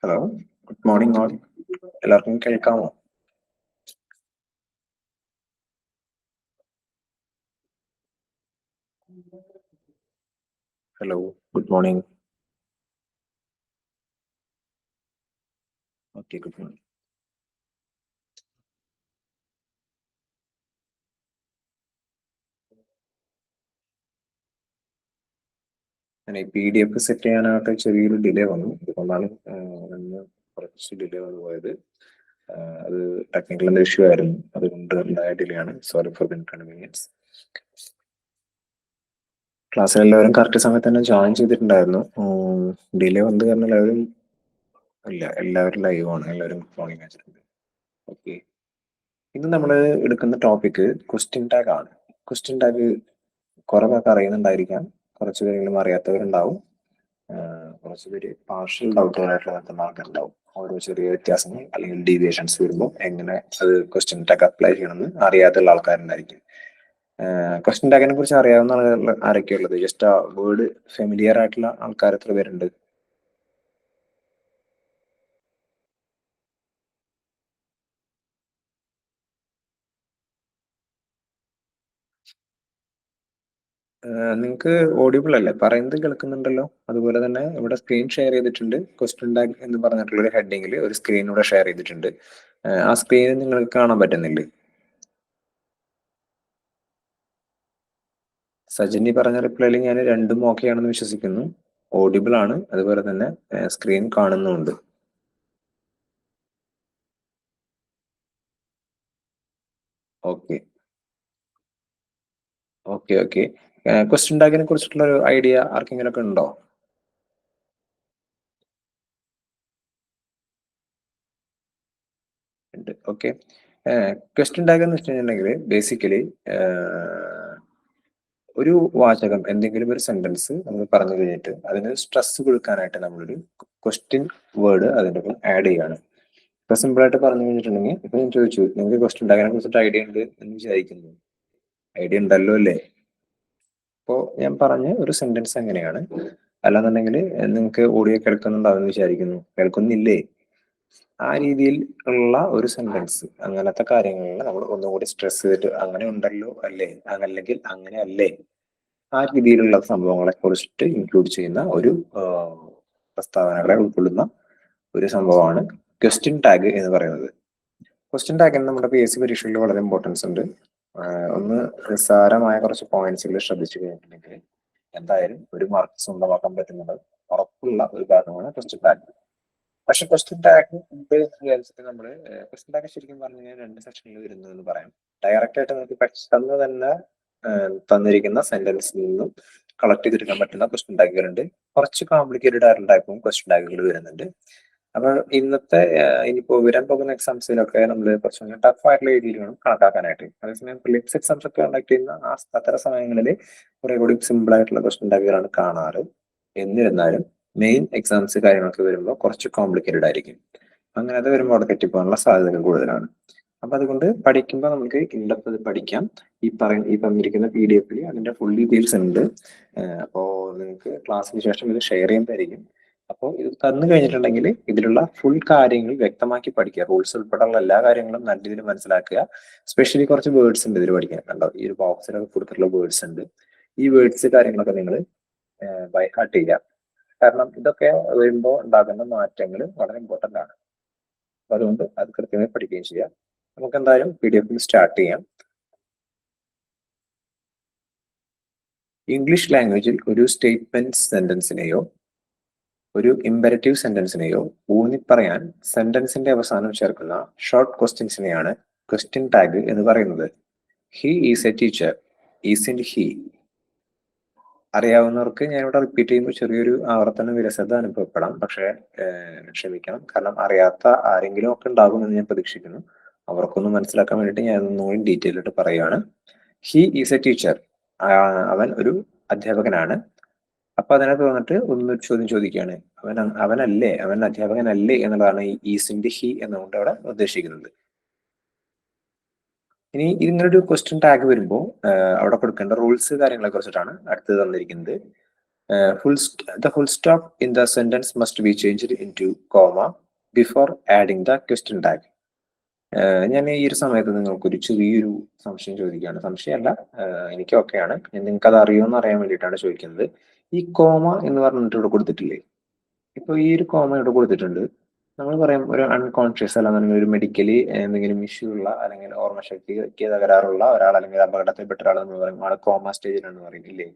Hello, good morning all. എല്ലാവർക്കും കേൾക്കാമോ? Hello, good morning. Okay, good morning. ഞാൻ PDF set ചെയ്യാനായിട്ട് ചെറിയൊരു ഡിലേ വന്നു. അതുകൊണ്ടാണ് ഇന്ന് കുറച്ച് ഡിലേ വന്നു പോയത്. അത് ടെക്നിക്കൽ ഇഷ്യൂ ആയിരുന്നു, അതുകൊണ്ട് ഉണ്ടായ ഡിലേ ആണ്. Sorry for the inconvenience. ക്ലാസ്സിൽ എല്ലാവരും കറക്റ്റ് സമയത്ത് തന്നെ ജോയിൻ ചെയ്തിട്ടുണ്ടായിരുന്നു. ഡിലേ വന്നത് കാരണം എല്ലാവരും ലൈവ് ആണ്, എല്ലാവരും ഫോണിൽ വെച്ചിട്ടുണ്ട്. ഓക്കെ, ഇന്ന് നമ്മൾ എടുക്കുന്ന ടോപ്പിക് ക്വസ്റ്റ്യൻ ടാഗ് ആണ്. ക്വസ്റ്റ്യൻ ടാഗ് കുറെ പേർക്ക് അറിയുന്നുണ്ടായിരിക്കാം, കുറച്ച് പേരെങ്കിലും അറിയാത്തവരുണ്ടാവും, കുറച്ച് പേര് പാർഷ്യൽ ഡൗട്ടുകളായിട്ട് നടത്തുന്ന ആൾക്കാരുണ്ടാവും. ഓരോ ചെറിയ വ്യത്യാസങ്ങൾ അല്ലെങ്കിൽ ഡീവിയേഷൻസ് വരുമ്പോൾ എങ്ങനെ അത് ക്വസ്റ്റ്യൻ ടാഗ് അപ്ലൈ ചെയ്യണമെന്ന് അറിയാത്തുള്ള ആൾക്കാരുണ്ടായിരിക്കും. ക്വസ്റ്റ്യൻ ടാഗിനെ കുറിച്ച് അറിയാവുന്ന ആളുകൾ ആരൊക്കെയുള്ളത്? ജസ്റ്റ് ആ വേർഡ് ഫെമിലിയർ ആയിട്ടുള്ള ആൾക്കാർ എത്ര പേരുണ്ട്? നിങ്ങൾക്ക് ഓഡിബിൾ അല്ലേ? പറയുന്നത് കേൾക്കുന്നുണ്ടല്ലോ. അതുപോലെ തന്നെ ഇവിടെ സ്ക്രീൻ ഷെയർ ചെയ്തിട്ടുണ്ട്. ക്വസ്റ്റ്യൻ ടാഗ് എന്ന് പറഞ്ഞിട്ടുള്ള ഒരു ഹെഡിങ്ങിൽ ഒരു സ്ക്രീൻ ഇവിടെ ഷെയർ ചെയ്തിട്ടുണ്ട്. ആ സ്ക്രീൻ നിങ്ങൾക്ക് കാണാൻ പറ്റുന്നില്ലേ? സജിനി പറഞ്ഞ റിപ്ലൈയിൽ ഞാൻ രണ്ടും ഓക്കെ ആണെന്ന് വിശ്വസിക്കുന്നു. ഓഡിബിൾ ആണ്, അതുപോലെ തന്നെ സ്ക്രീൻ കാണുന്നുമുണ്ട്. Okay okay okay. ക്വസ്റ്റ്യൻ ടാഗിനെ കുറിച്ചിട്ടുള്ള ഒരു ഐഡിയ ആർക്കെങ്കിലും ഒക്കെ ഉണ്ടോ? ഉണ്ട്. ഓക്കെ, ക്വസ്റ്റ്യൻ ടാഗ് എന്ന് വെച്ചിട്ടുണ്ടെങ്കിൽ ബേസിക്കലി ഒരു വാചകം, എന്തെങ്കിലും ഒരു സെന്റൻസ് നമ്മൾ പറഞ്ഞു കഴിഞ്ഞിട്ട് അതിന് സ്ട്രെസ് കൊടുക്കാനായിട്ട് നമ്മളൊരു ക്വസ്റ്റ്യൻ വേർഡ് അതിൻ്റെ ഒപ്പം ആഡ് ചെയ്യാണ്. ഇപ്പൊ സിമ്പിൾ ആയിട്ട് പറഞ്ഞു കഴിഞ്ഞിട്ടുണ്ടെങ്കിൽ, ഇപ്പൊ ഞാൻ ചോദിച്ചു നിങ്ങൾക്ക് ക്വസ്റ്റ്യൻ ടാഗിനെ കുറിച്ചിട്ട് ഐഡിയ ഉണ്ട് എന്ന് വിചാരിക്കുന്നു. ഐഡിയ ഉണ്ടല്ലോ അല്ലേ? അപ്പോൾ ഞാൻ പറഞ്ഞ ഒരു സെന്റൻസ് എങ്ങനെയാണ്, അല്ലാന്നുണ്ടെങ്കിൽ നിങ്ങൾക്ക് ഓഡിയോ കേൾക്കുന്നുണ്ടാവുമെന്ന് വിചാരിക്കുന്നു, കേൾക്കുന്നില്ലേ? ആ രീതിയിൽ ഉള്ള ഒരു സെന്റൻസ്, അങ്ങനത്തെ കാര്യങ്ങളിൽ നമ്മൾ ഒന്നുകൂടി സ്ട്രെസ് ചെയ്തിട്ട് അങ്ങനെ ഉണ്ടല്ലോ അല്ലേ, അല്ലെങ്കിൽ അങ്ങനെ അല്ലേ, ആ രീതിയിലുള്ള സംഭവങ്ങളെ കുറിച്ചിട്ട് ഇൻക്ലൂഡ് ചെയ്യുന്ന ഒരു പ്രസ്താവനകളെ ഉൾക്കൊള്ളുന്ന ഒരു സംഭവമാണ് ക്വസ്റ്റ്യൻ ടാഗ് എന്ന് പറയുന്നത്. ക്വസ്റ്റ്യൻ ടാഗിന് നമ്മുടെ PSC പരീക്ഷയിൽ വളരെ ഇമ്പോർട്ടൻസ് ഉണ്ട്. ഒന്ന് നിസ്സാരമായ കുറച്ച് പോയിന്റ്സുകൾ ശ്രദ്ധിച്ചു കഴിഞ്ഞിട്ടുണ്ടെങ്കിൽ എന്തായാലും ഒരു മാർക്ക് സ്വന്തമാക്കാൻ പറ്റുന്നത് ഉറപ്പുള്ള ഒരു കാര്യമാണ് ക്വസ്റ്റ്യൻ ടാഗ്. പക്ഷെ ക്വസ്റ്റ്യൻ ടാഗ് ഉണ്ട് എന്ന് വിചാരിച്ചിട്ട് നമ്മള് ക്വസ്റ്റ്യൻ ടാഗ് ശരിക്കും പറഞ്ഞു കഴിഞ്ഞാൽ രണ്ട് സെക്ഷനിൽ വരുന്നു എന്ന് പറയാം. ഡയറക്റ്റ് ആയിട്ട് നമുക്ക് പെട്ടെന്ന് തന്നെ തന്നിരിക്കുന്ന സെന്റൻസിൽ നിന്നും കളക്ട് ചെയ്തെടുക്കാൻ പറ്റുന്ന ക്വസ്റ്റ്യൻ ടാഗുകളുണ്ട്. കുറച്ച് കോംപ്ലിക്കേറ്റഡ് ആയിട്ടുള്ള ടൈപ്പും ക്വസ്റ്റ്യൻ ടാഗുകൾ വരുന്നുണ്ട്. അപ്പൊ ഇന്നത്തെ ഇനിയിപ്പോ വരാൻ പോകുന്ന എക്സാംസിലൊക്കെ നമ്മൾ കുറച്ചുകൂടി ടഫ് ആയിട്ടുള്ള രീതിയിൽ വേണം കണക്കാക്കാനായിട്ട്. അതേസമയം പ്രിലിംസ് എക്സാംസ് ഒക്കെ കണ്ടക്ട് ചെയ്യുന്ന അത്തരം സമയങ്ങളിൽ കുറെ കൂടി സിമ്പിൾ ആയിട്ടുള്ള ക്വസ്റ്റ്യൻ ടാഗുകളാണ് കാണാറ്. എന്നിരുന്നാലും മെയിൻ എക്സാംസ് കാര്യങ്ങളൊക്കെ വരുമ്പോൾ കുറച്ച് കോംപ്ലിക്കേറ്റഡ് ആയിരിക്കും. അങ്ങനത്തെ വരുമ്പോൾ അവിടെ തെറ്റിപ്പോകാനുള്ള സാധ്യതകൾ കൂടുതലാണ്. അപ്പൊ അതുകൊണ്ട് പഠിക്കുമ്പോൾ നമുക്ക് ഇൻഡെപ്ത് പഠിക്കാം. ഈ തന്നിരിക്കുന്ന PDF അതിന്റെ ഫുൾ ഡീറ്റെയിൽസ് ഉണ്ട്. അപ്പോൾ നിങ്ങൾക്ക് ക്ലാസ്സിന് ശേഷം ഇത് ഷെയർ ചെയ്യുന്നതായിരിക്കും. അപ്പോൾ ഇത് തന്നു കഴിഞ്ഞിട്ടുണ്ടെങ്കിൽ ഇതിലുള്ള ഫുൾ കാര്യങ്ങൾ വ്യക്തമാക്കി പഠിക്കുക. റൂൾസ് ഉൾപ്പെടെയുള്ള എല്ലാ കാര്യങ്ങളും നല്ല രീതിയിൽ മനസ്സിലാക്കുക. സ്പെഷ്യലി കുറച്ച് വേർഡ്സ് ഉണ്ട് ഇതിൽ പഠിക്കാൻ. കണ്ടോ, ഈ ഒരു ബോക്സിലൊക്കെ കൊടുത്തിട്ടുള്ള വേർഡ്സ് ഉണ്ട്. ഈ വേർഡ്സ് കാര്യങ്ങളൊക്കെ നിങ്ങൾ ബൈ ഹാർട്ട് ചെയ്യുക. കാരണം ഇതൊക്കെ വരുമ്പോൾ ഉണ്ടാകുന്ന മാറ്റങ്ങൾ വളരെ ഇമ്പോർട്ടന്റ് ആണ്. അപ്പൊ അതുകൊണ്ട് അത് കൃത്യമായി പഠിക്കുകയും ചെയ്യാം. നമുക്ക് എന്തായാലും PDF സ്റ്റാർട്ട് ചെയ്യാം. ഇംഗ്ലീഷ് ലാംഗ്വേജിൽ ഒരു സ്റ്റേറ്റ്മെന്റ് സെന്റൻസിനെയോ ഒരു ഇമ്പരറ്റീവ് സെന്റൻസിനെയോ ഊന്നിപ്പറയാൻ സെന്റൻസിന്റെ അവസാനം ചേർക്കുന്ന ഷോർട്ട് ക്വസ്റ്റ്യൻസിനെയാണ് ക്വസ്റ്റ്യൻ ടാഗ് എന്ന് പറയുന്നത്. He is a teacher, isn't he. അറിയാവുന്നവർക്ക് ഞാനിവിടെ റിപ്പീറ്റ് ചെയ്യുമ്പോൾ ചെറിയൊരു ആവർത്തന വിരസത അനുഭവപ്പെടാം, പക്ഷേ ക്ഷമിക്കണം. കാരണം അറിയാത്ത ആരെങ്കിലും ഒക്കെ ഉണ്ടാകുമെന്ന് ഞാൻ പ്രതീക്ഷിക്കുന്നു. അവർക്കൊന്ന് മനസ്സിലാക്കാൻ വേണ്ടിയിട്ട് ഞാൻ ഒന്നുകൂടി ഡീറ്റെയിൽ ആയിട്ട് പറയുകയാണ്. ഹി ഈസ് എ ടീച്ചർ, അവൻ ഒരു അധ്യാപകനാണ്. അപ്പൊ അതിനകത്ത് വന്നിട്ട് ഒന്നൊരു ചോദ്യം ചോദിക്കുകയാണ്, അവൻ അധ്യാപകനല്ലേ എന്നുള്ളതാണ് ഈ ഈസിന്റെ ഹി എന്നുകൊണ്ട് അവിടെ ഉദ്ദേശിക്കുന്നത്. ഇനി ഇങ്ങനൊരു ക്വസ്റ്റ്യൻ ടാഗ് വരുമ്പോൾ അവിടെ കൊടുക്കേണ്ട റൂൾസ് കാര്യങ്ങളെ കുറിച്ചിട്ടാണ് അടുത്തത് തന്നിരിക്കുന്നത്. The full stop in the sentence must be changed into comma before adding the question tag. ഞാൻ ഈ ഒരു സമയത്ത് നിങ്ങൾക്കൊരു ചെറിയൊരു സംശയം ചോദിക്കുകയാണ്. സംശയമല്ല, എനിക്ക് ഓക്കെയാണ്. നിങ്ങൾക്ക് അത് അറിയുമെന്ന് അറിയാൻ വേണ്ടിയിട്ടാണ് ചോദിക്കുന്നത്. ഈ കോമ എന്ന് പറഞ്ഞിട്ട് ഇവിടെ കൊടുത്തിട്ടില്ലേ? ഇപ്പൊ ഈ ഒരു കോമ ഇവിടെ കൊടുത്തിട്ടുണ്ട്. നമ്മൾ പറയും ഒരു അൺകോൺഷ്യസ് അല്ലാന്നുണ്ടെങ്കിൽ ഒരു മെഡിക്കലി എന്തെങ്കിലും ഇഷ്യൂ ഉള്ള അല്ലെങ്കിൽ ഓർമ്മശക്തിക്ക് തകരാറുള്ള ഒരാൾ അല്ലെങ്കിൽ അപകടത്തിൽപ്പെട്ട ഒരാൾ എന്ന് പറയും ആളെ കോമ സ്റ്റേജിലാണെന്ന് പറയും, ഇല്ലേ?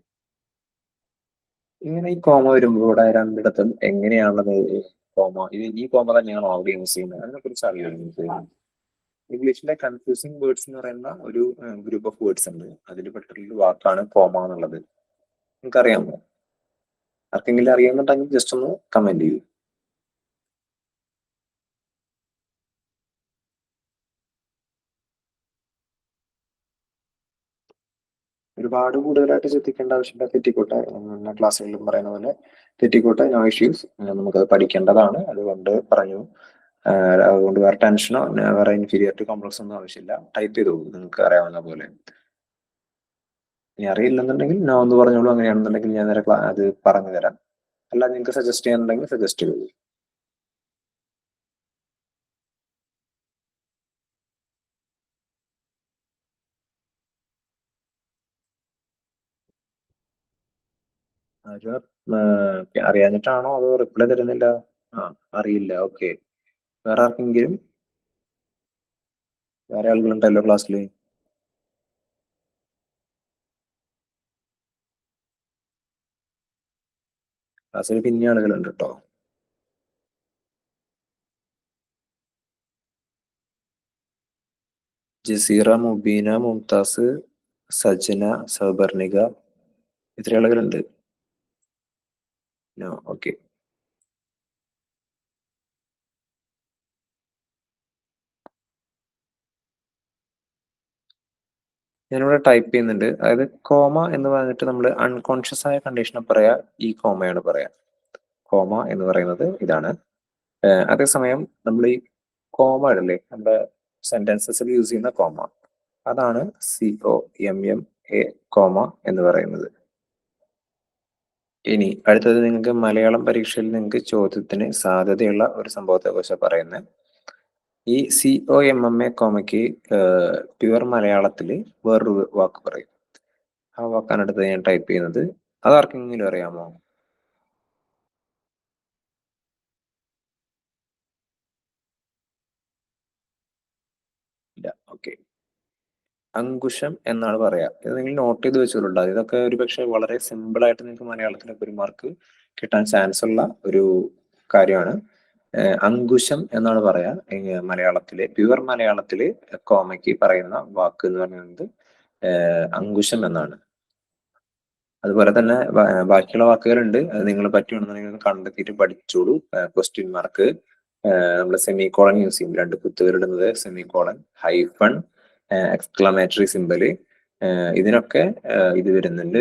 ഇങ്ങനെ ഈ കോമ വരുമ്പോൾ ഇവിടെ രണ്ടിടത്തും എങ്ങനെയാണത് കോമ ഈ കോമ തന്നെയാണോ അവിടെ യൂസ് ചെയ്യുന്നത്? അതിനെ കുറിച്ച് അറിയാം നിങ്ങൾക്ക്? ഇംഗ്ലീഷിലെ കൺഫ്യൂസിങ് വേർഡ്സ് എന്ന് പറയുന്ന ഒരു ഗ്രൂപ്പ് ഓഫ് വേർഡ്സ് ഉണ്ട്. അതിൽ പെട്ടിട്ടുള്ള വാക്കാണ് കോമ എന്നുള്ളത്. നിങ്ങൾക്ക് അറിയാമോ? ആർക്കെങ്കിലും അറിയാമെന്നുണ്ടെങ്കിൽ ജസ്റ്റ് ഒന്ന് കമന്റ് ചെയ്യൂ. ഒരുപാട് കൂടുതലായിട്ട് ശ്രദ്ധിക്കേണ്ട ആവശ്യമില്ല, തെറ്റിക്കോട്ടെ. എല്ലാ ക്ലാസ്സുകളിലും പറയുന്ന പോലെ തെറ്റിക്കോട്ടെ, നോ ഇഷ്യൂസ്. നമുക്കത് പഠിക്കേണ്ടതാണ്, അതുകൊണ്ട് പറഞ്ഞു. അതുകൊണ്ട് വേറെ ടെൻഷനോ വേറെ ഇൻഫീരിയറിറ്റി കോംപ്ലക്സ് ഒന്നും ആവശ്യമില്ല. ടൈപ്പ് ചെയ്തോ നിങ്ങൾക്ക് അറിയാവുന്ന പോലെ. ഇനി അറിയില്ലെന്നുണ്ടെങ്കിൽ നോ എന്ന് പറഞ്ഞോളൂ. അങ്ങനെയാണെന്നുണ്ടെങ്കിൽ ഞാൻ നേരെ അത് പറഞ്ഞു തരാം. അല്ല, നിങ്ങൾക്ക് സജസ്റ്റ് ചെയ്യാനുണ്ടെങ്കിൽ സജസ്റ്റ് ചെയ്തു. അറിയാഞ്ഞിട്ടാണോ അതോ റിപ്ലൈ തരുന്നില്ല? അറിയില്ല. ഓക്കെ. വേറെ ആർക്കെങ്കിലും? വേറെ ആളുകളുണ്ടല്ലോ ക്ലാസ്സിൽ. ക്ലാസ്സിൽ പിന്നെ ആളുകളുണ്ട് കേട്ടോ. ജസീറ, മുബീന, മുംതാസ്, സജന, സൗബർണിക, ഇത്ര ആളുകളുണ്ട്. ഓക്കെ. ഞാനിവിടെ ടൈപ്പ് ചെയ്യുന്നുണ്ട്. അതായത് കോമ എന്ന് പറഞ്ഞിട്ട് നമ്മൾ അൺകോൺഷ്യസ് ആയ കണ്ടീഷനെ പറയാ ഈ കോമയാണ് പറയാ. കോമ എന്ന് പറയുന്നത് ഇതാണ്. അതേസമയം നമ്മൾ ഈ കോമ ഇടല്ലേ നമ്മുടെ സെന്റൻസസിൽ യൂസ് ചെയ്യുന്ന കോമ, അതാണ് COMMA കോമ എന്ന് പറയുന്നത്. ഇനി അടുത്തത് നിങ്ങൾക്ക് മലയാളം പരീക്ഷയിൽ നിങ്ങൾക്ക് ചോദ്യത്തിന് സാധ്യതയുള്ള ഒരു സംഭവത്തെ കുറിച്ച് പറയുന്നത്. ഈ COMMA കോമയ്ക്ക് പ്യുവർ മലയാളത്തിൽ വേറൊരു വാക്ക് പറയും. ആ വാക്കാണ് അടുത്ത് ഞാൻ ടൈപ്പ് ചെയ്യുന്നത്. അത് ആർക്കെങ്കിലും അറിയാമോ? ഇല്ല. ഓക്കെ. അങ്കുശം എന്നാണ് പറയാ. ഇത് നിങ്ങൾ നോട്ട് ചെയ്ത് വെച്ചോളൂ. ഇതൊക്കെ ഒരു പക്ഷെ വളരെ സിമ്പിൾ ആയിട്ട് നിങ്ങൾക്ക് മലയാളത്തിലൊക്കെ ഒരു മാർക്ക് കിട്ടാൻ ചാൻസ് ഉള്ള ഒരു കാര്യമാണ്. അങ്കുശം എന്നാണ് പറയാ മലയാളത്തില്. പ്യുവർ മലയാളത്തില് കോമയ്ക്ക് പറയുന്ന വാക്ക് എന്ന് പറയുന്നത് അങ്കുശം എന്നാണ്. അതുപോലെ തന്നെ ബാക്കിയുള്ള വാക്കുകളുണ്ട്. അത് നിങ്ങൾ പറ്റുകയാണെന്നുണ്ടെങ്കിൽ കണ്ടെത്തിയിട്ട് പഠിച്ചോളൂ. ക്വസ്റ്റ്യൻ മാർക്ക്, നമ്മൾ സെമി കോളൻ യൂസ് ചെയ്യും. 2 കുത്തുകൾ ഇടുന്നത് semi colon, hyphen, exclamatory symbol, ഇതിനൊക്കെ ഇത് വരുന്നുണ്ട്.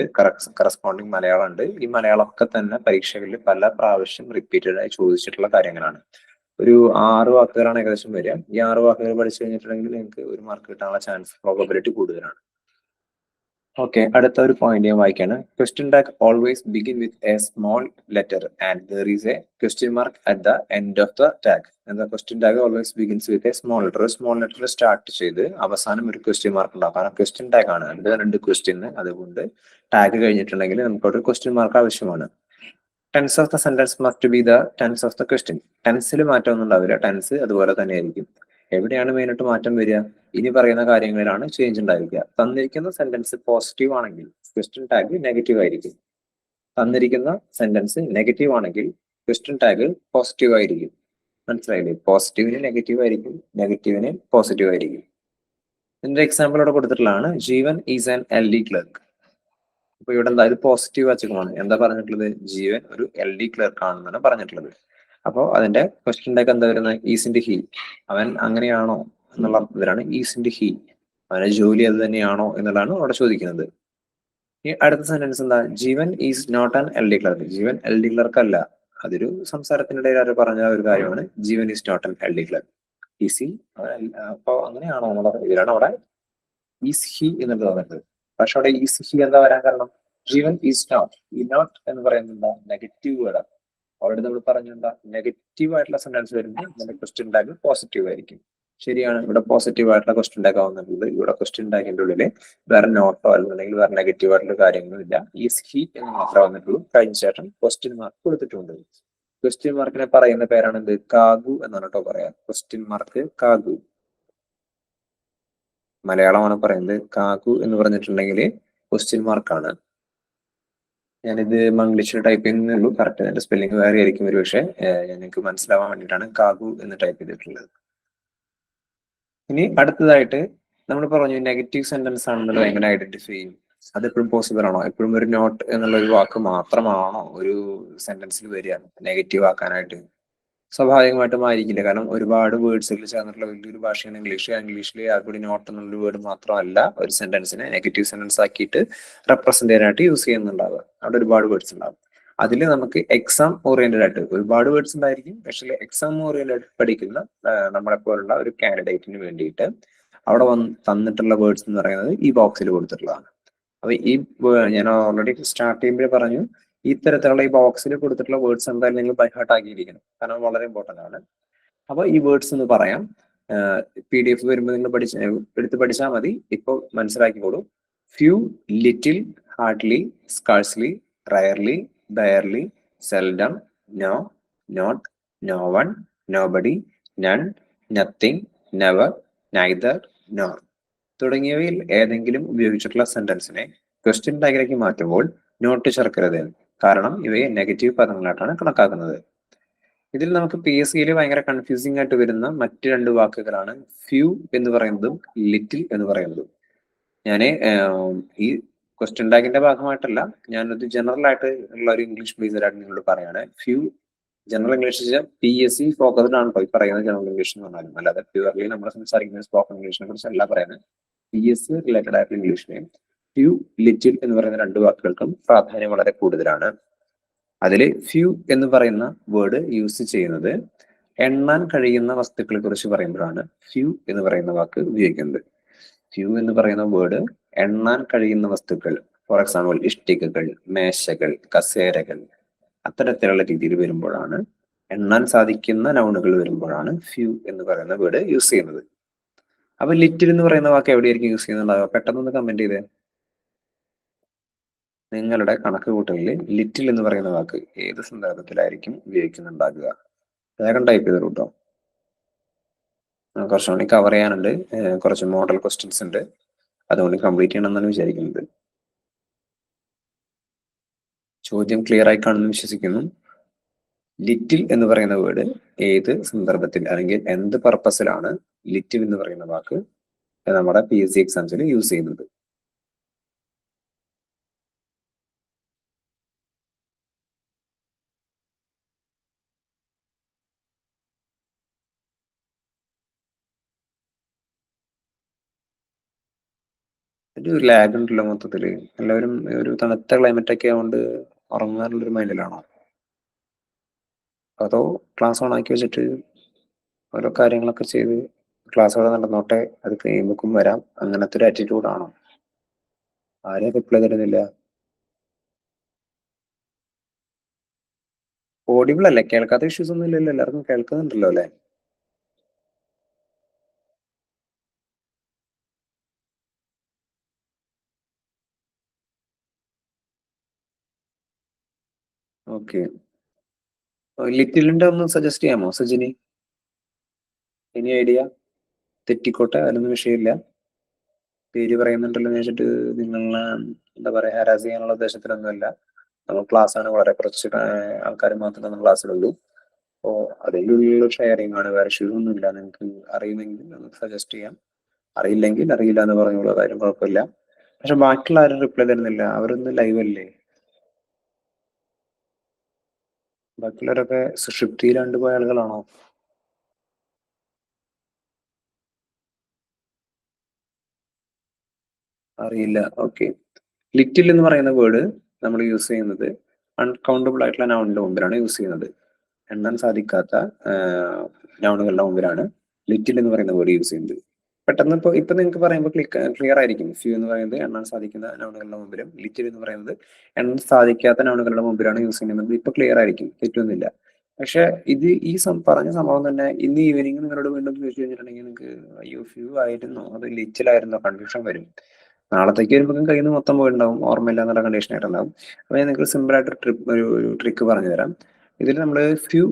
കറസ്പോണ്ടിങ് മലയാളം ഉണ്ട്. ഈ മലയാളമൊക്കെ തന്നെ പരീക്ഷകളിൽ പല പ്രാവശ്യം റിപ്പീറ്റഡ് ആയി ചോദിച്ചിട്ടുള്ള കാര്യങ്ങളാണ്. ഒരു 6 വാക്കുകളാണ് ഏകദേശം വരിക. ഈ 6 വാക്കുകൾ പഠിച്ചു കഴിഞ്ഞിട്ടുണ്ടെങ്കിൽ നിങ്ങൾക്ക് ഒരു മാർക്ക് കിട്ടാനുള്ള ചാൻസ് പ്രോബബിലിറ്റി കൂടുതലാണ്. ഓക്കെ, അടുത്ത ഒരു പോയിന്റ് ഞാൻ വായിക്കാണ്. Question tag always begin with a small letter and there is a question mark at the end of the tag. എന്താ question tag always begins with a small letter. Small letter start ചെയ്ത് അവസാനം ഒരു question mark ഉണ്ടാവും. കാരണം question tag ആണ്, രണ്ട് question. അതുകൊണ്ട് tag കഴിഞ്ഞിട്ടുണ്ടെങ്കിൽ നമുക്ക് ഒരു ക്വസ്റ്റ്യൻ മാർക്ക് ആവശ്യമാണ്. Tense of the sentence must be the tense of the question. ടെൻസിൽ മാറ്റമൊന്നും ഉണ്ടാവില്ല. ടെൻസ് അതുപോലെ തന്നെ ആയിരിക്കും. എവിടെയാണ് മെയിനായിട്ട് മാറ്റം വരിക? ഇനി പറയുന്ന കാര്യങ്ങളിലാണ് ചേഞ്ച് ഉണ്ടായിരിക്കുക. തന്നിരിക്കുന്ന സെന്റൻസ് പോസിറ്റീവ് ആണെങ്കിൽ ക്വസ്റ്റ്യൻ ടാഗ് നെഗറ്റീവ് ആയിരിക്കും. തന്നിരിക്കുന്ന സെന്റൻസ് നെഗറ്റീവ് ആണെങ്കിൽ ക്വസ്റ്റ്യൻ ടാഗ് പോസിറ്റീവ് ആയിരിക്കും. മനസ്സിലായില്ലേ? പോസിറ്റീവിന് നെഗറ്റീവ് ആയിരിക്കും, നെഗറ്റീവിന് പോസിറ്റീവ് ആയിരിക്കും. ഇതിന്റെ എക്സാമ്പിൾ ഇവിടെ കൊടുത്തിട്ടുള്ളതാണ്. ജീവൻ ഈസ് ആൻ LD ക്ലർക്ക്. അപ്പൊ ഇവിടെ എന്താ ഇത് പോസിറ്റീവ് വാചകമാണ്. എന്താ പറഞ്ഞിട്ടുള്ളത്? ജീവൻ ഒരു LD ക്ലർക്ക് ആണെന്നാണ് പറഞ്ഞിട്ടുള്ളത്. അപ്പോൾ അതിന്റെ ക്വസ്റ്റ്യൻ ടാഗ് എന്താ വരുന്നത്? ഈസിന്റെ ഹി. അവൻ അങ്ങനെയാണോ എന്നുള്ള അർത്ഥത്തിലാണ് ഈസിന്റെ ഹി. അവന്റെ ജോലി അത് തന്നെയാണോ എന്നുള്ളതാണ് അവിടെ ചോദിക്കുന്നത്. ഈ അടുത്ത സെന്റൻസ് എന്താ? Jeevan is not an LD clerk. Jeevan LD clerk അല്ല. അതൊരു സംസാരത്തിനിടയിൽ അവർ പറഞ്ഞ ഒരു കാര്യമാണ്. Jeevan is not an LD clerk. Is he. അപ്പൊ അങ്ങനെയാണോ എന്നുള്ള ഇതിലാണ് അവിടെ ഈസ് ഹി എന്നുള്ളത് വന്നിട്ട്. പക്ഷെ അവിടെ ഈസ് ഹി എന്താ വരാൻ കാരണം? ജീവൻ ഈസ് നോട്ട്. ഈ നോട്ട് എന്ന് പറയുന്നത് നെഗറ്റീവ് വേർഡാണ്. ഓൾറെഡി നമ്മൾ പറഞ്ഞെന്താ, നെഗറ്റീവ് ആയിട്ടുള്ള സെന്റൻസ് വരുമ്പോൾ നമ്മുടെ ക്വസ്റ്റ്യൻ ടാഗ് പോസിറ്റീവ് ആയിരിക്കും. ശരിയാണ്, ഇവിടെ പോസിറ്റീവ് ആയിട്ടുള്ള ക്വസ്റ്റ്യൻ ടാഗ് ആവുന്നുള്ളത്. ഇവിടെ ക്വസ്റ്റ്യൻ ടാഗിന്റെ ഉള്ളില് വേറെ നോട്ടോ അല്ലെങ്കിൽ വേറെ നെഗറ്റീവ് ആയിട്ടുള്ള കാര്യങ്ങളില്ല. ഈസ് ഹി എന്ന് മാത്രമേ വന്നിട്ടുള്ളൂ. കഴിഞ്ഞ ശേഷം ക്വസ്റ്റ്യൻ മാർക്ക് കൊടുത്തിട്ടുണ്ട്. ക്വസ്റ്റ്യൻ മാർക്കിനെ പറയുന്ന പേരാണ് എന്ത്? കാഗു എന്നാണ് കേട്ടോ പറയാ. ക്വസ്റ്റ്യൻ മാർക്ക് കാഗു. മലയാളമാണ് പറയുന്നത്. കാഗു എന്ന് പറഞ്ഞിട്ടുണ്ടെങ്കിൽ ക്വസ്റ്റ്യൻ മാർക്കാണ്. ഞാനിത് മംഗ്ലീഷിൽ ടൈപ്പ് ചെയ്യുന്നുള്ളൂ. കറക്റ്റ് അതിന്റെ സ്പെല്ലിംഗ് വേറെ ആയിരിക്കും ഒരു പക്ഷേ. ഞങ്ങൾക്ക് മനസ്സിലാവാൻ വേണ്ടിയിട്ടാണ് കാഗു എന്ന് ടൈപ്പ് ചെയ്തിട്ടുള്ളത്. ഇനി അടുത്തതായിട്ട് നമ്മൾ പറഞ്ഞു നെഗറ്റീവ് സെന്റൻസ് ആണെന്നുള്ളത് എങ്ങനെ ഐഡന്റിഫൈ ചെയ്യും? അത് എപ്പോഴും പോസിബിൾ ആണോ? എപ്പോഴും ഒരു നോട്ട് എന്നുള്ള ഒരു വാക്ക് മാത്രമാണോ ഒരു സെന്റൻസിൽ വരിക നെഗറ്റീവ് ആക്കാനായിട്ട്? സ്വാഭാവികമായിട്ടും ആയിരിക്കില്ല. കാരണം ഒരുപാട് വേർഡ്സുകൾ ചേർന്നിട്ടുള്ള വലിയൊരു ഭാഷയാണ് ഇംഗ്ലീഷ്. ഇംഗ്ലീഷിൽ ആകെ നോട്ട് എന്നുള്ള വേർഡ് മാത്രമല്ല ഒരു സെന്റൻസിനെ നെഗറ്റീവ് സെന്റൻസ് ആക്കിയിട്ട് റെപ്രസെന്റ് ചെയ്യാനായിട്ട് യൂസ് ചെയ്യുന്നുണ്ടാവുക. അവിടെ ഒരുപാട് വേർഡ്സ് ഉണ്ടാവും. അതിൽ നമുക്ക് എക്സാം ഓറിയന്റഡ് ആയിട്ട് ഒരുപാട് വേർഡ്സ് ഉണ്ടായിരിക്കും. പക്ഷേ എക്സാം ഓറിയന്റഡ് പഠിക്കുന്ന നമ്മളെ പോലുള്ള ഒരു കാൻഡിഡേറ്റിന് വേണ്ടിയിട്ട് അവിടെ തന്നിട്ടുള്ള വേർഡ്സ് എന്ന് പറയുന്നത് ഈ ബോക്സിൽ കൊടുത്തിട്ടുള്ളതാണ്. അപ്പൊ ഈ ഞാൻ ഓൾറെഡി സ്റ്റാർട്ട് ചെയ്യുമ്പോൾ പറഞ്ഞു, ഈ തരത്തിലുള്ള ഈ ബോക്സിൽ കൊടുത്തിട്ടുള്ള വേർഡ്സ് എന്തായാലും നിങ്ങൾ ബൈ ഹാർട്ട് ആക്കിയിരിക്കണം. കാരണം വളരെ ഇമ്പോർട്ടന്റ് ആണ്. അപ്പൊ ഈ വേർഡ്സ് എന്ന് പറയാം. PDF വരുമ്പോൾ നിങ്ങൾ എടുത്ത് പഠിച്ചാൽ മതി. ഇപ്പൊ മനസ്സിലാക്കിക്കോളൂ. Few, little, hardly, scarcely, rarely, barely, seldom, no, not, no one, nobody, none, nothing, never, neither, nor തുടങ്ങിയവയിൽ ഏതെങ്കിലും ഉപയോഗിച്ചിട്ടുള്ള സെന്റൻസിനെ ക്വസ്റ്റ്യൻ ടാഗിലേക്ക് മാറ്റുമ്പോൾ നോട്ട് ചേർക്കരുത്. കാരണം ഇവയെ നെഗറ്റീവ് പദങ്ങളായിട്ടാണ് കണക്കാക്കുന്നത്. ഇതിൽ നമുക്ക് PSCയിൽ ഭയങ്കര കൺഫ്യൂസിംഗ് ആയിട്ട് വരുന്ന മറ്റ് രണ്ട് വാക്കുകളാണ് ഫ്യൂ എന്ന് പറയുന്നതും ലിറ്റിൽ എന്ന് പറയുന്നതും. ഞാൻ ഈ ക്വസ്റ്റ്യൻ ടാഗിന്റെ ഭാഗമായിട്ടല്ല, ഞാനത് ജനറൽ ആയിട്ട് ഉള്ള ഒരു ഇംഗ്ലീഷ് ബേസ്ഡ് ആയിട്ട് നിങ്ങളോട് പറയാണ്. Few general English PSC focused ആണ് ഈ പറയുന്നത് ജനറൽ ഇംഗ്ലീഷ് എന്ന് പറഞ്ഞാലും. അല്ലാതെ പ്യുവർലി നമ്മൾ സംസാരിക്കുന്ന സ്പോക്കൺ ഇംഗ്ലീഷിനെ കുറിച്ച് അല്ല പറയുന്നത്. PSC റിലേറ്റഡ് ആയിട്ടുള്ള ഇംഗ്ലീഷിനെ ഫ്യൂ, ലിറ്റിൽ എന്ന് പറയുന്ന രണ്ട് വാക്കുകൾക്കും പ്രാധാന്യം വളരെ കൂടുതലാണ്. അതിൽ ഫ്യൂ എന്ന് പറയുന്ന വേർഡ് യൂസ് ചെയ്യുന്നത് എണ്ണാൻ കഴിയുന്ന വസ്തുക്കളെ കുറിച്ച് പറയുമ്പോഴാണ് ഫ്യൂ എന്ന് പറയുന്ന വാക്ക് ഉപയോഗിക്കുന്നത്. ഫ്യൂ എന്ന് പറയുന്ന വേർഡ് എണ്ണാൻ കഴിയുന്ന വസ്തുക്കൾ, ഫോർ എക്സാമ്പിൾ ഇഷ്ടികകൾ, മേശകൾ, കസേരകൾ, അത്തരത്തിലുള്ള രീതിയിൽ വരുമ്പോഴാണ്, എണ്ണാൻ സാധിക്കുന്ന നൗണുകൾ വരുമ്പോഴാണ് ഫ്യൂ എന്ന് പറയുന്ന വേർഡ് യൂസ് ചെയ്യുന്നത്. അപ്പൊ ലിറ്റിൽ എന്ന് പറയുന്ന വാക്ക് എവിടെയായിരിക്കും യൂസ് ചെയ്യുന്നുണ്ടാവുക? പെട്ടെന്നൊന്ന് കമന്റ് ചെയ്തേ. നിങ്ങളുടെ കണക്ക് കൂട്ടലിൽ ലിറ്റിൽ എന്ന് പറയുന്ന വാക്ക് ഏത് സന്ദർഭത്തിലായിരിക്കും ഉപയോഗിക്കുന്നുണ്ടാകുക? വേഗം ടൈപ്പ് ചെയ്ത് കേട്ടോ. കുറച്ചുകൂടി കവർ ചെയ്യാനുണ്ട്. കുറച്ച് മോഡൽ ക്വസ്റ്റ്യൻസ് ഉണ്ട്. അതുകൊണ്ട് കംപ്ലീറ്റ് ചെയ്യണമെന്നാണ് വിചാരിക്കുന്നത്. ചോദ്യം ക്ലിയർ ആയി കാണുമെന്ന് വിശ്വസിക്കുന്നു. ലിറ്റിൽ എന്ന് പറയുന്ന വേർഡ് ഏത് സന്ദർഭത്തിൽ അല്ലെങ്കിൽ എന്ത് പർപ്പസിലാണ് ലിറ്റിൽ എന്ന് പറയുന്ന വാക്ക് നമ്മുടെ PSC എക്സാംസിൽ യൂസ് ചെയ്യുന്നത്? ഒരു ലാഗ് ഉണ്ടല്ലോ മൊത്തത്തില്. എല്ലാവരും ഒരു തണുത്ത ക്ലൈമറ്റ് ഒക്കെ ആയതുകൊണ്ട് ഉറങ്ങാനുള്ളൊരു മൈൻഡിലാണോ? അതോ ക്ലാസ് ഓൺ ആക്കി വെച്ചിട്ട് ഓരോ കാര്യങ്ങളൊക്കെ ചെയ്ത് ക്ലാസ് അവിടെ നടന്നോട്ടെ, അത് കഴിയുമ്പോഴേക്കും വരാം, അങ്ങനത്തെ ഒരു ആറ്റിറ്റ്യൂഡാണോ? ആരും റിപ്ലൈ തരുന്നില്ല. ഓഡിബിൾ അല്ലേ? കേൾക്കാത്ത ഇഷ്യൂസ് ഒന്നും ഇല്ലല്ലോ? എല്ലാവർക്കും കേൾക്കുന്നുണ്ടല്ലോ അല്ലേ? ഓക്കെ. ലിറ്റിലിന്റെ ഒന്ന് സജസ്റ്റ് ചെയ്യാമോ സജിനി? Any idea? തെറ്റിക്കോട്ടെ, അതിനൊന്നും വിഷയമില്ല. പേര് പറയുന്നുണ്ടല്ലോ എന്ന് വെച്ചിട്ട് നിങ്ങളെ എന്താ പറയാ ഹാരാസ് ചെയ്യാനുള്ള ഉദ്ദേശത്തിലൊന്നുമല്ല. നമ്മൾ ക്ലാസ് ആണ്, വളരെ കുറച്ച് ആൾക്കാർ മാത്രമേ നമ്മൾ ക്ലാസ്സിലുള്ളൂ. അപ്പോൾ അതിലുള്ള ഷെയറിംഗ് ആണ്, വേറെ ഇഷ്യൂസ് ഒന്നും ഇല്ല. നിങ്ങൾക്ക് അറിയുമെങ്കിൽ നമുക്ക് സജസ്റ്റ് ചെയ്യാം, അറിയില്ലെങ്കിൽ അറിയില്ല എന്ന് പറഞ്ഞുള്ള കാര്യം കുഴപ്പമില്ല. പക്ഷെ ബാക്കിയുള്ള ആരും റിപ്ലൈ തരുന്നില്ല. അവരൊന്നും ലൈവ് അല്ലേ? ബാക്കിയുള്ളവരൊക്കെ സുഷുപ്തിയിലാണ്ട് പോയ ആളുകളാണോ? അറിയില്ല. ഓക്കെ. ലിറ്റിൽ എന്ന് പറയുന്ന വേർഡ് നമ്മൾ യൂസ് ചെയ്യുന്നത് അൺകൗണ്ടബിൾ ആയിട്ടുള്ള നൗണിന്റെ മുമ്പിലാണ് യൂസ് ചെയ്യുന്നത്. എണ്ണാൻ സാധിക്കാത്ത നൗണുകളുടെ മുമ്പിലാണ് ലിറ്റിൽ എന്ന് പറയുന്ന വേർഡ് യൂസ് ചെയ്യുന്നത്. പെട്ടെന്ന് ഇപ്പൊ നിങ്ങൾക്ക് പറയുമ്പോൾ ക്ലിയർ ആയിരിക്കും. ഫ്യൂ എന്ന് പറയുന്നത് എണ്ണാൻ സാധിക്കുന്ന നൗണുകളുടെ മുമ്പിലും, ലിറ്റിൽ എന്ന് പറയുന്നത് എണ്ണാൻ സാധിക്കാത്ത നൗണുകളുടെ മുമ്പിലാണ് യൂസ് ചെയ്യുന്നത്. ഇപ്പൊ ക്ലിയർ ആയിരിക്കും, തെറ്റൊന്നുമില്ല. പക്ഷെ ഇത് പറഞ്ഞ സംഭവം തന്നെ ഇന്ന് ഈവനിങ് നിങ്ങളോട് വീണ്ടും ചോദിച്ചു കഴിഞ്ഞിട്ടുണ്ടെങ്കിൽ നിങ്ങൾക്ക് അയ്യോ ഫ്യൂ ആയിരുന്നോ അത് ലിറ്റിലായിരുന്നോ കൺഫ്യൂഷൻ വരും. നാളത്തേക്ക് വരുമ്പോഴേക്കും കയ്യിൽ നിന്ന് മൊത്തം പോയിട്ടുണ്ടാവും, ഓർമ്മയില്ല എന്നുള്ള കണ്ടീഷൻ ആയിട്ടുണ്ടാവും. അപ്പൊ ഞാൻ നിങ്ങൾക്ക് സിമ്പിൾ ആയിട്ട് ഒരു ട്രിക്ക് പറഞ്ഞു തരാം. ഇതിൽ നമ്മൾ ഫ്യൂ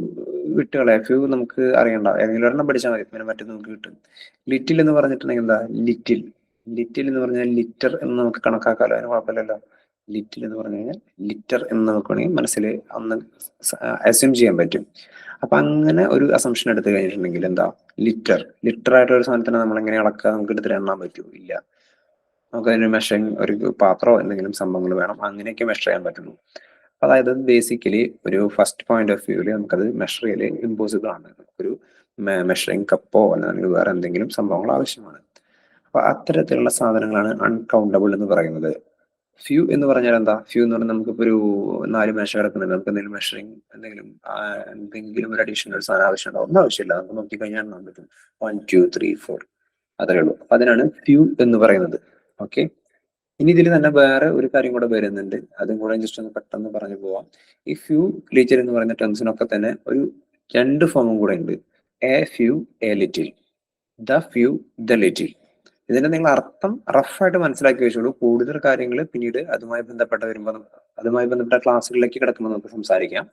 വിട്ടുകളെ, ഫ്യൂ നമുക്ക് അറിയണ്ട, ഏതെങ്കിലും ഒരെണ്ണം പഠിച്ചാൽ മതി, പിന്നെ മറ്റേ നമുക്ക് കിട്ടും. ലിറ്റിൽ എന്ന് പറഞ്ഞിട്ടുണ്ടെങ്കിൽ എന്താ, ലിറ്റിൽ ലിറ്റിൽ എന്ന് പറഞ്ഞാൽ ലിറ്റർ എന്ന് നമുക്ക് കണക്കാക്കാലോ, അതിന് കുഴപ്പമില്ലല്ലോ. ലിറ്റിൽ എന്ന് പറഞ്ഞു കഴിഞ്ഞാൽ ലിറ്റർ എന്ന് നമുക്ക് വേണമെങ്കിൽ മനസ്സിൽ അന്ന് അസ്യൂം ചെയ്യാൻ പറ്റും. അപ്പൊ അങ്ങനെ ഒരു അസംഷൻ എടുത്തു കഴിഞ്ഞിട്ടുണ്ടെങ്കിൽ എന്താ, ലിറ്റർ ലിറ്റർ ആയിട്ടുള്ള ഒരു സാധനത്തിന് നമ്മൾ എങ്ങനെ അളക്കുക, നമുക്ക് എടുത്തിട്ട് എണ്ണാൻ പറ്റൂ? ഇല്ല. നമുക്ക് അതിന് മെഷറിങ് ഒരു പാത്രമോ എന്തെങ്കിലും സംഭവങ്ങൾ വേണം, അങ്ങനെയൊക്കെ മെഷർ ചെയ്യാൻ പറ്റുള്ളൂ. അതായത് ബേസിക്കലി ഒരു ഫസ്റ്റ് പോയിന്റ് ഓഫ് വ്യൂവിൽ നമുക്കത് മെഷർ ചെയ്യല് ഇമ്പോസിബിൾ ആണ്. ഒരു മെഷറിങ് കപ്പോ അല്ലെങ്കിൽ വേറെ എന്തെങ്കിലും സംഭവങ്ങൾ ആവശ്യമാണ്. അപ്പൊ അത്തരത്തിലുള്ള സാധനങ്ങളാണ് അൺകൗണ്ടബിൾ എന്ന് പറയുന്നത്. ഫ്യൂ എന്ന് പറഞ്ഞാൽ എന്താ, ഫ്യൂ എന്ന് പറഞ്ഞാൽ നമുക്കിപ്പോ ഒരു 4 മേശ കിടക്കുന്നുണ്ട്, നമുക്ക് എന്തെങ്കിലും മെഷറിങ് എന്തെങ്കിലും ഒരു അഡീഷണൽ സാധനം ആവശ്യമുണ്ടോ? ഒന്നും ആവശ്യമില്ല, നമുക്ക് നോക്കിക്കഴിഞ്ഞാൽ കാണാൻ പറ്റും 1 2 3 4 അത്രേ ഉള്ളൂ. അപ്പൊ അതിനാണ് ഫ്യൂ എന്ന് പറയുന്നത്. ഓക്കെ, ഇനി ഇതിൽ തന്നെ വേറെ ഒരു കാര്യം കൂടെ വരുന്നുണ്ട്, അതും കൂടെ ജസ്റ്റ് ഒന്ന് പെട്ടെന്ന് പറഞ്ഞു പോവാം. ഈ ഫ്യൂ ലിറ്റിൽ എന്ന് പറയുന്ന ടേംസിനൊക്കെ തന്നെ ഒരു 2 ഫോമും കൂടെ ഉണ്ട്. A few, A little, the few, the little. ഇതിന്റെ നിങ്ങൾ അർത്ഥം റഫായിട്ട് മനസ്സിലാക്കി വെച്ചോളൂ. കൂടുതൽ കാര്യങ്ങൾ പിന്നീട് അതുമായി ബന്ധപ്പെട്ട ക്ലാസ്സുകളിലേക്ക് കിടക്കുമ്പോൾ നമുക്ക് സംസാരിക്കാം.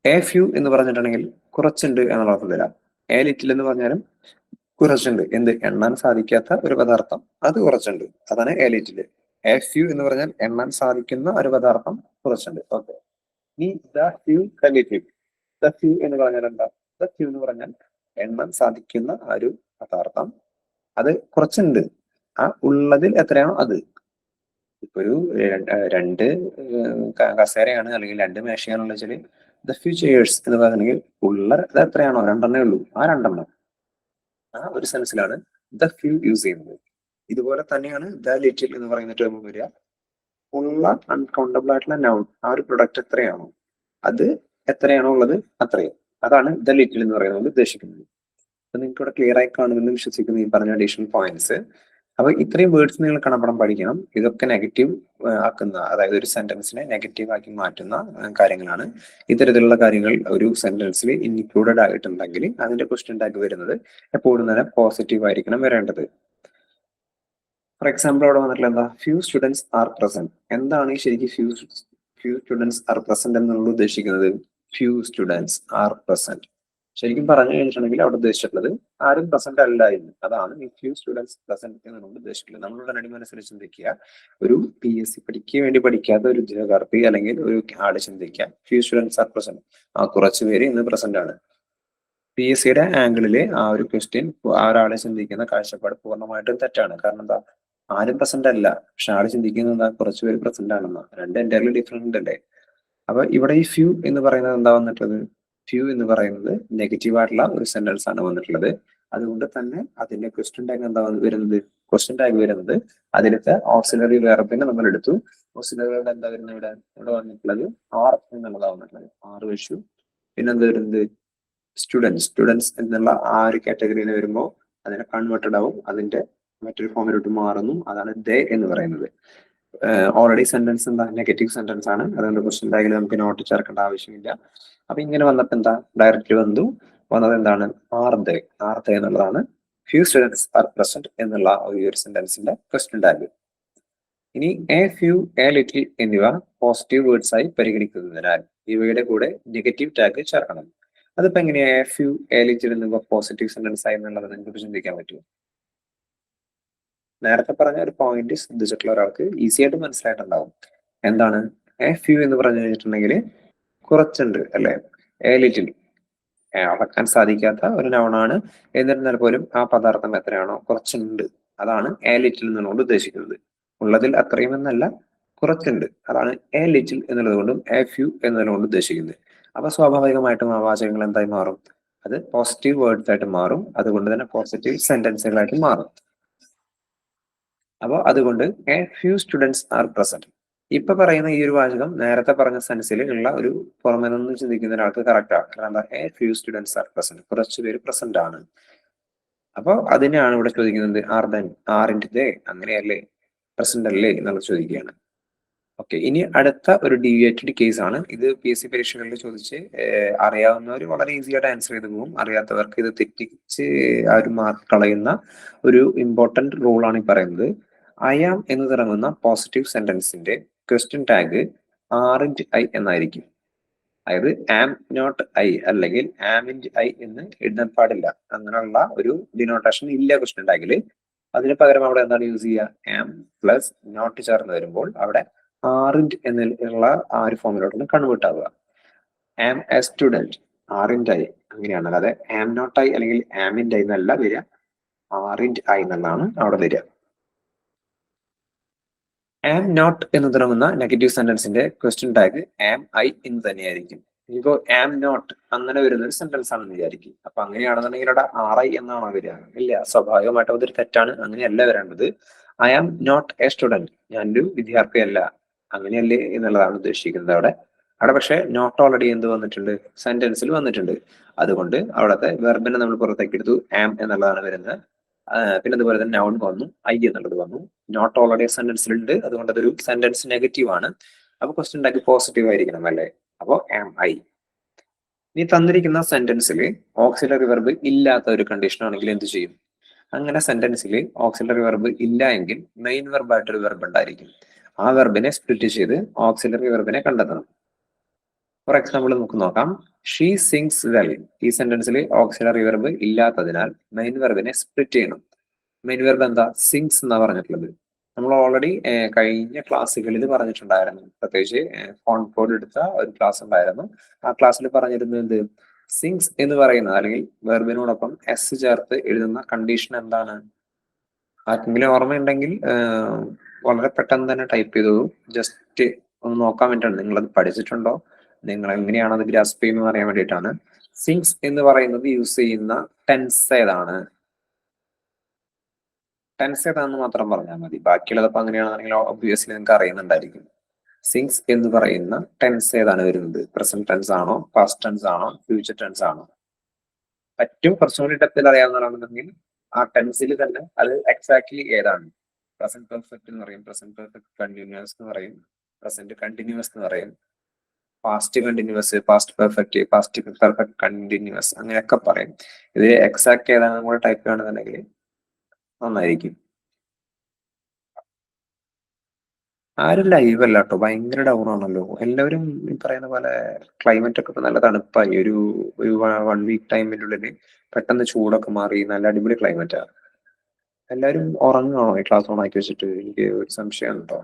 എ ഫ്യൂ എന്ന് പറഞ്ഞിട്ടുണ്ടെങ്കിൽ കുറച്ചുണ്ട് എന്നുള്ള അർത്ഥത്തില. എ ലിറ്റിൽ എന്ന് പറഞ്ഞാലും കുറച്ചുണ്ട്, എന്ത്, എണ്ണാൻ സാധിക്കാത്ത ഒരു പദാർത്ഥം അത് കുറച്ചുണ്ട്, അതാണ് എ ലിറ്റിൽ. എ ഫ്യൂ എന്ന് പറഞ്ഞാൽ എണ്ണാൻ സാധിക്കുന്ന ഒരു പദാർത്ഥം കുറച്ചുണ്ട്. ഓക്കെ, ഇനി the few, the little. The few എന്ന് പറഞ്ഞാൽ എന്താ, ദ ഫ്യൂ എന്ന് പറഞ്ഞാൽ എണ്ണാൻ സാധിക്കുന്ന ആ ഒരു പദാർത്ഥം അത് കുറച്ചുണ്ട്, ആ ഉള്ളതിൽ എത്രയാണോ അത്. ഇപ്പൊ ഒരു 2 കസേരയാണ് അല്ലെങ്കിൽ 2 മേശയാണെന്ന് വെച്ചാൽ ദ ഫ്യൂ ചെയേഴ്സ് എന്ന് പറഞ്ഞിട്ടുണ്ടെങ്കിൽ ഉള്ളത് എത്രയാണോ, 2 ഉള്ളൂ, ആ 2 ആ ഒരു സെൻസിലാണ് ദ ഫ്യൂ യൂസ് ചെയ്യുന്നത്. ഇതുപോലെ തന്നെയാണ് ദ ലിറ്റിൽ എന്ന് പറയുന്ന ടേം വരിക. ഉള്ള അൺകൗണ്ടബിൾ ആയിട്ടുള്ള നൗൺ, ആ ഒരു പ്രൊഡക്റ്റ് എത്രയാണോ അത് എത്രയാണോ ഉള്ളത് അത്രയും, അതാണ് ദ ലിറ്റിൽ എന്ന് പറയുന്നത് ഉദ്ദേശിക്കുന്നത്. അപ്പൊ നിങ്ങൾക്ക് ഇവിടെ ക്ലിയർ ആയി കാണുമെന്ന് വിശ്വസിക്കുന്നു ഈ പറഞ്ഞ അഡീഷണൽ പോയിന്റ്സ്. അപ്പൊ ഇത്രയും വേർഡ്സ് നിങ്ങൾ കണപ്പടം പഠിക്കണം. ഇതൊക്കെ നെഗറ്റീവ് ആക്കുന്ന, അതായത് ഒരു സെന്റൻസിനെ നെഗറ്റീവ് ആക്കി മാറ്റുന്ന കാര്യങ്ങളാണ്. ഇത്തരത്തിലുള്ള കാര്യങ്ങൾ ഒരു സെന്റൻസിൽ ഇൻക്ലൂഡഡ് ആയിട്ടുണ്ടെങ്കിൽ അതിന്റെ ക്വസ്റ്റ്യൻ ടാഗ് വരുന്നത് എപ്പോഴും തന്നെ പോസിറ്റീവ് ആയിരിക്കണം വരേണ്ടത്. ഫോർ എക്സാമ്പിൾ അവിടെ വന്നിട്ടുള്ള എന്താ, ഫ്യൂ സ്റ്റുഡൻസ് ആർ പ്രസന്റ്. എന്താണ് ഈ ശരിക്കും ഫ്യൂ സ്റ്റുഡൻസ് ആർ പ്രസന്റ് എന്നുള്ള ഉദ്ദേശിക്കുന്നത്? ഫ്യൂ സ്റ്റുഡൻസ് ആർ പ്രസന്റ് ശരിക്കും പറഞ്ഞു കഴിഞ്ഞിട്ടുണ്ടെങ്കിൽ അവിടെ ഉദ്ദേശിച്ചിട്ടുള്ളത് ആരും പ്രസന്റ് അല്ല എന്ന്. അതാണ് ഈ ഫ്യൂ സ്റ്റുഡൻസ് പ്രസന്റ് എന്നുകൊണ്ട് ഉദ്ദേശിക്കുന്നത്. നമ്മളുടെ നടി മനസ്സിൽ ചിന്തിക്കുക, ഒരു PSC പഠിക്കാൻ വേണ്ടി പഠിക്കാത്ത ഒരു ഉദ്യോഗാർത്ഥി അല്ലെങ്കിൽ ഒരു ആള് ചിന്തിക്കുക ഫ്യൂ സ്റ്റുഡൻസ് ആർ പ്രസന്റ്, ആ കുറച്ച് പേര് ഇന്ന് പ്രസന്റ് ആണ്. PSCയുടെ ആംഗിളില് ആ ഒരു ക്വസ്റ്റ്യൻ ആ ഒരാളെ ചിന്തിക്കുന്ന കാഴ്ചപ്പാട് പൂർണ്ണമായിട്ടും തെറ്റാണ്. കാരണം എന്താ, ആരും പ്രസന്റ് അല്ല, പക്ഷെ ആള് ചിന്തിക്കുന്നത് എന്താ, കുറച്ചുപേര് പ്രസന്റ് ആണെന്ന. രണ്ട് എൻറ്റയർലി ഡിഫറെന്റ് അല്ലേ. അപ്പൊ ഇവിടെ ഈ ഫ്യൂ എന്ന് പറയുന്നത് എന്താ വന്നിട്ടുള്ളത്, ഫ്യൂ എന്ന് പറയുന്നത് നെഗറ്റീവ് ആയിട്ടുള്ള ഒരു സെന്റൻസ് ആണ് വന്നിട്ടുള്ളത്. അതുകൊണ്ട് തന്നെ അതിന്റെ ക്വസ്റ്റ്യൻ ടാഗ് എന്താ വരുന്നത്, ക്വസ്റ്റ്യൻ ടാഗ് വരുന്നത് അതിലത്തെ ഓക്സിലറി വെർബിനെ നമ്മൾ എടുത്തു. ഓക്സിലറി വെർബ് എന്താ വരുന്നത്, ഇവിടെ വന്നിട്ടുള്ളത് ആർ എന്നുള്ളതാണ് വന്നിട്ടുള്ളത്, ആർ വെച്ചു. പിന്നെ എന്താ വരുന്നത്, സ്റ്റുഡൻസ് എന്നുള്ള ആ ഒരു കാറ്റഗറിയിൽ വരുമ്പോൾ അതിനെ കൺവേർട്ടഡ് ആവും, അതിന്റെ മറ്റൊരു ഫോമിലോട്ട് മാറുന്നു, അതാണ് ദേ എന്ന് പറയുന്നത്. ഓൾറെഡി സെന്റൻസ് എന്താ, നെഗറ്റീവ് സെന്റൻസ് ആണ്, അതുകൊണ്ട് ക്വസ്റ്റ്യൻ ടാഗിൽ നമുക്ക് നോട്ട് ചേർക്കേണ്ട ആവശ്യമില്ല. അപ്പൊ ഇങ്ങനെ വന്നപ്പോ എന്താ, ഡയറക്റ്റ് വന്നത് എന്താണ്, ആർ ദേ എന്നുള്ളതാണ് ഫ്യൂ സ്റ്റുഡൻസ് ആർ പ്രസന്റ് എന്നുള്ള ഈ ഒരു സെന്റൻസിന്റെ ക്വസ്റ്റ്യൻ ടാഗ്. ഇനി എ ഫ്യൂ, എ ലിറ്റിൽ എന്നിവ പോസിറ്റീവ് വേർഡ്സ് ആയി പരിഗണിക്കുന്നതിനാൽ ഇവയുടെ കൂടെ നെഗറ്റീവ് ടാഗ് ചേർക്കണം. അതിപ്പോ എങ്ങനെയാ എ ഫ്യൂ, എ ലിറ്റിൽ എന്നിവ പോസിറ്റീവ് സെന്റൻസ് ആയി എന്നുള്ളത് നിങ്ങൾക്ക് ചിന്തിക്കാൻ പറ്റുമോ? നേരത്തെ പറഞ്ഞ ഒരു പോയിന്റ് ശ്രദ്ധിച്ചിട്ടുള്ള ഒരാൾക്ക് ഈസി ആയിട്ട് മനസ്സിലായിട്ടുണ്ടാവും. എന്താണ് എ ഫ്യൂ എന്ന് പറഞ്ഞു കഴിഞ്ഞിട്ടുണ്ടെങ്കിൽ കുറച്ചുണ്ട് അല്ലെ. എ ലിറ്റിൽ അളക്കാൻ സാധിക്കാത്ത ഒരു നൗണാണ്, എന്നിരുന്നാൽ പോലും ആ പദാർത്ഥം എത്രയാണോ കുറച്ചുണ്ട്, അതാണ് എ ലിറ്റിൽ എന്നുകൊണ്ട് ഉദ്ദേശിക്കുന്നത്. ഉള്ളതിൽ അത്രയും എന്നല്ല, കുറച്ചുണ്ട്, അതാണ് എ ലിറ്റിൽ എന്നുള്ളത് കൊണ്ടും എ ഫ്യൂ എന്നതുകൊണ്ട് ഉദ്ദേശിക്കുന്നത്. അപ്പൊ സ്വാഭാവികമായിട്ടും ആ വാചകങ്ങൾ എന്തായി മാറും, അത് പോസിറ്റീവ് വേർഡ്സ് ആയിട്ട് മാറും, അതുകൊണ്ട് തന്നെ പോസിറ്റീവ് സെന്റൻസുകളായിട്ട് മാറും. അപ്പോൾ അതുകൊണ്ട് A few students are present. ഇപ്പൊ പറയുന്ന ഈ ഒരു വാചകം നേരത്തെ പറഞ്ഞ സെൻസിൽ ഉള്ള ഒരു പുറമെ നിന്ന് ചിന്തിക്കുന്ന ഒരാൾക്ക് കറക്റ്റ് ആണ്. കാരണം എന്താ, A few students are present, കുറച്ചു പേര് പ്രസന്റ് ആണ്. അപ്പൊ അതിനെയാണ് ഇവിടെ ചോദിക്കുന്നത് ആറിന്റെ ദേ അങ്ങനെയല്ലേ, പ്രസന്റ് അല്ലേ എന്നുള്ളത് ചോദിക്കുകയാണ്. ഓക്കെ, ഇനി അടുത്ത ഒരു ഡീവിയേറ്റഡ് കേസ് ആണ് ഇത്. PSC പരീക്ഷകളിൽ ചോദിച്ച് അറിയാവുന്നവർ വളരെ ഈസി ആയിട്ട് ആൻസർ ചെയ്ത് പോകും, അറിയാത്തവർക്ക് ഇത് തെറ്റിച്ച് ആ ഒരു മാർക്ക് കളയുന്ന ഒരു ഇമ്പോർട്ടന്റ് റൂൾ ആണ് ഈ പറയുന്നത്. ഐ ആം എന്ന് തുടങ്ങുന്ന പോസിറ്റീവ് സെന്റൻസിന്റെ ക്വസ്റ്റ്യൻ ടാഗ് ആറിന്റ് ഐ എന്നായിരിക്കും. അതായത് ആം നോട്ട് ഐ അല്ലെങ്കിൽ ആമിന്റ് ഐ എന്ന് എഴുതാൻ പാടില്ല. അങ്ങനെയുള്ള ഒരു ഡിനോട്ടേഷൻ ഇല്ല ക്വസ്റ്റ്യൻ ടാഗിൽ. അതിന് പകരം അവിടെ എന്താണ് യൂസ് ചെയ്യുക? ആം പ്ലസ് നോട്ട് ചേർന്ന് വരുമ്പോൾ അവിടെ ആറിന്റ് എന്നുള്ള ആ ഒരു ഫോമിലോട്ടാണ് കൺവേർട്ട് ആവുക. ആം എ സ്റ്റുഡന്റ്, ആറിന്റ് ഐ അങ്ങനെയാണ്. അല്ലാതെ ആം നോട്ട് ഐ അല്ലെങ്കിൽ ആമിന്റ് ഐ എന്നല്ല വരിക, ആറിന്റ് ഐ എന്നുള്ളതാണ് അവിടെ വരിക. ആം നോട്ട് എന്ന് തുടങ്ങുന്ന നെഗറ്റീവ് സെന്റൻസിന്റെ ക്വസ്റ്റ്യൻ ടാഗ് ആം ഐ എന്ന് തന്നെയായിരിക്കും. ഇപ്പോ ആം നോട്ട് അങ്ങനെ വരുന്ന ഒരു സെന്റൻസ് ആണെന്ന് വിചാരിക്കും. അപ്പൊ അങ്ങനെയാണെന്നുണ്ടെങ്കിൽ അവിടെ ആർ ഐ എന്നാണോ വരിക? ഇല്ല, സ്വാഭാവികമായിട്ടും അതൊരു തെറ്റാണ്. അങ്ങനെയല്ല വരേണ്ടത്. I am not a student, ഞാനൊരു വിദ്യാർത്ഥിയല്ല, അങ്ങനെയല്ലേ എന്നുള്ളതാണ് ഉദ്ദേശിക്കുന്നത് അവിടെ. അവിടെ പക്ഷെ നോട്ട് ഓൾറെഡി എന്ത് വന്നിട്ടുണ്ട്? സെന്റൻസിൽ വന്നിട്ടുണ്ട്. അതുകൊണ്ട് അവിടുത്തെ വെർബിനെ നമ്മൾ പുറത്തേക്ക് എടുത്തു, ആം എന്നുള്ളതാണ് വരുന്നത്. പിന്നെ അതുപോലെ തന്നെ നൗൺ വന്നു, ഐ എന്നുള്ളത് വന്നു. നോട്ട് ഓൾറെഡി സെന്റൻസിലുണ്ട്, അതുകൊണ്ട് അതൊരു സെന്റൻസ് നെഗറ്റീവ് ആണ്. അപ്പൊ ക്വസ്റ്റ്യൻ ടാഗ് പോസിറ്റീവ് ആയിരിക്കണം അല്ലേ? അപ്പോ ആം ഐ. ഇനി തന്നിരിക്കുന്ന സെന്റൻസിൽ ഓക്സിലറി വെർബ് ഇല്ലാത്ത ഒരു കണ്ടീഷൻ ആണെങ്കിൽ എന്ത് ചെയ്യും? അങ്ങനെ സെന്റൻസിൽ ഓക്സിലറി വെർബ് ഇല്ല എങ്കിൽ മെയിൻ വെർബായിട്ടൊരു വെർബ് ഉണ്ടായിരിക്കും. ആ വെർബിനെ സ്പ്ലിറ്റ് ചെയ്ത് ഓക്സിലറി വെർബിനെ കണ്ടെത്തണം. ഫോർ എക്സാമ്പിൾ നമുക്ക് നോക്കാം. She sings well. ഈ സെന്റൻസിൽ ഓക്സിലറി വെർബ് ഇല്ലാത്തതിനാൽ മെയിൻ വെർബിനെ സ്പ്ലിറ്റ് ചെയ്യണം. മെയിൻ വെർബ് എന്താ? സിങ്സ് എന്നാ പറഞ്ഞിട്ടുള്ളത്. നമ്മൾ ഓൾറെഡി കഴിഞ്ഞ ക്ലാസ്സുകളിൽ പറഞ്ഞിട്ടുണ്ടായിരുന്നു. പ്രത്യേകിച്ച് ഫോൺ കോഡ് എടുത്ത ഒരു ക്ലാസ് ഉണ്ടായിരുന്നു. ആ ക്ലാസ്സിൽ പറഞ്ഞിരുന്നത് എന്ത്? സിങ്സ് എന്ന് പറയുന്നത് അല്ലെങ്കിൽ വെർബിനോടൊപ്പം എസ് ചേർത്ത് എഴുതുന്ന കണ്ടീഷൻ എന്താണ്? ആർക്കെങ്കിലും ഓർമ്മയുണ്ടെങ്കിൽ വളരെ പെട്ടെന്ന് തന്നെ ടൈപ്പ് ചെയ്തു. ജസ്റ്റ് ഒന്ന് നോക്കാൻ വേണ്ടിയിട്ടാണ്. നിങ്ങളത് പഠിച്ചിട്ടുണ്ടോ, നിങ്ങൾ എങ്ങനെയാണ് അത് ഗ്രാസ്പ് ചെയ്യുന്നത് അറിയാൻ വേണ്ടിയിട്ടാണ്. സിങ്സ് എന്ന് പറയുന്നത് യൂസ് ചെയ്യുന്ന ടെൻസ് ഏതാണ്? ടെൻസ് ഏതാണെന്ന് മാത്രം പറഞ്ഞാൽ മതി. ബാക്കിയുള്ളതപ്പോൾ അങ്ങനെയാണെന്നുണ്ടെങ്കിൽ ഒബ്വിയസ്ലി നിങ്ങൾക്ക് അറിയുന്നുണ്ടായിരിക്കും. സിങ്സ് എന്ന് പറയുന്ന ടെൻസ് ഏതാണ് വരുന്നത്? പ്രസന്റ് ടെൻസ് ആണോ, പാസ്റ്റ് ടെൻസ് ആണോ, ഫ്യൂച്ചർ ടെൻസ് ആണോ? പറ്റും കുറച്ചും കൂടി ഡെപ്തിൽ അറിയാവുന്നതാണെന്നുണ്ടെങ്കിൽ ആ ടെൻസിൽ തന്നെ അത് എക്സാക്ട്ലി ഏതാണ്? പ്രസന്റ് പെർഫെക്റ്റ് എന്ന് പറയും, പ്രസന്റ് പെർഫെക്റ്റ് കണ്ടിന്യൂസ് എന്ന് പറയും, പ്രസന്റ് കണ്ടിന്യൂസ് എന്ന് പറയും, past continuous, past perfect, past perfect continuous അങ്ങനെയൊക്കെ പറയും. ഇത് എക്സാക്ട് ഏതാണെന്ന് കൂടെ ടൈപ്പ് ചെയ്യുകയാണെന്നുണ്ടെങ്കിൽ നന്നായിരിക്കും. ആരും ലൈവ് അല്ല കേട്ടോ, ഭയങ്കര ഡൗൺ ആണല്ലോ എല്ലാവരും. ഈ പറയുന്ന പോലെ ക്ലൈമറ്റ് ഒക്കെ ഇപ്പൊ നല്ല തണുപ്പായി. ഒരു 1 വീക്ക് ടൈമിന്റെ ഉള്ളിൽ പെട്ടെന്ന് ചൂടൊക്കെ മാറി, നല്ല അടിപൊളി ക്ലൈമറ്റാ. എല്ലാവരും ഉറങ്ങുകയാണോ ഈ ക്ലാസ് ഓൺ ആക്കി വെച്ചിട്ട്? എനിക്ക് ഒരു സംശയം ഉണ്ടോ.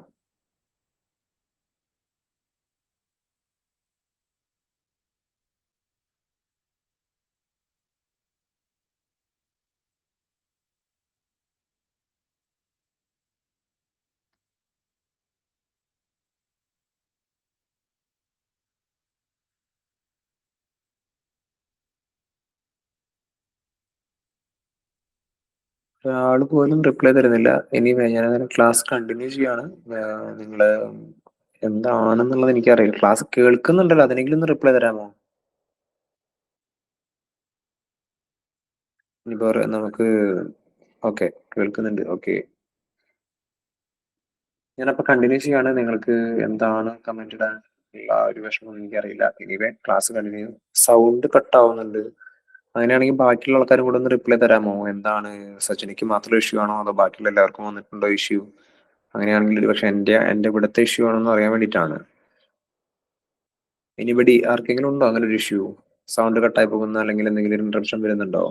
ഒരാള് പോലും റിപ്ലൈ തരുന്നില്ല. ഇനി ഞാൻ അങ്ങനെ ക്ലാസ് കണ്ടിന്യൂ ചെയ്യാണ്. നിങ്ങള് എന്താണെന്നുള്ളത് എനിക്കറിയില്ല. ക്ലാസ് കേൾക്കുന്നുണ്ടല്ലോ, അതിനെങ്കിലും ഒന്ന് റിപ്ലൈ തരാമോ? ഇനിയിപ്പോ നമുക്ക് ഓക്കെ കേൾക്കുന്നുണ്ട്. ഓക്കെ, ഞാനപ്പോ കണ്ടിന്യൂ ചെയ്യാണ്. നിങ്ങൾക്ക് എന്താണ് കമന്റ് ഇടാൻ ഉള്ള ഒരു വിഷമം എനിക്കറിയില്ല. ഇനിവേ ക്ലാസ് കണ്ടിന്യൂ. സൗണ്ട് കട്ട് ആവുന്നുണ്ട്. അങ്ങനെയാണെങ്കിൽ ബാക്കിയുള്ള ആൾക്കാരും കൂടെ ഒന്ന് റിപ്ലൈ തരാമോ? എന്താണ്, സച്ചിനിക്ക് മാത്രം ഇഷ്യൂ ആണോ അതോ ബാക്കിയുള്ള എല്ലാവർക്കും വന്നിട്ടുണ്ടോ ഇഷ്യൂ? അങ്ങനെയാണെങ്കിൽ പക്ഷെ എന്റെ ഇവിടുത്തെ ഇഷ്യൂ ആണെന്ന് അറിയാൻ വേണ്ടിയിട്ടാണ്. എനിബഡി, ആർക്കെങ്കിലും ഉണ്ടോ അങ്ങനെ ഒരു ഇഷ്യൂ? സൗണ്ട് കട്ടായി പോകുന്ന അല്ലെങ്കിൽ എന്തെങ്കിലും ഇന്ററപ്ഷൻ വരുന്നുണ്ടോ?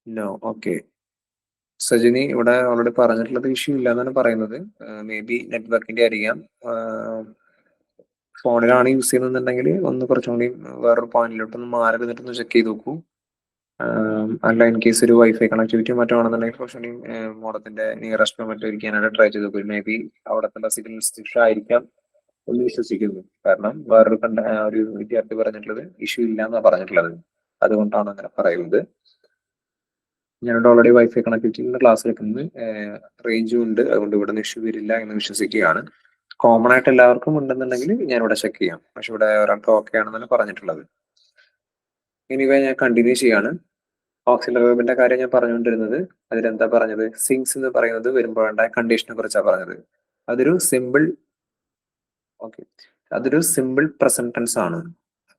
നോ. ഓക്കെ, സജിനി ഇവിടെ ഓൾറെഡി പറഞ്ഞിട്ടുള്ളത് ഇഷ്യൂ ഇല്ല എന്നാണ് പറയുന്നത്. മേ ബി നെറ്റ്വർക്കിന്റെ ആയിരിക്കാം. ഫോണിലാണ് യൂസ് ചെയ്യുന്നുണ്ടെങ്കിൽ ഒന്ന് കുറച്ചും കൂടി വേറൊരു പോയിന്റിലോട്ട് ഒന്ന് മാറി നിന്നിട്ടൊന്ന് ചെക്ക് ചെയ്ത് നോക്കൂ. അല്ല ഇൻ കേസ് ഒരു വൈഫൈ കണക്ടിവിറ്റി മറ്റോ ആണെന്നുണ്ടെങ്കിൽ കുറച്ചുകൂടി മോഡത്തിന്റെ നിയറസ്റ്റ് മറ്റോ ഇരിക്കാനായിട്ട് ട്രൈ ചെയ്ത് നോക്കൂ. മേ ബി അവിടത്തെ സിഗ്നൽ ഇഷ്യൂ ആയിരിക്കാം എന്ന് വിശ്വസിക്കുന്നു. കാരണം വേറൊരു ഒരു വിദ്യാർത്ഥി പറഞ്ഞിട്ടുള്ളത് ഇഷ്യൂ ഇല്ല എന്നാണ് പറഞ്ഞിട്ടുള്ളത്. അതുകൊണ്ടാണ് അങ്ങനെ പറയുന്നത്. ഞാനിവിടെ ഓൾറെഡി വൈഫൈ കണക്ടിവിറ്റിയിൽ ക്ലാസ് എടുക്കുന്നത്, റേഞ്ചും ഉണ്ട്, അതുകൊണ്ട് ഇവിടെ നിന്ന് ഇഷ്യൂ വരില്ല എന്ന് വിശ്വസിക്കുകയാണ്. കോമൺ ആയിട്ട് എല്ലാവർക്കും ഉണ്ടെന്നുണ്ടെങ്കിൽ ഞാനിവിടെ ചെക്ക് ചെയ്യാം. പക്ഷെ ഇവിടെ ഒരാൾക്ക് ഓക്കെ ആണെന്നാണ് പറഞ്ഞിട്ടുള്ളത്. ഇനിവേ ഞാൻ കണ്ടിന്യൂ ചെയ്യാണ്. ഓക്സിലറി വെർബിന്റെ കാര്യം ഞാൻ പറഞ്ഞുകൊണ്ടിരുന്നത്. അതിലെന്താ പറഞ്ഞത്? സിങ്സ് എന്ന് പറയുന്നത് വരുമ്പോഴുണ്ടായ കണ്ടീഷനെ കുറിച്ചാണ് പറഞ്ഞത്. അതൊരു സിമ്പിൾ പ്രസന്റ് ടെൻസ് ആണ്.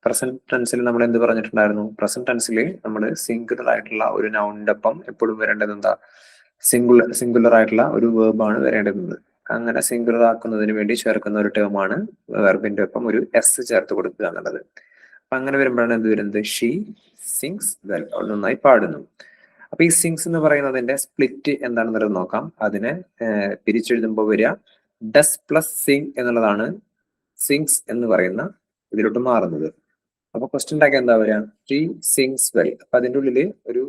പ്രസന്റ് ടെൻസിൽ നമ്മൾ എന്ത് പറഞ്ഞിട്ടുണ്ടായിരുന്നു? പ്രസന്റ് ടെൻസിൽ നമ്മൾ സിംഗുലർ ആയിട്ടുള്ള ഒരു നൗണിന്റെ ഒപ്പം എപ്പോഴും വരേണ്ടത് എന്താ? സിംഗുലർ ആയിട്ടുള്ള ഒരു വേർബാണ് വരേണ്ടത്. അങ്ങനെ സിംഗുലർ ആക്കുന്നതിന് വേണ്ടി ചേർക്കുന്ന ഒരു ടേമാണ് വെർബിന്റെ ഒപ്പം ഒരു എസ് ചേർത്ത് കൊടുക്കുക എന്നുള്ളത്. അപ്പൊ അങ്ങനെ വരുമ്പോഴാണ് എന്ത് വരുന്നത്? ഷീ സിങ്സ് വെൽ, നന്നായി പാടുന്നു. അപ്പൊ ഈ സിങ്സ് എന്ന് പറയുന്നതിന്റെ സ്പ്ലിറ്റ് എന്താണെന്നുള്ളത് നോക്കാം. അതിനെ പിരിച്ചെഴുതുമ്പോൾ വരിക ഡസ് പ്ലസ് സിങ് എന്നുള്ളതാണ് സിങ്സ് എന്ന് പറയുന്ന ഇതിലോട്ട് മാറുന്നത്. അപ്പൊ ക്വസ്റ്റ്യൻ ടാഗ് എന്താ വരിക? She sings well. അപ്പൊ അതിന്റെ ഉള്ളില് ഒരു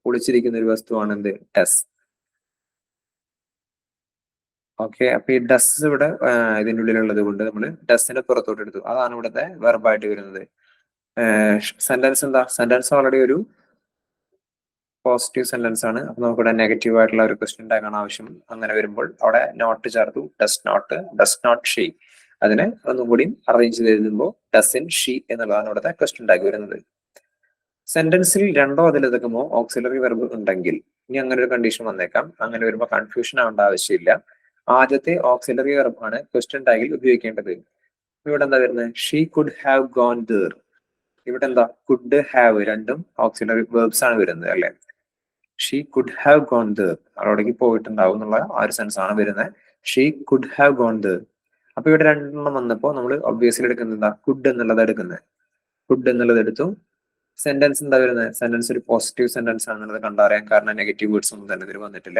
ഒളിച്ചിരിക്കുന്ന ഒരു വസ്തുവാണ് എന്ത്? ഡസ്. ഓക്കെ, അപ്പൊ ഈ ഡസ് ഇവിടെ ഇതിന്റെ ഉള്ളിലുള്ളത് കൊണ്ട് നമ്മൾ ഡസിനെ പുറത്തോട്ട് എടുത്തു. അതാണ് ഇവിടുത്തെ വെർബായിട്ട് വരുന്നത്. സെന്റൻസ് എന്താ? സെന്റൻസ് ഓൾറെഡി ഒരു പോസിറ്റീവ് സെന്റൻസ് ആണ്. അപ്പൊ നമുക്കിവിടെ നെഗറ്റീവ് ആയിട്ടുള്ള ഒരു ക്വസ്റ്റ്യൻ ടാഗ് ആണ് ആവശ്യം. അങ്ങനെ വരുമ്പോൾ അവിടെ നോട്ട് ചേർത്തു. Does not she. അതിനെ ഒന്നും കൂടി അറേഞ്ച് ചെയ്ത് എഴുതുമ്പോൾ ഡസൻ ഷീ എന്നുള്ളതാണ് ഇവിടുത്തെ ക്വസ്റ്റ്യൻ ടാഗ് വരുന്നത്. സെന്റൻസിൽ രണ്ടോ അതിലധികമോ ഓക്സിലറി വെർബ് ഉണ്ടെങ്കിൽ ഇനി അങ്ങനെ ഒരു കണ്ടീഷൻ വന്നേക്കാം. അങ്ങനെ വരുമ്പോൾ കൺഫ്യൂഷൻ ആവേണ്ട ആവശ്യമില്ല. ആദ്യത്തെ ഓക്സിലറി വെർബാണ് ക്വസ്റ്റ്യൻ ടാഗിൽ ഉപയോഗിക്കേണ്ടത്. ഇവിടെ എന്താ വരുന്നത്? She could have gone there. ഇവിടെ എന്താ? കുഡ് ഹാവ്, രണ്ടും ഓക്സിലറി വെർബ്സ് ആണ് വരുന്നത് അല്ലെ? She could have gone there, അവിടേക്ക് പോയിട്ടുണ്ടാവും എന്നുള്ള ആ ഒരു സെൻസ് ആണ് വരുന്നത്. She could have gone there. അപ്പൊ ഇവിടെ രണ്ടെണ്ണം വന്നപ്പോൾ നമ്മൾ ഒബ്വിയസ്ലി എടുക്കുന്നത് എന്താ? കുഡ് എന്നുള്ളത് എടുക്കുന്നത്. കുഡ് എന്നുള്ളത് എടുത്തു. സെന്റൻസ് എന്താ വരുന്നത്? സെന്റൻസ് ഒരു പോസിറ്റീവ് സെന്റൻസ് ആണെന്നുള്ളത് കണ്ടറിയാം. കാരണം നെഗറ്റീവ് വേർഡ്സ് ഒന്നും തന്നെ ഇതിൽ വന്നിട്ടില്ല.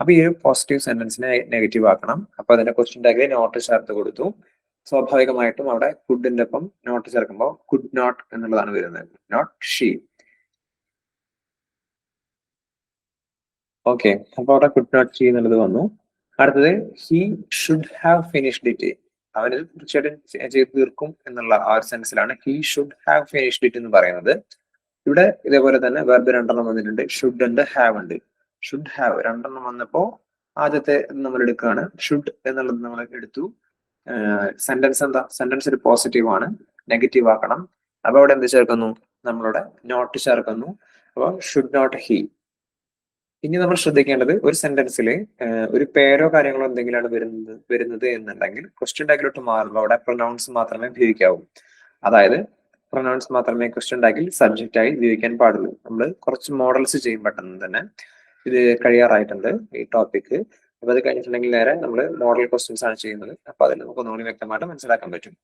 അപ്പൊ ഈ ഒരു പോസിറ്റീവ് സെന്റൻസിനെ നെഗറ്റീവ് ആക്കണം. അപ്പൊ അതിന്റെ ക്വസ്റ്റ്യൻ ടാഗിൽ നോട്ട് ചേർത്ത് കൊടുത്തു. സ്വാഭാവികമായിട്ടും അവിടെ കുഡിന്റെ ഒപ്പം നോട്ട് ചേർക്കുമ്പോൾ കുഡ് നോട്ട് എന്നുള്ളതാണ് വരുന്നത്, നോട്ട് ഷീ. ഓക്കെ, അപ്പൊ അവിടെ കുഡ് നോട്ട് ഷീ എന്നുള്ളത് വന്നു. അടുത്തത് he should have finished it. അവന് തീർച്ചയായിട്ടും ചെയ്ത് തീർക്കും എന്നുള്ള ആ ഒരു സെൻസിലാണ് he should have finished it എന്ന് പറയുന്നത്. ഇവിടെ ഇതേപോലെ തന്നെ വെർബ് രണ്ടെണ്ണം വന്നിട്ടുണ്ട്. ഷുഡ് ഉണ്ട്, ഹാവ് ഉണ്ട്. ഷുഡ് ഹാവ് രണ്ടെണ്ണം വന്നപ്പോ ആദ്യത്തെ നമ്മൾ എടുക്കുകയാണ്. ഷുഡ് എന്നുള്ളത് നമ്മൾ എടുത്തു. സെന്റൻസ് എന്താ? സെന്റൻസ് ഒരു പോസിറ്റീവ് ആണ്, നെഗറ്റീവ് ആക്കണം. അപ്പൊ അവിടെ എന്ത് ചേർക്കുന്നു? നമ്മളുടെ നോട്ട് ചേർക്കുന്നു. അപ്പൊ ഷുഡ് നോട്ട് ഹി. ഇനി നമ്മൾ ശ്രദ്ധിക്കേണ്ടത്, ഒരു സെന്റൻസിൽ ഒരു പേരോ കാര്യങ്ങളോ എന്തെങ്കിലാണ് വരുന്നത് എന്നുണ്ടെങ്കിൽ ക്വസ്റ്റ്യൻ ടാഗിലോട്ട് മാറുമ്പോൾ അവിടെ പ്രൊനൗൺസ് മാത്രമേ ഉപയോഗിക്കാവൂ. അതായത് പ്രൊനൗൺസ് മാത്രമേ ക്വസ്റ്റ്യൻ ടാഗിൽ സബ്ജക്റ്റ് ആയി ഉപയോഗിക്കാൻ പാടുള്ളൂ. നമ്മൾ കുറച്ച് മോഡൽസ് ചെയ്യും പെട്ടെന്ന് തന്നെ. ഇത് കഴിയാറായിട്ടുണ്ട് ഈ ടോപ്പിക്. അപ്പൊ അത് കഴിഞ്ഞിട്ടുണ്ടെങ്കിൽ നേരെ നമ്മൾ മോഡൽ ക്വസ്റ്റ്യൻസ് ആണ് ചെയ്യുന്നത്. അപ്പൊ അതിൽ നമുക്ക് ഒന്നുകൂടി വ്യക്തമായിട്ട് മനസ്സിലാക്കാൻ പറ്റും.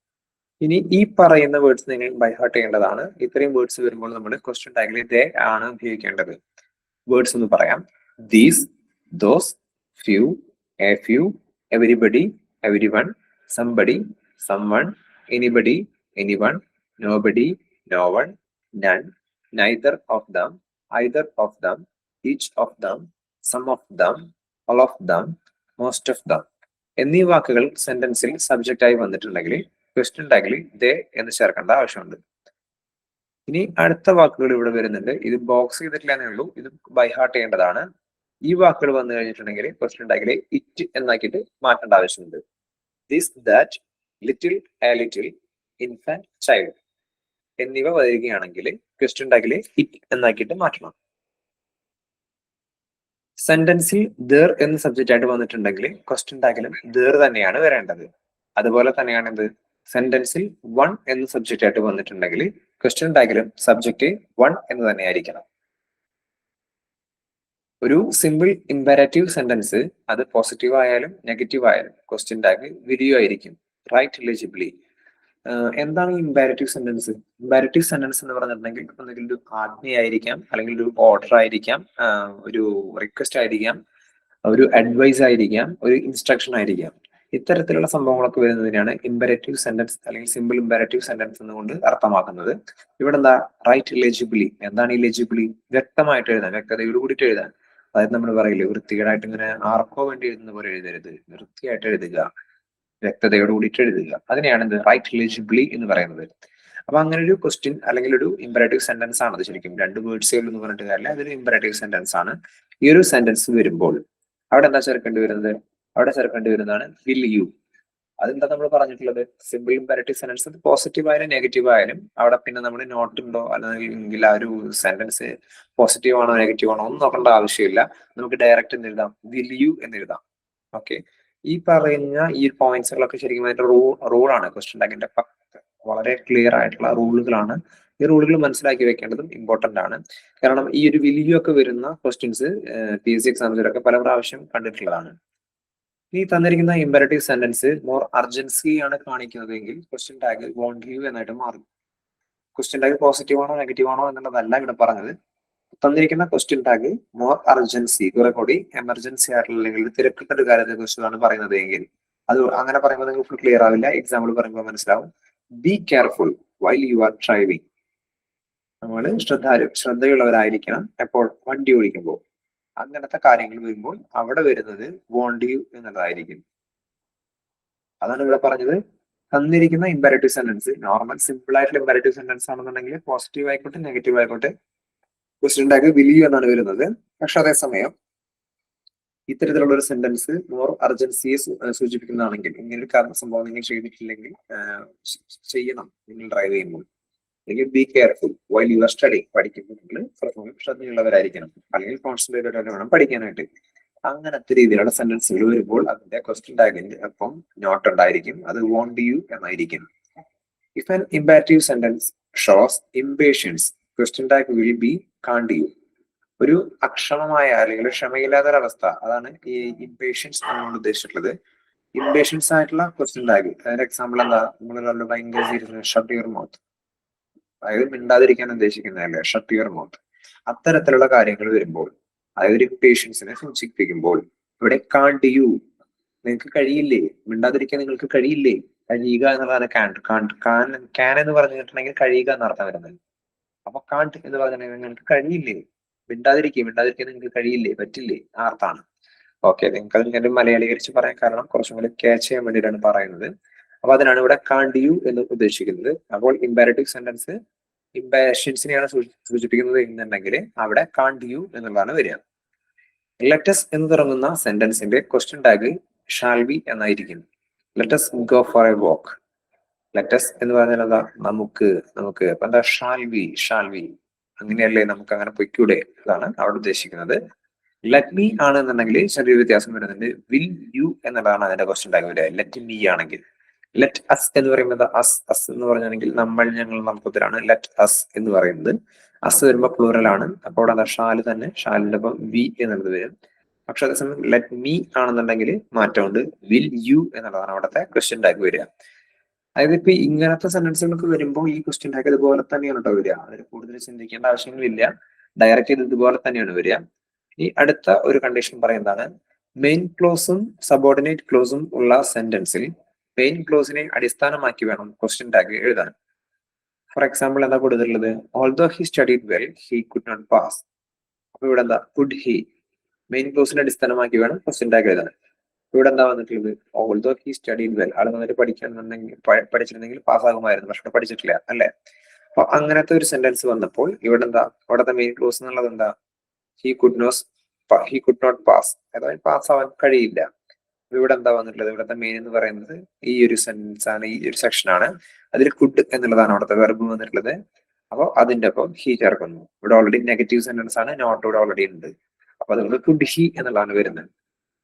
ഇനി ഈ പറയുന്ന വേർഡ്സ് നിങ്ങൾ ബൈ ഹാർട്ട് ചെയ്യേണ്ടതാണ്. ഇത്രയും വേർഡ്സ് വരുമ്പോൾ നമ്മൾ ക്വസ്റ്റ്യൻ ടാഗിൽ ദേ ആണ് ഉപയോഗിക്കേണ്ടത്. വേർഡ്സ് ഒന്ന് പറയാം. These, those, few, a few, everybody, everyone, somebody, someone, anybody, anyone, nobody, no one, none, neither of them, either of them, each of them, some of them, all of them, most of them എന്നീ വാക്കുകൾ സെന്റൻസിൽ subject ആയി വന്നിട്ടുണ്ടെങ്കിൽ question ടാഗിൽ ദേ എന്ന് ചേർക്കേണ്ട ആവശ്യമുണ്ട്. ഇനി അടുത്ത വാക്കുകൾ ഇവിടെ വരുന്നുണ്ട്. ഇത് ബോക്സ് ചെയ്തിട്ടില്ലെന്നേ ഉള്ളൂ, ഇത് ബൈ ഹാർട്ട് ചെയ്യേണ്ടതാണ്. ഈ വാക്കുകൾ വന്നു കഴിഞ്ഞിട്ടുണ്ടെങ്കിൽ ക്വസ്റ്റ്യൻ ടാഗിൽ ഇറ്റ് എന്നാക്കിയിട്ട് മാറ്റേണ്ട ആവശ്യമുണ്ട്. This, that, little, A little, infant, child എന്നിവ വരികയാണെങ്കിൽ ക്വസ്റ്റ്യൻ ടാഗിൽ ഇറ്റ് എന്നാക്കിയിട്ട് മാറ്റണം. സെന്റൻസിൽ ദർ എന്ന് സബ്ജക്റ്റ് ആയിട്ട് വന്നിട്ടുണ്ടെങ്കിൽ ക്വസ്റ്റ്യൻ ടാഗിലും ദർ തന്നെയാണ് വരേണ്ടത്. അതുപോലെ തന്നെയാണ് എന്ത്? സെന്റൻസിൽ വൺ എന്ന് സബ്ജക്റ്റ് ആയിട്ട് വന്നിട്ടുണ്ടെങ്കിൽ ക്വസ്റ്റ്യൻ ടാഗിലും സബ്ജക്റ്റ് വൺ എന്ന് തന്നെ ആയിരിക്കണം. ഒരു സിമ്പിൾ ഇംപെരാറ്റീവ് സെന്റൻസ് അത് പോസിറ്റീവ് ആയാലും നെഗറ്റീവ് ആയാലും ക്വസ്റ്റ്യൻ ടാഗ് വീഡിയോ ആയിരിക്കും. റൈറ്റ് ഇലിജിബിളി. എന്താണ് ഇംപെരാറ്റീവ് സെന്റൻസ്? ഇംപെരാറ്റീവ് സെന്റൻസ് എന്ന് പറഞ്ഞിട്ടുണ്ടെങ്കിൽ ഒന്നുകിൽ ഒരു ആജ്ഞയായിരിക്കാം, അല്ലെങ്കിൽ ഒരു ഓർഡർ ആയിരിക്കാം, ഒരു റിക്വസ്റ്റ് ആയിരിക്കാം, ഒരു അഡ്വൈസ് ആയിരിക്കാം, ഒരു ഇൻസ്ട്രക്ഷൻ ആയിരിക്കാം. ഇത്തരത്തിലുള്ള സംഭവങ്ങളൊക്കെ വരുന്നതിനാണ് ഇംപെരാറ്റീവ് സെന്റൻസ് അല്ലെങ്കിൽ സിമ്പിൾ ഇംപെരാറ്റീവ് സെന്റൻസ് എന്നുകൊണ്ട് അർത്ഥമാക്കുന്നത്. ഇവിടെ എന്താ? റൈറ്റ് ഇലെജിബിളി. എന്താണ് ഇലെജിബിളി? വ്യക്തമായിട്ട് എഴുതാൻ, വ്യക്തതയോട് കൂടിയിട്ട് എഴുതാൻ. അതായത് നമ്മൾ പറയില്ലേ, വൃത്തികേടായിട്ട് ഇങ്ങനെ ആർക്കോ വേണ്ടി എഴുതുന്ന പോലെ എഴുതരുത്, വൃത്തിയായിട്ട് എഴുതുക, വ്യക്തതയോട് കൂടിയിട്ട് എഴുതുക. അതിനെയാണ് എന്ത്? റൈറ്റ് ഇലെജിബിളി എന്ന് പറയുന്നത്. അപ്പൊ അങ്ങനെ ഒരു ക്വസ്റ്റ്യൻ അല്ലെങ്കിൽ ഒരു ഇമ്പറേറ്റീവ് സെന്റൻസ് ആണ് അത് ശരിക്കും. 2 വേർഡ്സേ ഉള്ളൂ എന്ന് പറഞ്ഞിട്ട് കാര്യമില്ല, അതൊരു ഇമ്പറേറ്റീവ് സെന്റൻസ് ആണ്. ഈ ഒരു സെന്റൻസ് വരുമ്പോൾ അവിടെ എന്താ ചേർക്കേണ്ടി വരുന്നത്? അവിടെ ചേർക്കേണ്ടി വരുന്നതാണ് വിൽ യു. അതെന്താ നമ്മൾ പറഞ്ഞിട്ടുള്ളത്? സിമ്പിൾ ഇമ്പറേറ്റീവ് സെന്റൻസ് പോസിറ്റീവ് ആയാലും നെഗറ്റീവ് ആയാലും അവിടെ പിന്നെ നമ്മൾ നോട്ട് ഉണ്ടോ അല്ലെങ്കിൽ ആ ഒരു സെന്റൻസ് പോസിറ്റീവ് ആണോ നെഗറ്റീവ് ആണോ ഒന്നും നോക്കേണ്ട ആവശ്യമില്ല. നമുക്ക് ഡയറക്റ്റ് എന്ന് എഴുതാം, വിൽ യു എന്ന് എഴുതാം. ഓക്കെ, ഈ പറയുന്ന ഈ പോയിന്റ്സുകളൊക്കെ ശരിക്കും അതിന്റെ റൂളാണ്. ക്വസ്റ്റ്യൻ ടാഗിന്റെ വളരെ ക്ലിയർ ആയിട്ടുള്ള റൂളുകളാണ്. ഈ റൂളുകൾ മനസ്സിലാക്കി വെക്കേണ്ടതും ഇമ്പോർട്ടന്റ് ആണ്. കാരണം ഈ ഒരു വില്യു ഒക്കെ വരുന്ന ക്വസ്റ്റ്യൻസ് PSC എക്സാംസിലൊക്കെ പല പ്രാവശ്യം കണ്ടിട്ടുള്ളതാണ്. ഈ തന്നിരിക്കുന്ന ഇമ്പറേറ്റീവ് സെന്റൻസ് മോർ അർജൻസി ആണ് കാണിക്കുന്നതെങ്കിൽ ക്വസ്റ്റ്യൻ ടാഗ് വോണ്ട് യു എന്നായിട്ട് മാറും. ക്വസ്റ്റ്യൻ ടാഗ് പോസിറ്റീവ് ആണോ നെഗറ്റീവ് ആണോ എന്നുള്ളതല്ല ഇവിടെ പറഞ്ഞത്. തന്നിരിക്കുന്ന ക്വസ്റ്റ്യൻ ടാഗ് മോർ അർജൻസി, കുറെ കൂടി എമർജൻസി ആയിട്ടുള്ള അല്ലെങ്കിൽ തിരക്കിട്ട ഒരു കാര്യത്തെ കുറിച്ചാണ് പറയുന്നത് എങ്കിൽ അത് അങ്ങനെ പറയുമ്പോൾ നിങ്ങൾക്ക് ക്ലിയർ ആവില്ല. എക്സാമ്പിൾ പറയുമ്പോൾ മനസ്സിലാവും. Be careful while you are driving. നമ്മൾ ശ്രദ്ധയുള്ളവരായിരിക്കണം എപ്പോൾ വണ്ടി ഓടിക്കുമ്പോൾ. അങ്ങനത്തെ കാര്യങ്ങൾ വരുമ്പോൾ അവിടെ വരുന്നത് വോണ്ട് യു എന്നുള്ളതായിരിക്കും. അതാണ് ഇവിടെ പറഞ്ഞത്. തന്നിരിക്കുന്ന ഇമ്പറേറ്റീവ് സെന്റൻസ് നോർമൽ സിമ്പിൾ ആയിട്ടുള്ള ഇമ്പറേറ്റീവ് സെന്റൻസ് ആണെന്നുണ്ടെങ്കിൽ പോസിറ്റീവ് ആയിക്കോട്ടെ നെഗറ്റീവ് ആയിക്കോട്ടെ ക്വസ്റ്റ്യൻ ടാഗ് വിൽ യു എന്നാണ് വരുന്നത്. പക്ഷെ അതേസമയം ഇത്തരത്തിലുള്ള ഒരു സെന്റൻസ് മോർ അർജൻസിയെ സൂചിപ്പിക്കുന്നതാണെങ്കിൽ ഇങ്ങനെ ഒരു സംഭവം നിങ്ങൾ ചെയ്തിട്ടില്ലെങ്കിൽ ചെയ്യണം നിങ്ങൾ ഡ്രൈവ് ചെയ്യുമ്പോൾ. അല്ലെങ്കിൽ be careful while you are study, പഠിക്കുമ്പോൾ നിങ്ങൾ പ്രഥമം ശ്രദ്ധയുള്ളവരായിരിക്കണം അല്ലെങ്കിൽ കോൺസെൻട്രേറ്റഡ് ആയിട്ട് വേണം പഠിക്കാനായിട്ട്. അങ്ങനത്തെ രീതിയിലുള്ള സെന്റൻസുകൾ വരുമ്പോൾ അതിന്റെ ക്വസ്റ്റ്യൻ ടാഗിന്റെ ഒപ്പം നോട്ട് ഉണ്ടായിരിക്കും, അത് വോണ്ട് യു എന്നായിരിക്കും. If an imperative sentence shows impatience question tag will be കാണ്ട് യു. ഒരു അക്ഷമമായ അല്ലെങ്കിൽ ക്ഷമയില്ലാത്ത ഒരവസ്ഥ, അതാണ് ഈ ഇംപേഷ്യൻസ് നമ്മൾ ഉദ്ദേശിച്ചിട്ടുള്ളത്. ഇംപേഷ്യൻസ് ആയിട്ടുള്ള ക്വസ്റ്റ്യൻ ടാഗ് അതിന്റെ എക്സാമ്പിൾ എന്താ? നമ്മൾ ഭയങ്കര സീരിയസ് ഷട്ട് യുവർ മൗത്ത്, അതായത് മിണ്ടാതിരിക്കാൻ ഉദ്ദേശിക്കുന്നതല്ലേ ഷട്ട് യുവർ മൗത്ത്. അത്തരത്തിലുള്ള കാര്യങ്ങൾ വരുമ്പോൾ അതായത് ഒരു പേഷ്യൻസിനെ സൂചിപ്പിക്കുമ്പോൾ ഇവിടെ കാണ്ട് യു, നിങ്ങൾക്ക് കഴിയില്ലേ, മിണ്ടാതിരിക്കാൻ നിങ്ങൾക്ക് കഴിയില്ലേ. കഴിയുക എന്നുള്ളതാണ് കാൻ എന്ന് പറഞ്ഞിട്ടുണ്ടെങ്കിൽ കഴിയുക എന്നർത്ഥം വരുന്നത്. അപ്പൊ കാണ്ട് എന്ന് പറഞ്ഞിട്ടുണ്ടെങ്കിൽ നിങ്ങൾക്ക് കഴിയില്ലേ, മിണ്ടാതിരിക്കാൻ നിങ്ങൾക്ക് കഴിയില്ലേ, പറ്റില്ലേ, ആ അർത്ഥമാണ്. ഓക്കെ, നിങ്ങൾക്ക് അതിങ്ങനെ മലയാളീകരിച്ച് പറയാൻ കാരണം കുറച്ചും കൂടി ക്യാച്ച് ചെയ്യാൻ വേണ്ടിയിട്ടാണ് പറയുന്നത്. അപ്പൊ അതിനാണ് ഇവിടെ കാണ്ട് യു എന്ന് ഉദ്ദേശിക്കുന്നത്. അപ്പോൾ ഇമ്പാരറ്റീവ് സെന്റൻസ് ഇംപേഷ്യൻസിനെയാണ് സൂചിപ്പിക്കുന്നത് എന്നുണ്ടെങ്കിൽ അവിടെ കാണ്ട് യു എന്നുള്ളതാണ് വരിക. ലെറ്റസ് എന്ന് തുടങ്ങുന്ന സെന്റൻസിന്റെ ക്വസ്റ്റ്യൻ ടാഗ് ഷാൽ ബി എന്നായിരിക്കും. Let's go for a walk. Let's എന്ന് പറഞ്ഞാൽ എന്താ? നമുക്ക് അപ്പൊ എന്താ? ഷാൽ ബി അങ്ങനെയല്ലേ, നമുക്ക് അങ്ങനെ പൊയ്ക്കൂടെ, അതാണ് അവിടെ ഉദ്ദേശിക്കുന്നത്. ലെറ്റ് മീ ആണെന്നുണ്ടെങ്കിൽ ചെറിയ വ്യത്യാസം വരുന്നുണ്ട്. വിൽ യു എന്നുള്ളതാണ് അതിന്റെ ക്വസ്റ്റ്യൻ ടാഗ് വരിക. ലെറ്റ് മീ ആണെങ്കിൽ. ലെറ്റ് അസ് എന്ന് പറയുമ്പോൾ അസ് എന്ന് പറഞ്ഞാണെങ്കിൽ നമ്മൾ, ഞങ്ങൾ, നമുക്കുത്തരാണ്. ലെറ്റ് അസ് എന്ന് പറയുന്നത് അസ് വരുമ്പോൾ പ്ലൂറൽ ആണ്. അപ്പോൾ അതാ ഷാല് തന്നെ, ഷാലിന്റെ ഒപ്പം വി എന്നുള്ളത് വരും. പക്ഷെ അതേസമയം ലെറ്റ് മീ ആണെന്നുണ്ടെങ്കിൽ മാറ്റമുണ്ട്. വിൽ യു എന്നുള്ളതാണ് അവിടുത്തെ ക്വസ്റ്റ്യൻ ടാഗ് വരിക. അതായത് ഇപ്പൊ ഇങ്ങനത്തെ സെന്റൻസുകളൊക്കെ വരുമ്പോൾ ഈ ക്വസ്റ്റ്യൻ ടാഗ് ഇതുപോലെ തന്നെയാണ് കേട്ടോ വരിക. അതിന് കൂടുതൽ ചിന്തിക്കേണ്ട ആവശ്യങ്ങളില്ല, ഡയറക്റ്റ് ചെയ്ത് ഇതുപോലെ തന്നെയാണ് വരിക. ഈ അടുത്ത ഒരു കണ്ടീഷൻ പറയുന്നതാണ് മെയിൻ ക്ലോസും സബോർഡിനേറ്റ് ക്ലോസും ഉള്ള സെന്റൻസിൽ മെയിൻ ക്ലോസിനെ അടിസ്ഥാനമാക്കി വേണം ക്വസ്റ്റ്യൻ ടാഗ് എഴുതാൻ. ഫോർ എക്സാമ്പിൾ എന്താ കൊടുത്തിട്ടുള്ളത്? Although he studied well he could not pass. അപ്പൊ ഇവിടെ എന്താ? Could he. മെയിൻ ക്ലോസിനെ അടിസ്ഥാനമാക്കി വേണം ക്വസ്റ്റ്യൻ ടാഗ് എഴുതാൻ. ഇവിടെ എന്താ വന്നിട്ടുള്ളത്? ഓൾദോ ഹി സ്റ്റഡീഡ് വെൽ, ആൾ നന്നായിട്ട് പഠിച്ചിരുന്നെങ്കിൽ പാസ്സാകുമായിരുന്നു, പക്ഷെ പഠിച്ചിട്ടില്ല അല്ലെ. അപ്പൊ അങ്ങനത്തെ ഒരു സെന്റൻസ് വന്നപ്പോൾ ഇവിടെ എന്താ? ഇവിടത്തെ മെയിൻ ക്ലോസ് എന്നുള്ളത് എന്താ? ഹി കുഡ് നോട്ട് പാസ്, അതായത് പാസ് ആവാൻ കഴിയില്ല. ഇവിടെ എന്താ വന്നിട്ടുള്ളത്? ഇവിടുത്തെ മെയിൻ എന്ന് പറയുന്നത് ഈ ഒരു സെന്റൻസ് ആണ്, ഈ ഒരു സെക്ഷൻ ആണ്. അതിൽ കുഡ് എന്നുള്ളതാണ് അവിടുത്തെ വെർബ് വന്നിട്ടുള്ളത്. അപ്പോൾ അതിന്റെ ഒപ്പം ഹി ചേർക്കുന്നു. ഇവിടെ ഓൾറെഡി നെഗറ്റീവ് സെന്റൻസ് ആണ്, നോട്ട് ഇവിടെ ഓൾറെഡി ഉണ്ട്. അപ്പൊ അതുകൊണ്ട് കുഡ് ഹി എന്നുള്ളതാണ് വരുന്നത്.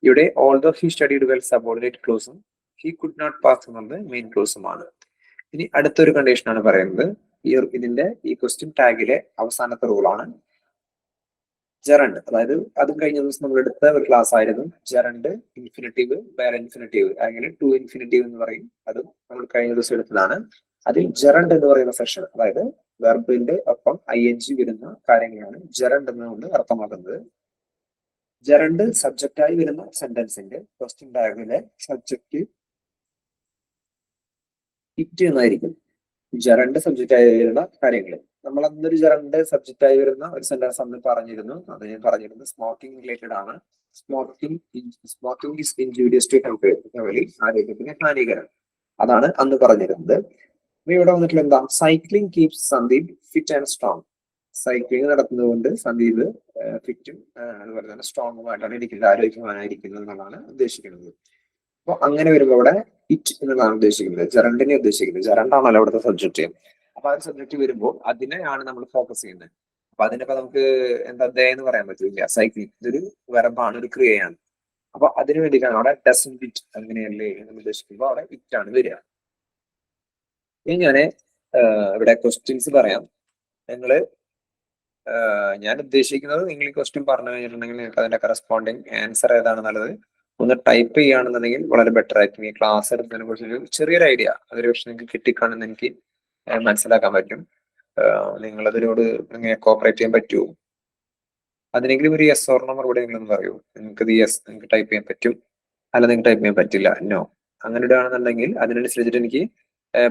ഇവിടെ although he studied well subordinate ക്ലോസും ഹി കുഡ് നോട്ട് പാസ് എന്നുള്ളത് മെയിൻ ക്ലോസുമാണ്. ഇനി അടുത്തൊരു കണ്ടീഷൻ ആണ് പറയുന്നത്. ഇതിന്റെ ഈ ക്വസ്റ്റ്യൻ ടാഗിലെ അവസാനത്തെ റൂളാണ് ജെറണ്ട്. അതായത് അതും കഴിഞ്ഞ ദിവസം നമ്മൾ എടുത്ത ഒരു ക്ലാസ് ആയിരുന്നു. ജെറണ്ട്, ഇൻഫിനിറ്റീവ്, വേറെ ഇൻഫിനിറ്റീവ്, അങ്ങനെ ടു ഇൻഫിനിറ്റീവ് എന്ന് പറയും. അതും നമ്മൾ കഴിഞ്ഞ ദിവസം എടുത്തതാണ്. അതിൽ ജെറണ്ട് എന്ന് പറയുന്ന സെക്ഷൻ, അതായത് വെർബിന്റെ ഒപ്പം ING വരുന്ന കാര്യങ്ങളാണ് ജെറണ്ട് എന്നുകൊണ്ട് അർത്ഥമാക്കുന്നത്. ജെറണ്ട് സബ്ജക്റ്റായി വരുന്ന സെന്റൻസിന്റെ ക്വസ്റ്റ്യൻ ടാഗിലെ സബ്ജക്റ്റ് ഇറ്റ് എന്നായിരിക്കും. ജെറണ്ട് സബ്ജക്റ്റായി വരുന്ന കാര്യങ്ങൾ നമ്മൾ അന്നൊരു ജെറണ്ട് സബ്ജക്റ്റായി വരുന്ന ഒരു സെന്റൻസ് അന്ന് പറഞ്ഞിരുന്നു. അത് ഞാൻ പറഞ്ഞിരുന്നത് സ്മോക്കിംഗ് റിലേറ്റഡ് ആണ്. Smoking is injurious to health, ആരോഗ്യത്തിന് ഹാനികരം. അതാണ് അന്ന് പറഞ്ഞിരുന്നത്. ഇവിടെ വന്നിട്ടുള്ള എന്താ, cycling keeps Sandeep fit and strong. Cycling നടത്തുന്നതുകൊണ്ട് സന്ദീപ് ഫിറ്റും അതുപോലെ തന്നെ സ്ട്രോങ്ങുമായിട്ടാണ് ഇരിക്കുന്നത്, ആരോഗ്യവാനായിരിക്കുന്നത് എന്നാണ് ഉദ്ദേശിക്കുന്നത്. അപ്പൊ അങ്ങനെ വരുമ്പോൾ ഇവിടെ ഇറ്റ് എന്നുള്ളതാണ് ഉദ്ദേശിക്കുന്നത്, ജെറണ്ടിനെ ഉദ്ദേശിക്കുന്നത്. ജെറണ്ടാണല്ലോ അവിടുത്തെ സബ്ജക്റ്റ്. അപ്പൊ ആ ഒരു സബ്ജക്റ്റ് വരുമ്പോൾ അതിനെയാണ് നമ്മൾ ഫോക്കസ് ചെയ്യുന്നത്. അപ്പൊ അതിനിപ്പോ നമുക്ക് എന്താ ദേ എന്ന് പറയാൻ പറ്റില്ല. സൈക്ലിംഗ് ഇതൊരു വെറബാണ്, ഒരു ക്രിയയാണ്. അപ്പൊ അതിന് വേണ്ടിയിട്ടാണ് അവിടെ ഡസൻ ഇറ്റ് അങ്ങനെയല്ലേ എന്ന് ഉദ്ദേശിക്കുമ്പോൾ അവിടെ ഇറ്റ് ആണ് വരിക. ഇനി ഞാന് ഇവിടെ ക്വസ്റ്റ്യൻസ് പറയാം. നിങ്ങള് ഞാൻ ഉദ്ദേശിക്കുന്നത് നിങ്ങൾ ഈ ക്വസ്റ്റ്യൻ പറഞ്ഞു കഴിഞ്ഞിട്ടുണ്ടെങ്കിൽ നിങ്ങൾക്ക് അതിന്റെ കറസ്പോണ്ടിങ് ആൻസർ ഏതാണ് നല്ലത് ഒന്ന് ടൈപ്പ് ചെയ്യുകയാണെന്നുണ്ടെങ്കിൽ വളരെ ബെറ്റർ ആയിരിക്കും. ഈ ക്ലാസ് എടുത്തതിനെ കുറിച്ചൊരു ചെറിയൊരു ഐഡിയ അതൊരു പക്ഷെ നിങ്ങൾക്ക് കിട്ടിക്കാണെന്ന് എനിക്ക് മനസ്സിലാക്കാൻ പറ്റും. നിങ്ങൾ അതിനോട് എങ്ങനെ കോപ്പറേറ്റ് ചെയ്യാൻ പറ്റുമോ? അതിനെങ്കിലും ഒരു യെസ് ഓർ നോ മറുപടി നിങ്ങളൊന്ന് പറയൂ. നിങ്ങൾക്ക് ഇത് യെസ് നിങ്ങൾക്ക് ടൈപ്പ് ചെയ്യാൻ പറ്റും, അല്ല നിങ്ങൾക്ക് ടൈപ്പ് ചെയ്യാൻ പറ്റില്ല നോ. അങ്ങനെ ഇടുകയാണെന്നുണ്ടെങ്കിൽ അതിനനുസരിച്ചിട്ട് എനിക്ക്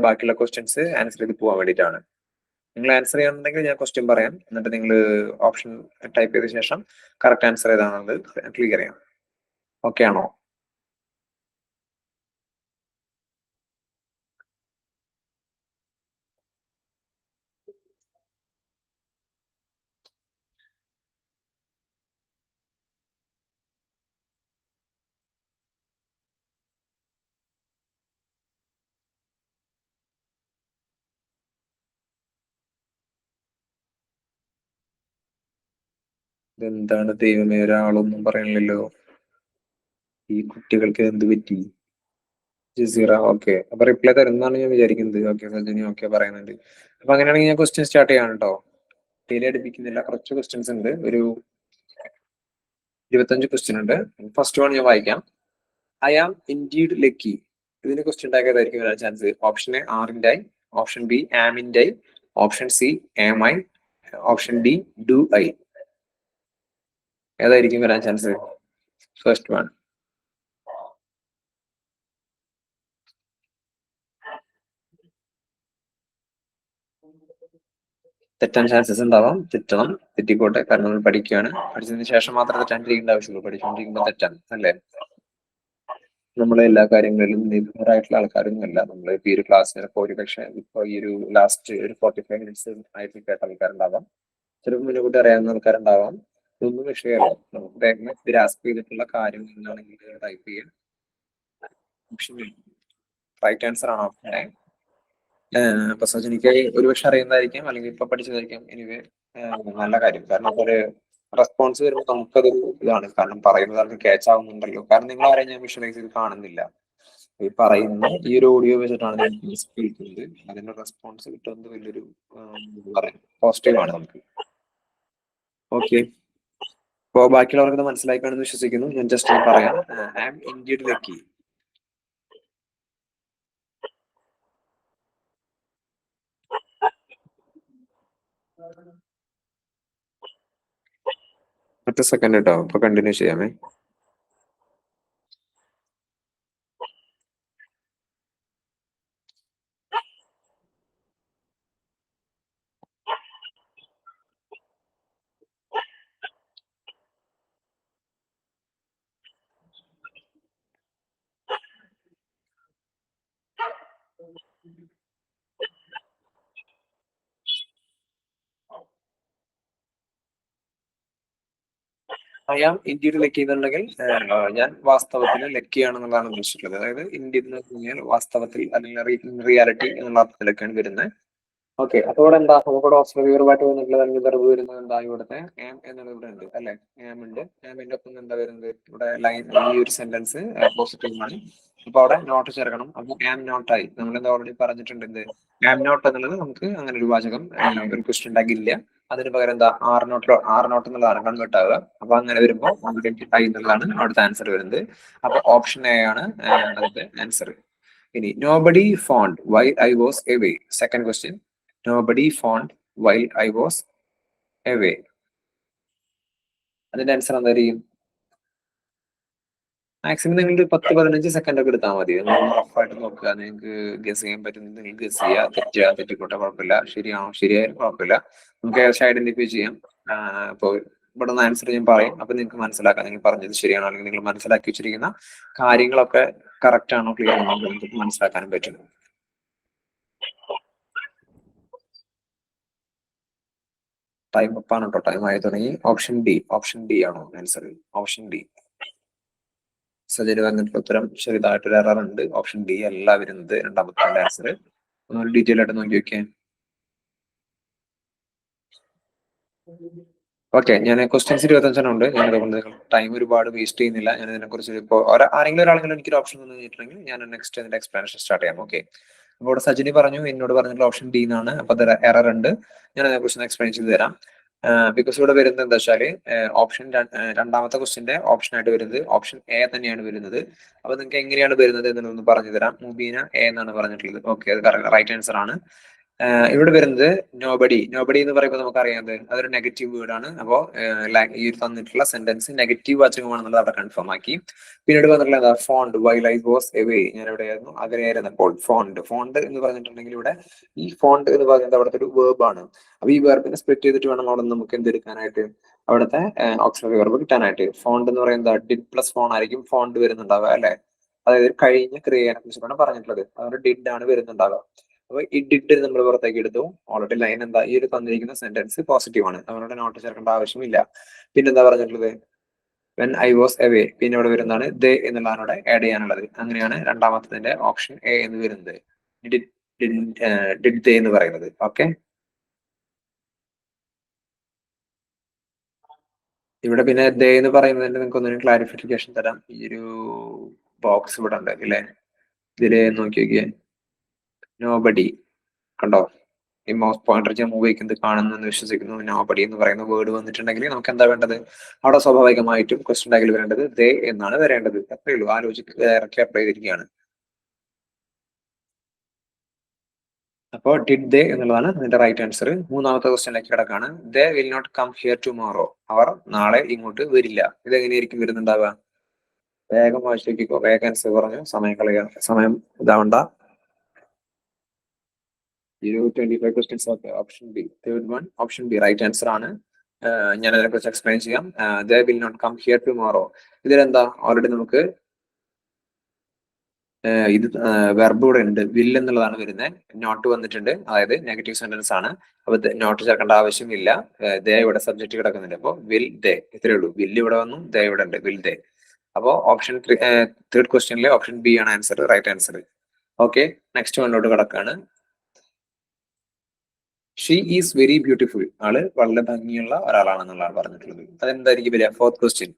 ബാക്കിയുള്ള ക്വസ്റ്റ്യൻസ് ആൻസർ ചെയ്ത് പോകാൻ വേണ്ടിയിട്ടാണ്. നിങ്ങൾ ആൻസർ ചെയ്യാന്നുണ്ടെങ്കിൽ ഞാൻ ക്വസ്റ്റ്യൻ പറയാം, എന്നിട്ട് നിങ്ങൾ ഓപ്ഷൻ ടൈപ്പ് ചെയ്ത ശേഷം കറക്റ്റ് ആൻസർ ഏതാണെന്നത് ക്ലിയർ ചെയ്യാം. ഓക്കെ ആണോ? ഇതെന്താണ് ദൈവമേ, ഒരാളൊന്നും പറയണില്ലല്ലോ. ഈ കുട്ടികൾക്ക് എന്ത് പറ്റി? ജസീറ ഓക്കെ, അപ്പൊ റിപ്ലൈ തരുന്നതാണ് ഞാൻ വിചാരിക്കുന്നത്. ഓക്കെ സഞ്ജനി ഓക്കെ പറയുന്നുണ്ട്. അപ്പൊ അങ്ങനെയാണെങ്കിൽ ഞാൻ ക്വസ്റ്റ്യൻ സ്റ്റാർട്ട് ചെയ്യാം കേട്ടോ. ഡിലേ അടുപ്പിക്കുന്നില്ല, കുറച്ച് ക്വസ്റ്റ്യൻസ് ഉണ്ട്, ഒരു 25 ക്വസ്റ്റ്യൻ ഉണ്ട്. ഫസ്റ്റ് വൺ ഞാൻ വായിക്കാം. I am indeed lucky. ഇതിന് ക്വസ്റ്റ്യൻ ഉണ്ടാക്കിയതായിരിക്കും വരാൻ chance. Option A aren't I, option B amn't I, option C am I, option D do I. ഏതായിരിക്കും വരാൻ ചാൻസ്? First one. തെറ്റാൻ ചാൻസസ് ഉണ്ടാവാം, തെറ്റണം, തെറ്റിക്കോട്ടെ, കാരണം നമ്മൾ പഠിക്കുകയാണ്. പഠിച്ചതിന് ശേഷം മാത്രം തെറ്റാണ്ടിരിക്കേണ്ട ആവശ്യമുള്ളൂ. പഠിച്ചുകൊണ്ടിരിക്കുമ്പോൾ തെറ്റാണ് അല്ലേ? നമ്മളെ എല്ലാ കാര്യങ്ങളിലും നിപുണരായിട്ടുള്ള ആൾക്കാരൊന്നും അല്ല. നമ്മൾ ഇപ്പൊ ഈ ഒരു ക്ലാസ്സിന് പക്ഷേ ഇപ്പൊ ഈ ഒരു ലാസ്റ്റ് ഒരു 45 മിനിറ്റ്സ് ആയിട്ട് കേട്ട ആൾക്കാരുണ്ടാവാം, ചിലപ്പോൾ മുന്നോട്ട് അറിയാവുന്ന ആൾക്കാരുണ്ടാവാം. ഇതൊന്നും വിഷയമല്ല. നമുക്ക് വേഗം ഗ്രാസ്പ് ചെയ്തിട്ടുള്ള കാര്യം എന്താണെങ്കിൽ ടൈപ്പ് ചെയ്യാം. ഓപ്ഷൻ റൈറ്റ് ആൻസർ ആണ് ഓപ്ഷൻ എ. അപ്പൊ സജനിക്ക് ഒരുപക്ഷെ അറിയുന്നതായിരിക്കും, അല്ലെങ്കിൽ ഇപ്പൊ പഠിച്ചതായിരിക്കും. എനിവേ നല്ല കാര്യം, കാരണം ഒരു റെസ്പോൺസ് വരുമ്പോൾ നമുക്കതൊരു ഇതാണ്, കാരണം പറയുന്നത് ആൾക്ക് ക്യാച്ച് ആവുന്നുണ്ടല്ലോ. കാരണം നിങ്ങൾ ആരെയും ഞാൻ വിഷ്വലൈസ് ചെയ്ത് കാണുന്നില്ല, ഈ പറയുന്ന ഈ ഒരു ഓഡിയോ വെച്ചിട്ടാണ് ഞാൻ കേൾക്കുന്നത്. അതിന്റെ റെസ്പോൺസ് കിട്ടുന്നത് വലിയൊരു പറയാം പോസിറ്റീവ് ആണ് നമുക്ക്. ഓക്കെ, അപ്പോ ബാക്കിയുള്ളവർക്ക് മനസ്സിലായി കാണുമെന്ന് വിശ്വസിക്കുന്നു. ഞാൻ ജസ്റ്റ് പറയാം. I am indeed lucky. ഒറ്റ സെക്കൻഡ് കേട്ടോ, അപ്പൊ കണ്ടിന്യൂ ചെയ്യാമേ. ഐ ആം ഇന്ത്യയിൽ ലക്കി എന്നുണ്ടെങ്കിൽ ഞാൻ വാസ്തവത്തിൽ ലക്കിയാണെന്നുള്ളതാണ് ഉദ്ദേശിക്കുന്നത്. അതായത് ഇന്ത്യ എന്ന് പറഞ്ഞാൽ വാസ്തവത്തിൽ അല്ലെങ്കിൽ റിയാലിറ്റി എന്നുള്ള അർത്ഥത്തിലൊക്കെയാണ് വരുന്നത്. ഓക്കെ, അപ്പൊ ഇവിടെ എന്താ നമുക്കിവിടെ ഓസ്ട്രേലിയറുമായിട്ട് വന്നിട്ടുള്ള വെർബ് വരുന്നത് എന്താ, ഇവിടുത്തെ ആം എന്നുള്ളത് ഇവിടെ ഉണ്ട് അല്ലെ. ആം ഉണ്ട്, ആമിന്റെ ഒപ്പം എന്താ വരുന്നത് ഇവിടെ ലൈൻ, ഈ ഒരു സെന്റൻസ് പോസിറ്റീവ് ആണ്. അപ്പൊ അവിടെ നോട്ട് ചേർക്കണം. അപ്പൊ ആം നോട്ട് ആയി. നമ്മൾ എന്താ ഓൾറെഡി പറഞ്ഞിട്ടുണ്ട്, എന്ത് ആം നോട്ട് എന്നുള്ളത് നമുക്ക് അങ്ങനെ ഒരു വാചകം ഒരു ക്വസ്റ്റ്യൻ ഉണ്ടാകില്ല. അതിന് പകരം എന്താ ആർ നോട്ട് എന്നുള്ളതാണ് കൺവേർട്ട് ആവുക. അപ്പൊ അങ്ങനെ വരുമ്പോൾ ഐ എന്നുള്ളതാണ് അവിടുത്തെ ആൻസർ വരുന്നത്. അപ്പൊ ഓപ്ഷൻ എ ആണ് അതിന്റെ ആൻസർ. ഇനി nobody found why I was away. Second question, nobody found while I was away. അതിന്റെ ആൻസർ എന്തായിരിക്കും? മാക്സിമം നിങ്ങൾ 10-15 സെക്കൻഡ് ഒക്കെ എടുത്താൽ മതി. നിങ്ങൾ ഉറപ്പായിട്ട് നോക്കുക, നിങ്ങൾക്ക് ഗസ് ചെയ്യാൻ പറ്റുന്നത് നിങ്ങൾ ഗസ് ചെയ്യുക. തെറ്റിക്കോട്ടെ കുഴപ്പമില്ല, ശരിയാണോ ശരിയായാലും കുഴപ്പമില്ല, നമുക്ക് ഏകദേശം ഐഡന്റിഫൈ ചെയ്യാം. ഇപ്പോൾ ഇവിടെ നിന്ന് ആൻസർ ഞാൻ പറയും, അപ്പൊ നിങ്ങൾക്ക് മനസ്സിലാക്കാം നിങ്ങൾ പറഞ്ഞത് ശരിയാണോ, അല്ലെങ്കിൽ നിങ്ങൾ മനസ്സിലാക്കി വെച്ചിരിക്കുന്ന കാര്യങ്ങളൊക്കെ കറക്റ്റ് ആണോ ക്ലിയർ ആണോ നിങ്ങൾക്ക് മനസ്സിലാക്കാനും പറ്റും. ടൈം അപ്പാണ് കേട്ടോ, ടൈം ആയി തുടങ്ങി. ഓപ്ഷൻ ഡി ആണോ ആൻസർ? Option D. സജന് പറഞ്ഞിട്ടുള്ള ഉത്തരം ചെറുതായിട്ടൊരു എറർ ഉണ്ട്. ഓപ്ഷൻ ഡി അല്ല വരുന്നത് രണ്ടാമത്തെ ആൻസർ. ഒന്ന് ഡീറ്റെയിൽ ആയിട്ട് നോക്കി നോക്കിയേ. ഓക്കെ, ഞാൻ ക്വസ്റ്റ്യൻസ് 25 ഉണ്ട്. ഞാൻ അതുകൊണ്ട് ടൈം ഒരുപാട് വേസ്റ്റ് ചെയ്യുന്നില്ല. ഞാൻ ഇതിനെ കുറിച്ച് ഇപ്പോൾ ആരെങ്കിലും ഒരാളെങ്കിലും എനിക്കൊരു ഓപ്ഷൻ തന്നിട്ടുണ്ടെങ്കിൽ ഞാൻ നെക്സ്റ്റ് അതിന്റെ എക്സ്പ്ലനേഷൻ സ്റ്റാർട്ട് ചെയ്യാം. ഓക്കെ, അപ്പോൾ ഇവിടെ സജിനി പറഞ്ഞു, എന്നോട് പറഞ്ഞിട്ടുള്ള ഓപ്ഷൻ ഡി എന്നാണ്. അപ്പൊ അത് എറർ ഉണ്ട്. ഞാൻ അതിനെ കുറിച്ച് എക്സ്പ്ലെയിൻ ചെയ്ത് തരാം. ബിക്കോസ് ഇവിടെ വരുന്നത് എന്താ വെച്ചാല് ഓപ്ഷൻ രണ്ടാമത്തെ ക്വസ്റ്റിന്റെ ഓപ്ഷൻ ആയിട്ട് വരുന്നത് ഓപ്ഷൻ എ തന്നെയാണ് വരുന്നത്. അപ്പൊ നിങ്ങൾക്ക് എങ്ങനെയാണ് വരുന്നത് എന്നൊന്ന് പറഞ്ഞു തരാം. മുബീന എ എന്നാണ് പറഞ്ഞിട്ടുള്ളത്. ഓക്കെ, അത് റൈറ്റ് ആൻസർ ആണ്. ഇവിടെ വരുന്നത് നോബഡി എന്ന് പറയുമ്പോൾ നമുക്കറിയാം അതൊരു നെഗറ്റീവ് വേർഡ് ആണ്. അപ്പോ ഈ തന്നിട്ടുള്ള സെന്റൻസ് നെഗറ്റീവ് വാചകമാണെന്നുള്ളത് അവിടെ കൺഫേം ആക്കി. പിന്നീട് വന്നിട്ടുള്ള എന്താ, font. While I was away, ഞാൻ എവിടെയായിരുന്നു, അകലെയായിരുന്നപ്പോൾ. ഫോണ്ട് എന്ന് പറഞ്ഞിട്ടുണ്ടെങ്കിൽ ഇവിടെ ഈ ഫോണ്ട് എന്ന് പറയുന്നത് അവിടുത്തെ ഒരു വേർബ് ആണ്. അപ്പൊ ഈ വേർബിനെ സ്പ്ലിറ്റ് ചെയ്തിട്ട് വേണം അവിടെ നമുക്ക് എന്തെടുക്കാനായിട്ട്, അവിടുത്തെ ഓക്സിലറി വെർബ് കിട്ടാനായിട്ട്. ഫോണ്ട് എന്ന് പറയുന്നത് ഡിഡ് പ്ലസ് ഫോൺ ആയിരിക്കും ഫോണ്ട് വരുന്നുണ്ടാവുക അല്ലെ. അതായത് കഴിഞ്ഞ ക്രിയനെ കുറിച്ചാണ് പറഞ്ഞിട്ടുള്ളത്. അതുകൊണ്ട് ഡിഡ് ആണ് വരുന്നുണ്ടാവുക. അപ്പൊ ഈ ഡിഡ് നമ്മൾ പുറത്തേക്ക് എടുത്തു. ഓൾറെഡി ലൈൻ എന്താ, ഈ ഒരു തന്നിരിക്കുന്ന സെന്റൻസ് പോസിറ്റീവ് ആണ്, അവരുടെ നോട്ട് ചേർക്കേണ്ട ആവശ്യമില്ല. പിന്നെന്താ പറഞ്ഞിട്ടുള്ളത്, വെൻ ഐ വാസ് എവേ. പിന്നെ ഇവിടെ വരുന്നതാണ് ദേ എന്നുള്ളതാണ് ഇവിടെ ആഡ് ചെയ്യാനുള്ളത്. അങ്ങനെയാണ് രണ്ടാമത്തതിന്റെ ഓപ്ഷൻ എ എന്ന് വരുന്നത്, ഡിഡ് ദേ എന്ന് പറയുന്നത്. ഓക്കെ, ഇവിടെ പിന്നെ ദേ എന്ന് പറയുന്നതിന്റെ നിങ്ങൾക്ക് ഒന്നിനും ക്ലാരിഫിക്കേഷൻ തരാം. ഈ ഒരു ബോക്സ് ഇവിടെ ഉണ്ട് അല്ലേ, ഇതില് നോക്കി നോക്കിയേ, നോബഡി കണ്ടോ, ഈ മൗസ് പോയിന്റർ ഞാൻ മൂവ് ചെയ്യുന്നത് കാണുന്നു എന്ന് വിശ്വസിക്കുന്നു. നോബഡി എന്ന് പറയുന്ന വേർഡ് വന്നിട്ടുണ്ടെങ്കിൽ നമുക്ക് എന്താ വേണ്ടത്, അവിടെ സ്വാഭാവികമായിട്ടും ക്വസ്റ്റ്യൻ ടാഗിൽ വരേണ്ടത് ദേ എന്നാണ് വരേണ്ടത്. അത്രേ ഉള്ളൂ. ആ ലോജിക്ക് ഡയറക്റ്റ്ലി അപ്ലൈ ചെയ്തിരിക്കുകയാണ്. അപ്പോൾ ഡിഡ് ദേ എന്നുള്ളതാണ് അതിന്റെ റൈറ്റ് ആൻസർ. മൂന്നാമത്തെ ക്വസ്റ്റ്യനിലേക്ക് കിടക്കാണ്. They will not come here tomorrow. അവർ നാളെ ഇങ്ങോട്ട് വരില്ല. ഇതെങ്ങനെയായിരിക്കും വരുന്നുണ്ടാവുക? വേഗം വായിച്ചേക്കോ, വേഗം ആൻസർ പറഞ്ഞു, സമയം ഇതാവണ്ട. 25 questions. Option B, third one option B right answer ആണ്. ഞാൻ അതിനെ കുറിച്ച് എക്സ്പ്ലെയിൻ ചെയ്യാം. They will not come here tomorrow. ഇതിലെന്താ, ഓൾറെഡി നമുക്ക് ഇത് വെർബ് ഇവിടെ ഉണ്ട്, വിൽ എന്നുള്ളതാണ് വരുന്നത്. നോട്ട് വന്നിട്ടുണ്ട്, അതായത് നെഗറ്റീവ് സെന്റൻസ് ആണ്. അപ്പൊ നോട്ട് ചേർക്കേണ്ട ആവശ്യമില്ല. ദേ ഇവിടെ സബ്ജക്ട് കിടക്കുന്നുണ്ട്. അപ്പൊ വിൽ ദേ, ഇത്രയേ ഉള്ളൂ. വിൽ ഇവിടെ വന്നു, ദേ ഇവിടെ ഉണ്ട്, വിൽ ദേ. അപ്പോ ഓപ്ഷൻ തേർഡ് ക്വസ്റ്റ്യനിലെ ഓപ്ഷൻ ബി ആണ് answer, right answer. Okay, next വണ്ണോട്ട് കിടക്കാണ്. She is very beautiful. ആള് വളരെ ഭംഗിയുള്ള ഒരാളാണെന്നുള്ളതാണ് പറഞ്ഞിട്ടുള്ളത്. അതെന്തായിരിക്കും വരിക? Fourth question.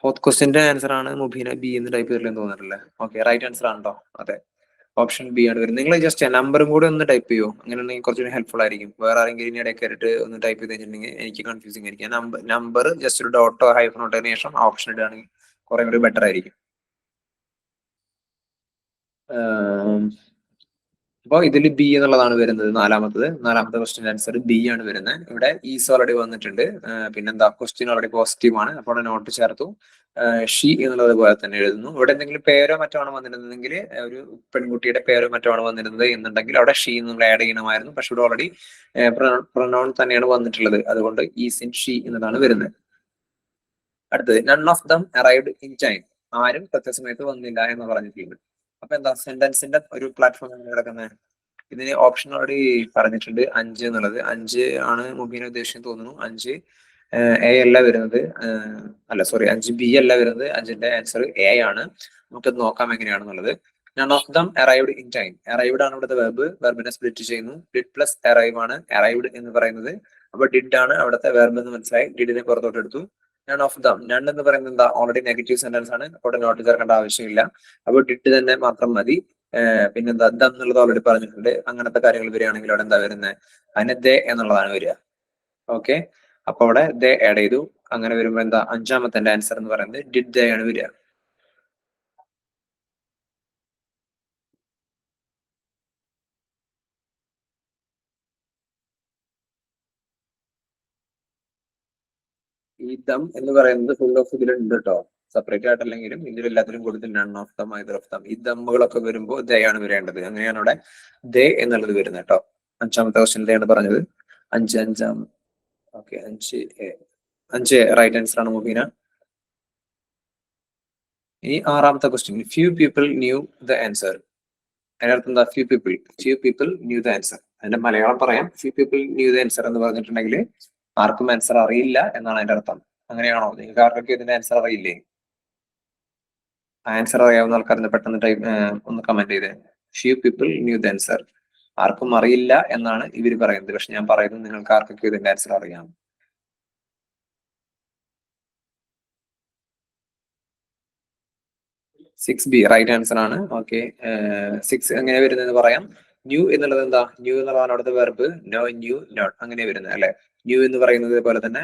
ഫോർത്ത് ക്വസ്റ്റ്യന്റെ ആൻസർ ആണ് മുബീന ബി എന്ന് ടൈപ്പ് ചെയ്തില്ലെന്ന് തോന്നുന്നില്ലേ? ഓക്കെ, റൈറ്റ് ആൻസർ ആണല്ലോ. അതെ, ഓപ്ഷൻ ബി ആണ് വരുന്നത്. നിങ്ങൾ ജസ്റ്റ് നമ്പറും കൂടെ ഒന്ന് ടൈപ്പ് ചെയ്യോ, അങ്ങനെയാണെങ്കിൽ കുറച്ചുകൂടി ഹെൽപ്ഫുൾ ആയിരിക്കും. വേറെ ആരെങ്കിലും ഇനി ഇടയ്ക്ക് കയറിയിട്ട് ഒന്ന് ടൈപ്പ് ചെയ്ത് കഴിഞ്ഞിട്ടുണ്ടെങ്കിൽ എനിക്ക് കൺഫ്യൂസിങ് ആയിരിക്കും. നമ്പർ ജസ്റ്റ് ഒരു ഡോട്ടോ ഹൈഫനോട്ടതിന് ശേഷം ഓപ്ഷൻ ഇടുകയാണെങ്കിൽ കുറെ കൂടി ബെറ്റർ ആയിരിക്കും. അപ്പോൾ ഇതിൽ ബി എന്നുള്ളതാണ് വരുന്നത്. നാലാമത്തെ ക്വസ്റ്റ്യൻ ആൻസർ ബി ആണ് വരുന്നത്. ഇവിടെ ഈസ് ഓൾറെഡി വന്നിട്ടുണ്ട്. പിന്നെന്താ, ക്വസ്റ്റ്യൻ ഓൾറെഡി പോസിറ്റീവ് ആണ്, അപ്പോൾ നോട്ട് ചേർത്തു. ഷീ എന്നുള്ളത് പോലെ തന്നെ എഴുതുന്നു. ഇവിടെ എന്തെങ്കിലും പേരോ മറ്റോ ആണ് വന്നിരുന്നതെങ്കിൽ, ഒരു പെൺകുട്ടിയുടെ പേരോ മറ്റോ ആണ് വന്നിരുന്നത് എന്നുണ്ടെങ്കിൽ അവിടെ ഷീ നമ്മൾ ആഡ് ചെയ്യണമായിരുന്നു. പക്ഷെ ഇവിടെ ഓൾറെഡി പ്രൊനൗൺ തന്നെയാണ് വന്നിട്ടുള്ളത്, അതുകൊണ്ട് ഈസ് ഇൻ ഷീ എന്നതാണ് വരുന്നത്. അടുത്തത്, none of them arrived in time. ആരും കൃത്യസമയത്ത് വന്നില്ല എന്ന് പറഞ്ഞിട്ടുണ്ട്. അപ്പൊ എന്താ, സെന്റൻസിന്റെ ഒരു പ്ലാറ്റ്ഫോം കിടക്കുന്നത്. ഇതിന് ഓപ്ഷൻ ഓൾറെഡി പറഞ്ഞിട്ടുണ്ട്, 5 എന്നുള്ളത്. 5 ആണ് മുബീന ഉദ്ദേശിച്ചെന്ന് തോന്നുന്നു. 5 എ അല്ല വരുന്നത്, അല്ല സോറി, 5 ബി അല്ല വരുന്നത്. 5ന്റെ ആൻസർ എ ആണ്. നമുക്കത് നോക്കാം എങ്ങനെയാണെന്നുള്ളത്. None of them arrived in time. Arrived ആണ് ഇവിടുത്തെ വെർബിനെ സ്പ്ലിറ്റ് ചെയ്യുന്നു. ഡിഡ് പ്ലസ് അറൈവ് ആണ് അറൈവ്ഡ് എന്ന് പറയുന്നത്. അപ്പൊ ഡിഡ് ആണ് അവിടുത്തെ വെർബ് എന്ന് മനസ്സിലായി. ഡിഡിനെ പുറത്തോട്ട് എടുത്തു. നൺ ഓഫ് ദം, നൺ എന്ന് പറയുന്നത് എന്താ, ഓൾറെഡി നെഗറ്റീവ് സെന്റൻസ് ആണ്, അവിടെ നോട്ട് ചേർക്കേണ്ട ആവശ്യമില്ല. അപ്പോൾ ഡിഡ് തന്നെ മാത്രം മതി. പിന്നെന്താ, ദം എന്നുള്ളത് ഓൾറെഡി പറഞ്ഞിട്ടുണ്ട്. അങ്ങനത്തെ കാര്യങ്ങൾ വരികയാണെങ്കിൽ അവിടെ എന്താ വരുന്നത്, അതിന് ദേ എന്നുള്ളതാണ് വരിക. ഓക്കെ, അപ്പൊ അവിടെ ദേ ആഡ് ചെയ്തു. അങ്ങനെ വരുമ്പോ എന്താ, അഞ്ചാമത്തെ ആൻസർ എന്ന് പറയുന്നത് ഡിഡ് ദേ ആണ് വരിക. ഈ ദം എന്ന് പറയുന്നത് ഫുൾ ഓഫ് ഇതിലുണ്ട് കേട്ടോ, സെപ്പറേറ്റ് ആയിട്ടല്ലെങ്കിലും ഇതിലെല്ലാത്തിലും കൊടുത്ത് none of them, either of dum, ഈ ദമ്മുകളൊക്കെ വരുമ്പോൾ ദേ ആണ് വരേണ്ടത്. അങ്ങനെയാണ് അവിടെ ദേ എന്നുള്ളത് വരുന്നത് കേട്ടോ. അഞ്ചാമത്തെ ക്വസ്റ്റ്യനിലാണ് പറഞ്ഞത്. അഞ്ചാം ഓക്കെ, 5 റൈറ്റ് ആൻസർ ആണ് മുബീന. ഇനി ആറാമത്തെ question, few people knew the answer. അതിനർത്ഥം എന്താ? Few people knew the answer. അതിന്റെ മലയാളം പറയാം. Few people knew the answer എന്ന് പറഞ്ഞിട്ടുണ്ടെങ്കിൽ ആർക്കും ആൻസർ അറിയില്ല എന്നാണ് അതിന്റെ അർത്ഥം. അങ്ങനെയാണോ? നിങ്ങൾക്ക് ആർക്കൊക്കെ ഇതിന്റെ ആൻസർ അറിയില്ലേ? ആൻസർ അറിയാവുന്ന ആൾക്കാർ പെട്ടെന്ന് ഒന്ന് കമന്റ് ചെയ്തേ. Few people knew the answer. ആർക്കും അറിയില്ല എന്നാണ് ഇവർ പറയുന്നത്. പക്ഷെ ഞാൻ പറയുന്നത് നിങ്ങൾക്ക് ആർക്കൊക്കെ ഇതിന്റെ ആൻസർ അറിയാം? 6B റൈറ്റ് ആൻസർ ആണ്. ഓക്കെ, 6 എങ്ങനെ വരുന്നത് പറയാം. ന്യൂ എന്നുള്ളത് എന്താ? ന്യൂ എന്നുള്ളതാണ് അവിടുത്തെ വെർബ്. നോ, ന്യൂ, നോട്ട് അങ്ങനെ വരുന്നത് അല്ലെ. ന്യൂ എന്ന് പറയുന്നത് പോലെ തന്നെ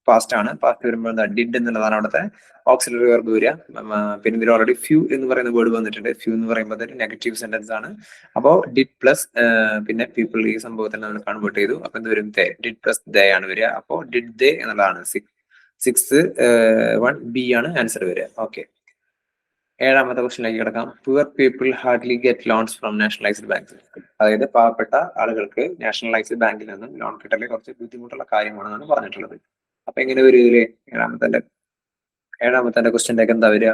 പാസ്റ്റ് ആണ്. പാസ്റ്റ് വരുമ്പോൾ എന്താ? ഡിഡ് എന്നുള്ളതാണ് അവിടുത്തെ ഓക്സിലറി വെർബ് വരിക. പിന്നെ ഇതിൽ ഓൾറെഡി ഫ്യൂ എന്ന് പറയുന്ന വേർഡ് വന്നിട്ടുണ്ട്. ഫ്യൂ എന്ന് പറയുമ്പോൾ നെഗറ്റീവ് സെന്റൻസ് ആണ്. അപ്പോൾ ഡിഡ് പ്ലസ് പിന്നെ പീപ്പിൾ ഈ സംഭവത്തിൽ നമ്മൾ കൺവേർട്ട് ചെയ്തു. അപ്പൊ എന്ത് വരും? ദേ. ഡിഡ് പ്ലസ് ദേ ആണ് വരിക. അപ്പോൾ ഡിഡ് ദേ എന്നുള്ളതാണ് 6 1B ആണ് ആൻസർ വരിക. ഓക്കെ, ഏഴാമത്തെ ക്വസ്റ്റിനിലേക്ക് കിടക്കാം. Poor people hardly get loans from nationalised banks. അതായത് പാവപ്പെട്ട ആളുകൾക്ക് നാഷണലൈസ്ഡ് ബാങ്കിൽ നിന്നും ലോൺ കിട്ടല് കുറച്ച് ബുദ്ധിമുട്ടുള്ള കാര്യമാണെന്നാണ് പറഞ്ഞിട്ടുള്ളത്. അപ്പൊ എങ്ങനെ വരും ഇതില്? ഏഴാമത്തെ ക്വസ്റ്റ്യനിലേക്ക് എന്താ വരിക?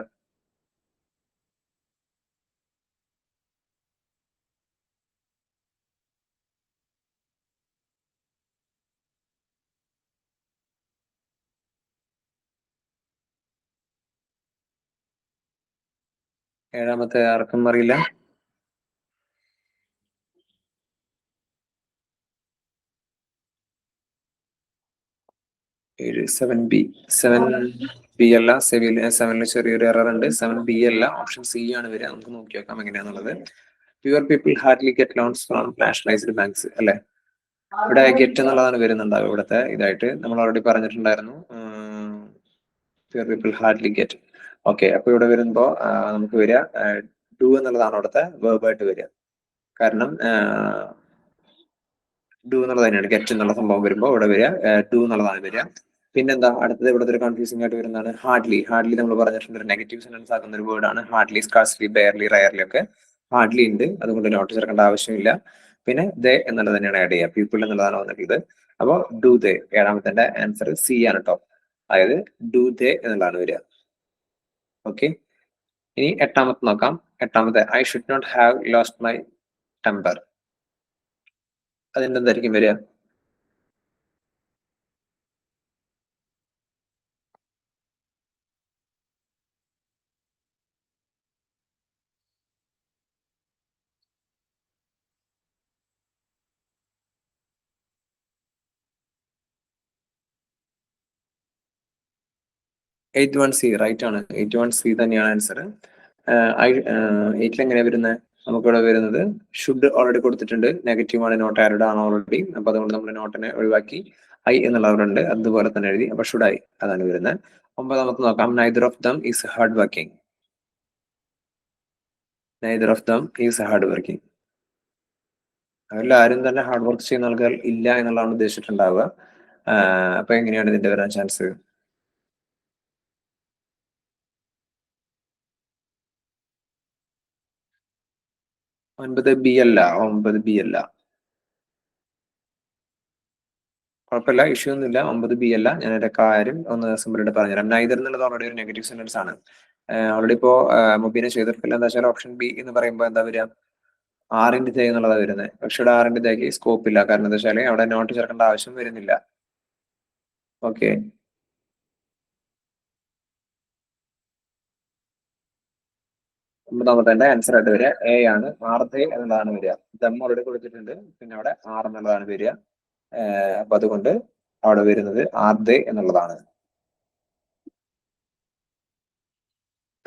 ഏഴാമത്തെ ആർക്കും അറിയില്ല? സെവൻ ബി അല്ല. സെവനിൽ ചെറിയൊരു എറർ ഉണ്ട്. 7B അല്ല, ഓപ്ഷൻ സി ആണ് വരിക. നമുക്ക് നോക്കി നോക്കാം എങ്ങനെയാന്നുള്ളത്. Poor people hardly get loans from nationalised banks അല്ലെ. ഇവിടെ ഗെറ്റ് എന്നുള്ളതാണ് വരുന്നുണ്ടാവും ഇവിടുത്തെ ഇതായിട്ട്. നമ്മൾ ഓൾറെഡി പറഞ്ഞിട്ടുണ്ടായിരുന്നു pure people hardly get. Okay, അപ്പൊ ഇവിടെ വരുമ്പോ നമുക്ക് വരിക ഡു എന്നുള്ളതാണ് അവിടുത്തെ വേർബായിട്ട് വരിക. കാരണം ഡു എന്നുള്ളത് തന്നെയാണ്. ഗെറ്റ് എന്നുള്ള സംഭവം വരുമ്പോൾ ഇവിടെ വരിക ഡു എന്നുള്ളതാണ് വരിക. പിന്നെന്താ അടുത്തത്? ഇവിടുത്തെ ഒരു കൺഫ്യൂസിംഗ് ആയിട്ട് വരുന്നതാണ് ഹാർഡ്ലി. ഹാർഡ്ലി നമ്മൾ പറഞ്ഞിട്ടുണ്ട് ഒരു നെഗറ്റീവ് സെന്റൻസ് ആക്കുന്ന ഒരു വേർഡ് ആണ് ഹാർഡ്ലി. സ്കാർസ്ലി, ബെയർലി, റയർലി ഒക്കെ ഹാർഡ്ലി ഉണ്ട്. അതുകൊണ്ട് നോട്ട് ചേർക്കേണ്ട ആവശ്യമില്ല. പിന്നെ ദേ എന്നുള്ളത് തന്നെയാണ് ആഡ് ചെയ്യുക. പീപ്പിൾ എന്നുള്ളതാണ് വന്നിട്ടുള്ളത്. അപ്പോൾ ഡു ദേ. ഏഴാമത്തെ ആൻസർ സി ആണ് കേട്ടോ. അതായത് ഡു ദേ എന്നുള്ളതാണ് വരിക. ഓക്കെ, ഇനി എട്ടാമത്തെ നോക്കാം. എട്ടാമത്തെ, I should not have lost my temper. അതിന്റെ എന്തായിരിക്കും വരിക? എയ്റ്റ് 1C റൈറ്റ് ആണ്. 1C തന്നെയാണ് ആൻസർ. 8 എങ്ങനെയാ വരുന്നത്? നമുക്കിവിടെ വരുന്നത് ഷുഡ് ഓൾറെഡി കൊടുത്തിട്ടുണ്ട്. നെഗറ്റീവ് ആണ്, നോട്ട് ആഡ് ആണ് ഓൾറെഡി. അപ്പൊ അതുകൊണ്ട് നമ്മൾ നോട്ടിനെ ഒഴിവാക്കി ഐ എന്നുള്ളവരുണ്ട്, അതുപോലെ തന്നെ എഴുതി. അപ്പൊ ഷുഡ് ഐ അതാണ് വരുന്നത്. ഒമ്പതാമത്തെ നോക്കാം. Neither of dum is hard working. Neither of dum is hard working. അതിൽ ആരും തന്നെ ഹാർഡ് വർക്ക് ചെയ്യുന്ന ആൾക്കാർ ഇല്ല എന്നുള്ളതാണ് ഉദ്ദേശിച്ചിട്ടുണ്ടാവുക. അപ്പൊ എങ്ങനെയാണ് ഇതിന്റെ വരാൻ ചാൻസ്? 9B അല്ല. 9B അല്ല. കുഴപ്പമില്ല, ഇഷ്യൂ ഒന്നുമില്ല. 9B അല്ല. ഞാൻ എന്റെ കാര്യം ഒന്ന് സിമ്പിളായിട്ട് പറഞ്ഞുതരാം. നൈദർ എന്നുള്ളത് ഓൾറെഡി ഒരു നെഗറ്റീവ് സെന്റൻസ് ആണ്. ഓൾറെഡി ഇപ്പോ മുബീനെ ചെയ്തിട്ടില്ല. എന്താ വെച്ചാൽ ഓപ്ഷൻ ബി എന്ന് പറയുമ്പോൾ എന്താ വരിക? ആറിന്റെ ദേ എന്നുള്ളതാണ് വരുന്നത്. പക്ഷെ ഇവിടെ ആറിന്റെ ദയ്ക്ക് സ്കോപ്പ് ഇല്ല. കാരണം എന്താ വെച്ചാൽ അവിടെ നോട്ട് ചേർക്കേണ്ട ആവശ്യം വരുന്നില്ല. ഓക്കെ, ഒമ്പതാമത്തെ ആൻസർ ആയിട്ട് വരിക എ ആണ്. ആർദേ എന്നുള്ളതാണ് വരിക. ദം ഓൾറെഡി കൊടുത്തിട്ടുണ്ട്. പിന്നെ അവിടെ ആർ എന്നുള്ളതാണ് വരിക. അപ്പൊ അതുകൊണ്ട് അവിടെ വരുന്നത് ആർദേ എന്നുള്ളതാണ്.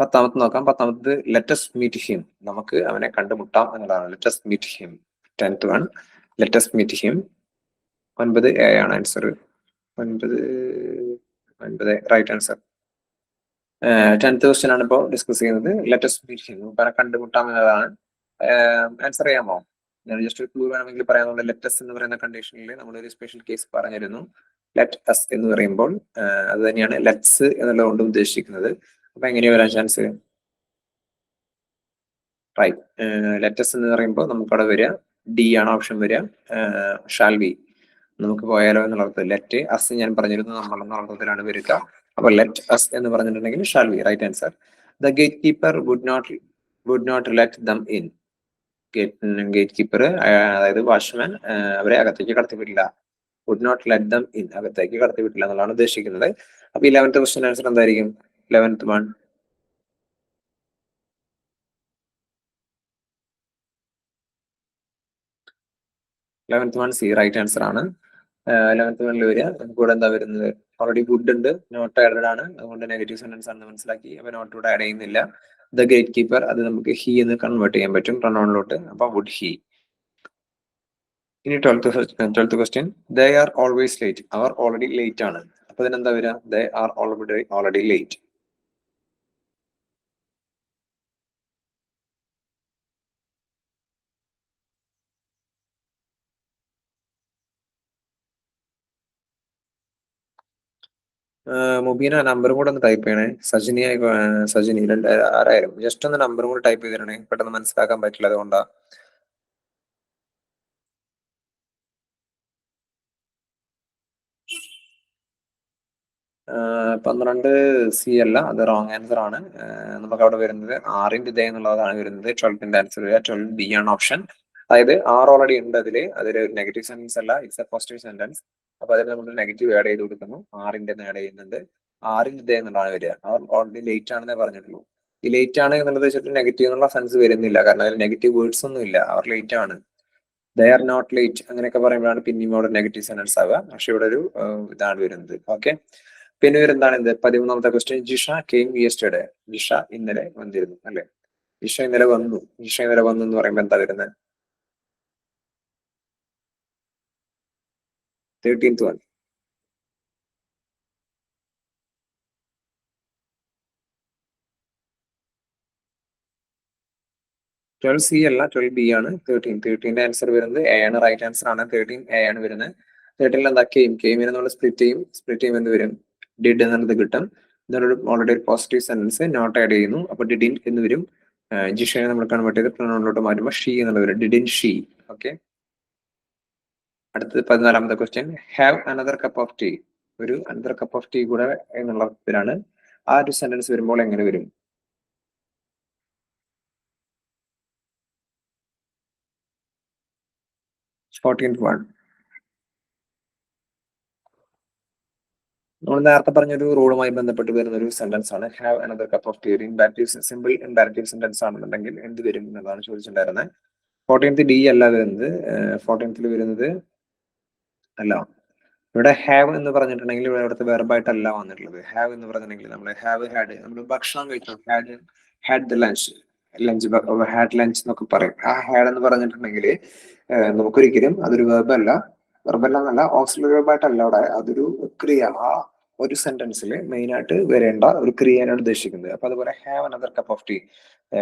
പത്താമത്തെ നോക്കാം. പത്താമത് ലെറ്റസ് മീറ്റ് ഹിം. നമുക്ക് അവനെ കണ്ടുമുട്ടാം എന്നുള്ളതാണ്. Let's meet him. 10th one, let's meet him. 9A ആണ് answer. 9 right answer. 10th question ആണ് ഇപ്പോൾ ഡിസ്കസ് ചെയ്യുന്നത്. ലെറ്റസ് മീറ്റ് ഹിം, അവനെ കണ്ടുമുട്ടാം എന്നതാണ്. ആൻസർ ചെയ്യാമോ? ഞാൻ ജസ്റ്റ് ഒരു ക്ലൂ വേണമെങ്കിൽ പറയാനുണ്ട്. ലെറ്റസ് എന്ന് പറയുന്ന കണ്ടീഷനിൽ നമ്മളൊരു സ്പെഷ്യൽ കേസ് പറഞ്ഞിരുന്നു. ലെറ്റ് അസ് എന്ന് പറയുമ്പോൾ അത് തന്നെയാണ് ലെറ്റ്സ് എന്നുള്ളത് കൊണ്ട് ഉദ്ദേശിക്കുന്നത്. അപ്പൊ എങ്ങനെയാ വരാൻ ചാൻസ്? റൈറ്റ്, ലെറ്റസ് എന്ന് പറയുമ്പോൾ നമുക്ക് അവിടെ വരിക ഡി ആണ് ഓപ്ഷൻ വരിക. Shall be. നമുക്ക് പോയാലോ എന്നുള്ള അർത്ഥത്തിൽ ലെറ്റ് അസ് ഞാൻ പറഞ്ഞിരുന്നു നമ്മൾ എന്ന അർത്ഥത്തിലാണ് വരിക. അപ്പൊ ലെറ്റ് അസ് എന്ന് പറഞ്ഞിട്ടുണ്ടെങ്കിൽ shall be right answer. The gate keeper would not let them in. Gate keeper അതായത് വാച്ച്മാൻ അവരെ അകത്തേക്ക് കടത്തിവിടില്ല. Would not let them in, അകത്തേക്ക് കടത്തിവിട്ടില്ല എന്നുള്ളതാണ് ഉദ്ദേശിക്കുന്നത്. അപ്പൊ 11th ക്വസ്റ്റ്യൻ ആൻസർ എന്തായിരിക്കും? 11th one 11th one C right answer ആണ്. 11th വണ്ണിൽ വരിക. നമുക്ക് ഇവിടെ എന്താ വരുന്നത്? ഓൾറെഡി വുഡ് ഉണ്ട്, നോട്ട് ആഡഡ് ആണ്, അതുകൊണ്ട് നെഗറ്റീവ് സെന്റൻസ് ആണെന്ന് മനസ്സിലാക്കി. അപ്പൊ നോട്ട് ഇവിടെ ആഡ് ചെയ്യുന്നില്ല. ദ ഗേറ്റ് കീപ്പർ അത് നമുക്ക് ഹി എന്ന് കൺവേർട്ട് ചെയ്യാൻ പറ്റും പ്രൊനൗണിലോട്ട്. അപ്പൊ വുഡ് ഹി. ഇനി 12th question, they are always late. അവർ ഓൾറെഡി ലേറ്റ് ആണ്. അപ്പൊ ഇതിനെന്താ വരിക? They are already late. Mubeena നമ്പറും കൂടെ ഒന്ന് ടൈപ്പ് ചെയ്യണേ. സജിനി ആരായാലും ജസ്റ്റ് ഒന്ന് നമ്പറും കൂടെ ടൈപ്പ് ചെയ്തിരണേ, പെട്ടെന്ന് മനസ്സിലാക്കാൻ പറ്റില്ല, അതുകൊണ്ടാ. 12 സി അല്ല, അത് റോങ് ആൻസർ ആണ്. നമുക്ക് അവിടെ വരുന്നത് ആറിന്റെ ഇതേ എന്നുള്ളതാണ് വരുന്നത്. 12th ആൻസർ വരിക 12 ബി ആണ് ഓപ്ഷൻ. അതായത് ആർ ഓൾറെഡി ഉണ്ട് അതൊരു നെഗറ്റീവ് സെന്റൻസ് അല്ല, ഇറ്റ്സ് എ പോസിറ്റീവ് സെന്റൻസ്. അപ്പൊ അതിൽ നമ്മൾ നെഗറ്റീവ് ആഡ് ചെയ്ത് കൊടുക്കുന്നു, ആറിന്റെ ആഡ് ചെയ്യുന്നുണ്ട്. ആറിന്റെ ഇതേ എന്നുള്ളതാണ് വരിക. അവർ ഓൾറെഡി ലേറ്റ് ആണെന്നേ പറഞ്ഞിട്ടുള്ളൂ. ഈ ലേറ്റ് ആണ് എന്നുള്ളത് വെച്ചിട്ട് നെഗറ്റീവ് എന്നുള്ള സെൻസ് വരുന്നില്ല, കാരണം അതിൽ നെഗറ്റീവ് വേർഡ്സ് ഒന്നും ഇല്ല. അവർ ലെയ്റ്റ് ആണ്, ദേ ആർ നോട്ട് ലേറ്റ് അങ്ങനെയൊക്കെ പറയുമ്പോഴാണ് പിന്നെയും അവിടെ നെഗറ്റീവ് സെന്റൻസ് ആവുക. പക്ഷെ ഇവിടെ ഒരു ഇതാണ് വരുന്നത്. ഓക്കെ, പിന്നെ എന്താണ് എന്ത്? 13ാമത്തെ question, Jisha came yesterday. Jisha ഇന്നലെ വന്നിരുന്നു അല്ലെ? ജിഷ ഇന്നലെ വന്നു. ജിഷ ഇന്നലെ വന്നു എന്ന് പറയുമ്പോൾ എന്താ വരുന്നത്? 13th one. 12 സി അല്ല, 12 ബി ആണ്. 13ന്റെ ആൻസർ വരുന്നത് എ ആണ്, റൈറ്റ് ആൻസർ ആണ്. 13 എ ആണ് വരുന്നത്. 13 എന്താ? കെയിമിനെ നമ്മൾ സ്പ്ലിറ്റ് ചെയ്യും എന്ത് വരും? ഡിഡ് എന്നുള്ളത് കിട്ടും. ഇതൊരു ഓൾറെഡി ഒരു പോസിറ്റീവ് സെന്റൻസ്, നോട്ട് ആഡ് ചെയ്യുന്നു, അപ്പൊ ഡിഡിൻ എന്ന് വരും. ജിഷയെ നമ്മൾ കൺവേർട്ട് ചെയ്ത് പ്രൊനൗണിലോട്ട് മാറ്റുമ്പോൾ ഷീ എന്നുള്ളത് വരും, ഡിഡിൻ ഷീ. ഓക്കെ, അടുത്തത് 14ാമത്തെ question, have another cup of tea. ഒരു അനദർ കപ്പ് ഓഫ് ടീ കൂടെ എന്നുള്ള ഇതിലാണ്. ആ ഒരു സെന്റൻസ് വരുമ്പോൾ എങ്ങനെ വരും? 14th one. നമ്മൾ നേരത്തെ പറഞ്ഞൊരു റൂളുമായി ബന്ധപ്പെട്ട് വരുന്ന ഒരു സെന്റൻസ് ആണ് have another cup of tea. Imperative simple imperative sentence ആണെന്നുണ്ടെങ്കിൽ എന്ത് വരും എന്നതാണ് ചോദിച്ചിട്ടുണ്ടായിരുന്നത്. 14th ഡി അല്ല വരുന്നത്. 14th വരുന്നത് അല്ല, ഇവിടെ ഹാവ് എന്ന് പറഞ്ഞിട്ടുണ്ടെങ്കിൽ ഇവിടെ ഇവിടുത്തെ വെർബായിട്ടല്ല വന്നിട്ടുള്ളത്. ഹാവ് എന്ന് പറഞ്ഞിട്ടുണ്ടെങ്കിൽ നമ്മൾ ഹാവ് ഹാഡ്, നമ്മൾ ഭക്ഷണം കഴിച്ചു, had the lunch, had lunch എന്നൊക്കെ പറയും. ആ ഹാഡ് എന്ന് പറഞ്ഞിട്ടുണ്ടെങ്കിൽ നമുക്കൊരിക്കലും അതൊരു വെർബല്ല എന്നല്ല, ഓക്സിലറി വെർബായിട്ടല്ല അവിടെ, അതൊരു ക്രിയ. ആ ഒരു സെന്റൻസിൽ മെയിൻ ആയിട്ട് വരേണ്ട ഒരു ക്രിയയാണ് ഉദ്ദേശിക്കുന്നത്. അപ്പൊ അതുപോലെ have another cup of tea,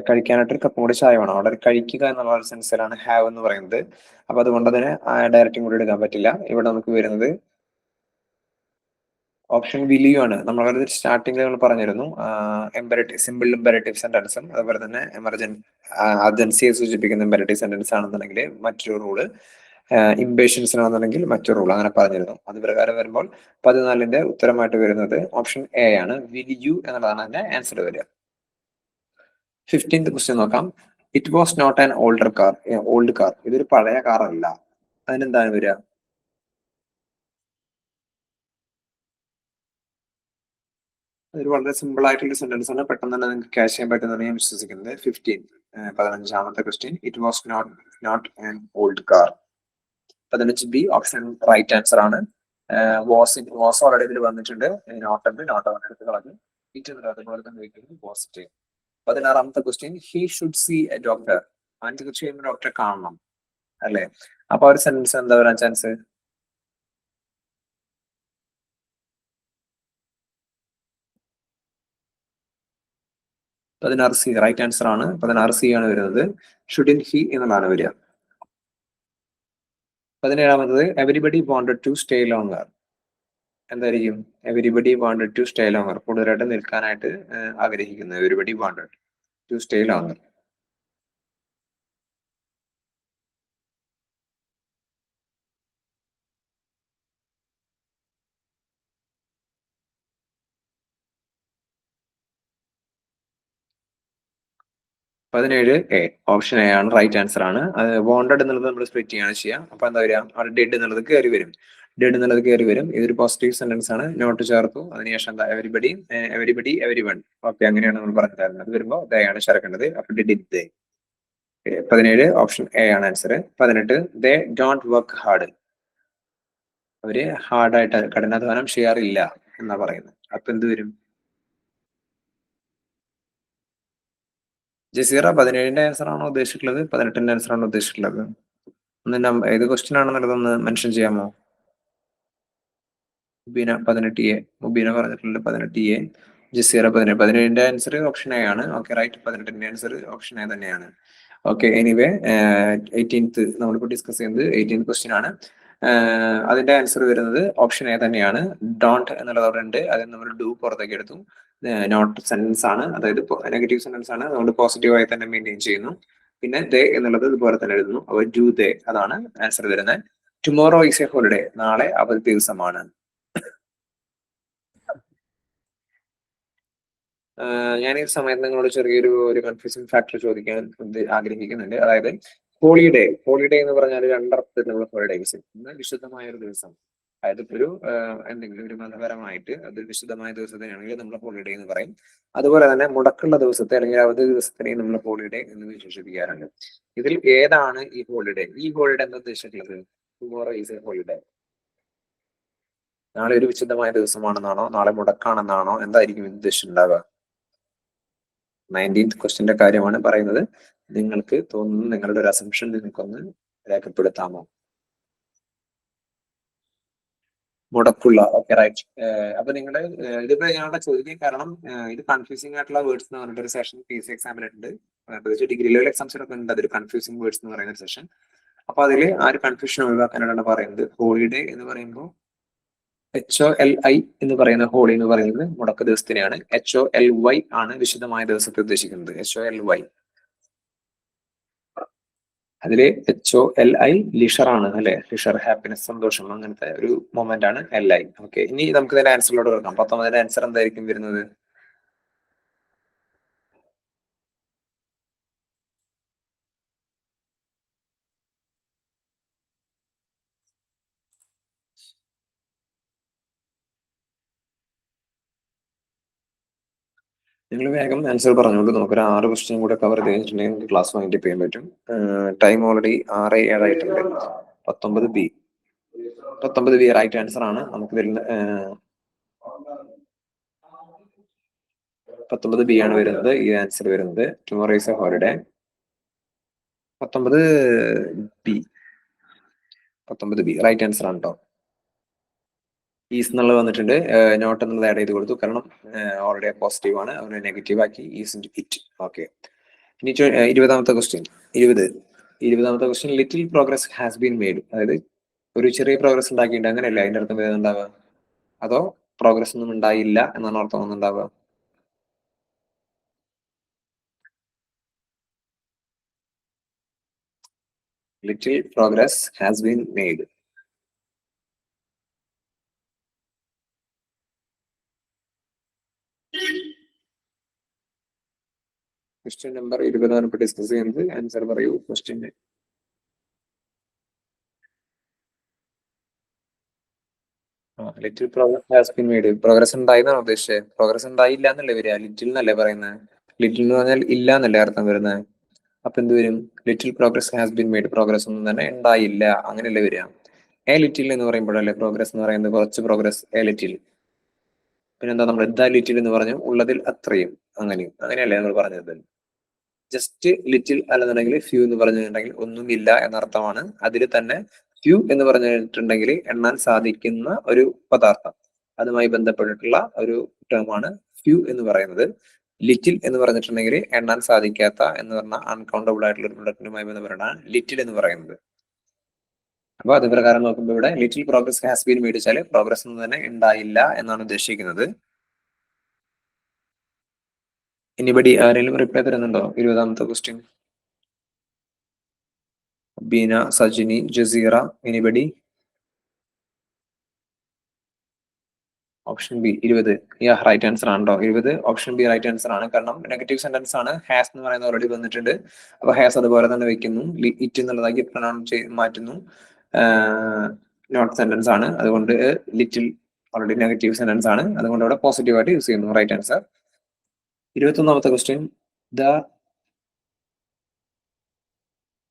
കഴിക്കാനായിട്ട് ഒരു കപ്പും കൂടി ചായ വേണം. അവിടെ കഴിക്കുക എന്നുള്ള ഒരു സെൻസിലാണ് ഹാവ് എന്ന് പറയുന്നത്. അപ്പൊ അതുകൊണ്ട് തന്നെ ഡയറക്റ്റും കൂടി എടുക്കാൻ പറ്റില്ല. ഇവിടെ നമുക്ക് വരുന്നത് ഓപ്ഷൻ വിലിയു ആണ്. നമ്മൾ സ്റ്റാർട്ടിംഗ് നമ്മൾ പറഞ്ഞിരുന്നു സിമ്പിൾ ഇമ്പരേറ്റീവ് സെന്റൻസും അതുപോലെ തന്നെ അർജൻസിയെ സൂചിപ്പിക്കുന്ന ഇമ്പരേറ്റീവ് സെന്റൻസ് ആണെന്നുണ്ടെങ്കിൽ മറ്റൊരു റൂള്, ഇംപേഷ്യൻസിനാണെന്നുണ്ടെങ്കിൽ മറ്റൊരു റൂൾ, അങ്ങനെ പറഞ്ഞിരുന്നു. അത് പ്രകാരം വരുമ്പോൾ 14ന്റെ ഉത്തരമായിട്ട് വരുന്നത് ഓപ്ഷൻ എ ആണ്, വിൽ യു എന്നുള്ളതാണ് അതിന്റെ ആൻസർ വരിക. 15th ക്വസ്റ്റ്യൻ നോക്കാം. It was not an old car. ഇതൊരു പഴയ കാർ അല്ല. അതിനെന്താണ് വരിക? ഒരു വളരെ സിമ്പിൾ ആയിട്ടുള്ള സെന്റൻസ് ആണ്, പെട്ടെന്ന് തന്നെ നിങ്ങൾക്ക് ക്യാച്ച് ചെയ്യാൻ പറ്റുന്നതാണ് ഞാൻ വിശ്വസിക്കുന്നത്. 15ാമത്തെ question, it was not an old car. 15 B option right answer ആണ്. വാസ് ഓൾറെഡി ഇതിൽ വന്നിട്ടുണ്ട്, നോട്ട് എടുത്ത് കളഞ്ഞു. അതുപോലെ തന്നെ പോസിറ്റീവ്. 16ാമത്തെ question, he should see a doctor. അവൻ തീർച്ചയായും ഡോക്ടറെ കാണണം അല്ലെ? അപ്പൊ ഒരു സെന്റൻസ് എന്താ വരാൻ ചാൻസ്? 16 സി റൈറ്റ് ആൻസർ ആണ്. 16 സി ആണ് വരുന്നത്. ഷുഡിൻ ഹി എന്നുള്ളതാണ് വരിക. 17ാമത്തത്, everybody wanted to stay longer. എന്തായിരിക്കും? Everybody wanted to stay longer, കൂടുതലായിട്ട് നിൽക്കാനായിട്ട് ആഗ്രഹിക്കുന്നത്. Everybody wanted to stay longer. 17 A, option A ആണ് റൈറ്റ് ആൻസർ ആണ്. വോണ്ടഡ് എന്നുള്ളത് നമ്മൾ സ്പ്ലിറ്റ് ചെയ്യാണ് ചെയ്യുക. അപ്പൊ എന്താ വരിക, അവിടെ ഡെഡ് എന്നുള്ളത് കയറി വരും. ഡെഡ് എന്നുള്ളത് കയറി വരും. ഇതൊരു പോസിറ്റീവ് സെന്റൻസ് ആണ്. നോട്ട് ചേർത്തു. അതിനുശേഷം എന്താ എവരിബഡി, എവരി വൺ. ഓക്കെ, അങ്ങനെയാണ് നമ്മൾ പറഞ്ഞിട്ടുണ്ടായിരുന്നത്. അത് വരുമ്പോൾ ദേ ആണ് ചേർക്കേണ്ടത്. അപ്പൊ ഡിഡ് ദേ. 17 ഓപ്ഷൻ എ ആണ് answer. 18 they don't work hard. അവര് ഹാർഡായിട്ട് കഠിനാധ്വാനം ചെയ്യാറില്ല എന്നാ പറയുന്നത്. അപ്പൊ എന്ത് വരും? ജസീറ 17ന്റെ ആൻസർ ആണോ ഉദ്ദേശിച്ചിട്ടുള്ളത്, 18ന്റെ ആൻസർ ആണോ ഉദ്ദേശിച്ചിട്ടുള്ളത്? ഒന്ന് ഏത് ക്വസ്റ്റ്യൻ ആണെന്നുള്ളതൊന്ന് മെൻഷൻ ചെയ്യാമോ? മുബീന 18A. മുബീന പറഞ്ഞിട്ടുള്ളത് 18A. ജസീറ 17. 17ന്റെ ആൻസർ ഓപ്ഷൻ എ ആണ്. Okay right. 18ന്റെ ആൻസർ ഓപ്ഷൻ എ തന്നെയാണ്. ഓക്കെ, എനിവേ 18th നമ്മളിപ്പോൾ ഡിസ്കസ് ചെയ്യുന്നത് 18th ക്വസ്റ്റ്യൻ ആണ്. അതിന്റെ ആൻസർ വരുന്നത് ഓപ്ഷൻ എ തന്നെയാണ്. ഡോണ്ട് എന്നുള്ളത് അവിടെ ഉണ്ട്. അതിൽ നമ്മൾ ഡു പുറത്തേക്ക് എടുത്തു. നോട്ട് സെന്റൻസ് ആണ്, അതായത് നെഗറ്റീവ് സെന്റൻസ് ആണ്. അതുകൊണ്ട് പോസിറ്റീവായി തന്നെ മെയിൻറ്റെയിൻ ചെയ്യുന്നു. പിന്നെ ദേ എന്നുള്ളത് ഇതുപോലെ തന്നെ എഴുതുന്നു. അപ്പോൾ ഡു ദേ, അതാണ് ആൻസർ വരുന്നത്. Tomorrow is a holiday. നാളെ അവധി ദിവസമാണ്. ഞാൻ ഈ സമയത്ത് നിങ്ങളോട് ചെറിയൊരു കൺഫ്യൂസിംഗ് ഫാക്ടർ ചോദിക്കാൻ ആഗ്രഹിക്കുന്നുണ്ട്. അതായത് ഹോളിഡേ എന്ന് പറഞ്ഞാൽ രണ്ടർത്ഥത്തിലുള്ള ഹോളിഡേസ്. ഒന്ന് വിശുദ്ധമായ ഒരു ദിവസം, അതായത് ഇപ്പൊ ഒരു എന്തെങ്കിലും ഒരു മതപരമായിട്ട് അത് വിശുദ്ധമായ ദിവസത്തിനാണെങ്കിൽ നമ്മൾ ഹോളിഡേ എന്ന് പറയും. അതുപോലെ തന്നെ മുടക്കുള്ള ദിവസത്തെ അല്ലെങ്കിൽ അവധി ദിവസത്തിനെയും നമ്മൾ ഹോളിഡേ എന്ന് വിശേഷിപ്പിക്കാറുണ്ട്. ഇതിൽ ഏതാണ് ഈ ഹോളിഡേ? ഈ ഹോളിഡേ എന്താ ഉദ്ദേശിച്ചിട്ടുള്ളത്? Tomorrow is a holiday. നാളെ ഒരു വിശുദ്ധമായ ദിവസമാണെന്നാണോ, നാളെ മുടക്കാണെന്നാണോ, എന്തായിരിക്കും ഉദ്ദേശിച്ചിട്ടുണ്ടാവുക? 19th ക്വസ്റ്റിന്റെ കാര്യമാണ് പറയുന്നത്. നിങ്ങൾക്ക് തോന്നുന്നു, നിങ്ങളുടെ ഒരു അസംഷൻ നിങ്ങൾക്കൊന്ന് രേഖപ്പെടുത്താമോ? മുടക്കുള്ള. Okay right. അപ്പൊ നിങ്ങളുടെ ഇതിപ്പോ ഞങ്ങളുടെ ചോദിക്കാൻ കാരണം ഇത് കൺഫ്യൂസിംഗ് ആയിട്ടുള്ള വേർഡ്സ് എന്ന് പറഞ്ഞിട്ട് ഒരു സെഷൻ PSC എക്സാമിനുണ്ട്. പ്രത്യേകിച്ച് ഡിഗ്രി ലെവൽ എക്സാംസിനൊക്കെ ഉണ്ട് അതൊരു കൺഫ്യൂസിംഗ് വേർഡ്സ് എന്ന് പറയുന്ന ഒരു സെഷൻ. അപ്പൊ അതിൽ ആ ഒരു കൺഫ്യൂഷൻ ഒഴിവാക്കാനാണ് പറയുന്നത്. ഹോളിഡേ എന്ന് പറയുമ്പോൾ HOLI എന്ന് പറയുന്ന ഹോളി എന്ന് പറയുന്നത് മുടക്ക ദിവസത്തിനെയാണ്. HOLY ആണ് വിശുദ്ധമായ ദിവസത്തെ ഉദ്ദേശിക്കുന്നത്. HOLY. അതില് HOLI ലിഷർ ആണ് അല്ലെ. ലിഷർ, ഹാപ്പിനെസ്, സന്തോഷം, അങ്ങനത്തെ ഒരു മൊമെന്റ് ആണ് LI. ഓക്കെ, ഇനി നമുക്ക് ഇതിന്റെ ആൻസറിലോട്ട് കിടക്കാം. 19ന്റെ ആൻസർ എന്തായിരിക്കും വരുന്നത്? നിങ്ങൾ വേഗം ആൻസർ പറഞ്ഞോളൂ. നമുക്കൊരു 6 ക്വസ്റ്റ്യൻ കൂടെ കവർ ചെയ്തിട്ടുണ്ടെങ്കിൽ ക്ലാസ് വൈൻഡ് അപ്പ് ചെയ്യാൻ പറ്റും. ടൈം ഓൾറെഡി 6:07 ആയിട്ടുണ്ട്. 19B. 19B റൈറ്റ് ആൻസർ ആണ്. നമുക്ക് വരുന്ന 19B ആണ് വരുന്നത്. ഈ ആൻസർ വരുന്നത് tomorrow is a holiday. 19B. 19B right answer ആണ് കേട്ടോ. ഈസ് എന്നുള്ളത് വന്നിട്ടുണ്ട്. നോട്ട് എന്നുള്ളത് ആഡ് ചെയ്ത് കൊടുത്തു, കാരണം ഓൾറെഡി പോസിറ്റീവ് ആണ്. അവന് നെഗറ്റീവ് ആക്കി. Is it. ഓക്കെ, ഇനി 20ാമത്തെ ക്വസ്റ്റ്യൻ. 20ാമത്തെ question. Little progress has been made. അതായത് ഒരു ചെറിയ പ്രോഗ്രസ് ഉണ്ടാക്കിയിട്ടുണ്ട്, അങ്ങനെയല്ല അതിന്റെ അർത്ഥം വരുന്നുണ്ടാവുക? അതോ പ്രോഗ്രസ് ഒന്നും ഉണ്ടായില്ല എന്നാണ് അർത്ഥം ഒന്നുണ്ടാവുക? Little progress has been made. Question number 20 ആണ് ഇപ്പൊ ഡിസ്കസ് ചെയ്യുന്നത്. ആൻസർ പറയൂ ക്വസ്റ്റ്യന്. Little progress has been made. Progress ഉണ്ടായിന്നാണ് ഉദ്ദേശിച്ചത്. പ്രോഗ്രസ് ഉണ്ടായില്ല എന്നല്ലേ വരിക? ലിറ്റിൽ എന്നല്ലേ പറയുന്നത്? ലിറ്റിൽ എന്ന് പറഞ്ഞാൽ ഇല്ല എന്നല്ലേ അർത്ഥം വരുന്നത്? അപ്പൊ എന്ത് വരും? Little progress has been made. Progress ഒന്നും തന്നെ ഉണ്ടായില്ല, അങ്ങനെയല്ലേ വരിക? എ ലിറ്റിൽ എന്ന് പറയുമ്പോഴല്ലേ പ്രോഗ്രസ് എന്ന് പറയുന്നത്? കുറച്ച് പ്രോഗ്രസ്, എ ലിറ്റിൽ. പിന്നെന്താ നമ്മൾ ദ ലിറ്റിൽ എന്ന് പറഞ്ഞു? ഉള്ളതിൽ അത്രയും, അങ്ങനെയല്ലേ നമ്മൾ പറഞ്ഞത്? ജസ്റ്റ് ലിറ്റിൽ അല്ലെന്നുണ്ടെങ്കിൽ ഫ്യൂ എന്ന് പറഞ്ഞിട്ടുണ്ടെങ്കിൽ ഒന്നുമില്ല എന്നർത്ഥമാണ്. അതിൽ തന്നെ ഫ്യൂ എന്ന് പറഞ്ഞിട്ടുണ്ടെങ്കിൽ എണ്ണാൻ സാധിക്കുന്ന ഒരു പദാർത്ഥം, അതുമായി ബന്ധപ്പെട്ടിട്ടുള്ള ഒരു ടേം ആണ് ഫ്യൂ എന്ന് പറയുന്നത്. ലിറ്റിൽ എന്ന് പറഞ്ഞിട്ടുണ്ടെങ്കിൽ എണ്ണാൻ സാധിക്കാത്ത എന്ന് പറഞ്ഞാൽ അൺകൗണ്ടബിൾ ആയിട്ടുള്ള ഒരു പ്രൊഡക്റ്റിനുമായി ബന്ധപ്പെട്ടാണ് ലിറ്റിൽ എന്ന് പറയുന്നത്. അപ്പൊ അത് പ്രകാരം നോക്കുമ്പോൾ ഇവിടെ little progress has been made വെച്ചാൽ പ്രോഗ്രസ് ഒന്നും തന്നെ ഉണ്ടായില്ല എന്നാണ് ഉദ്ദേശിക്കുന്നത്. എനിബഡി ആരെങ്കിലും റിപ്ലൈ തരുന്നുണ്ടോ 20ാമത്തെ question? Beena, Sajini, Jaseera, anybody? Option B 20. Right answer ആണോ 20? ഓപ്ഷൻ ബി റൈറ്റ് ആൻസർ ആണ്. കാരണം നെഗറ്റീവ് സെന്റൻസ് ആണ്. ഹാസ് എന്ന് പറയുന്നത് ഓൾറെഡി വന്നിട്ടുണ്ട്. അപ്പൊ ഹാസ് അതുപോലെ തന്നെ വെക്കുന്നു. ഇറ്റ് എന്നുള്ളതാക്കി പ്രൊനൗൺസ് മാറ്റുന്നു. നോട്ട് സെന്റൻസ് ആണ്. അതുകൊണ്ട് ലിറ്റിൽ ഓൾറെഡി നെഗറ്റീവ് സെന്റൻസ് ആണ്. അതുകൊണ്ട് അവിടെ പോസിറ്റീവ് ആയിട്ട് യൂസ് ചെയ്യുന്നു. Right answer. 21ാമത്തെ question.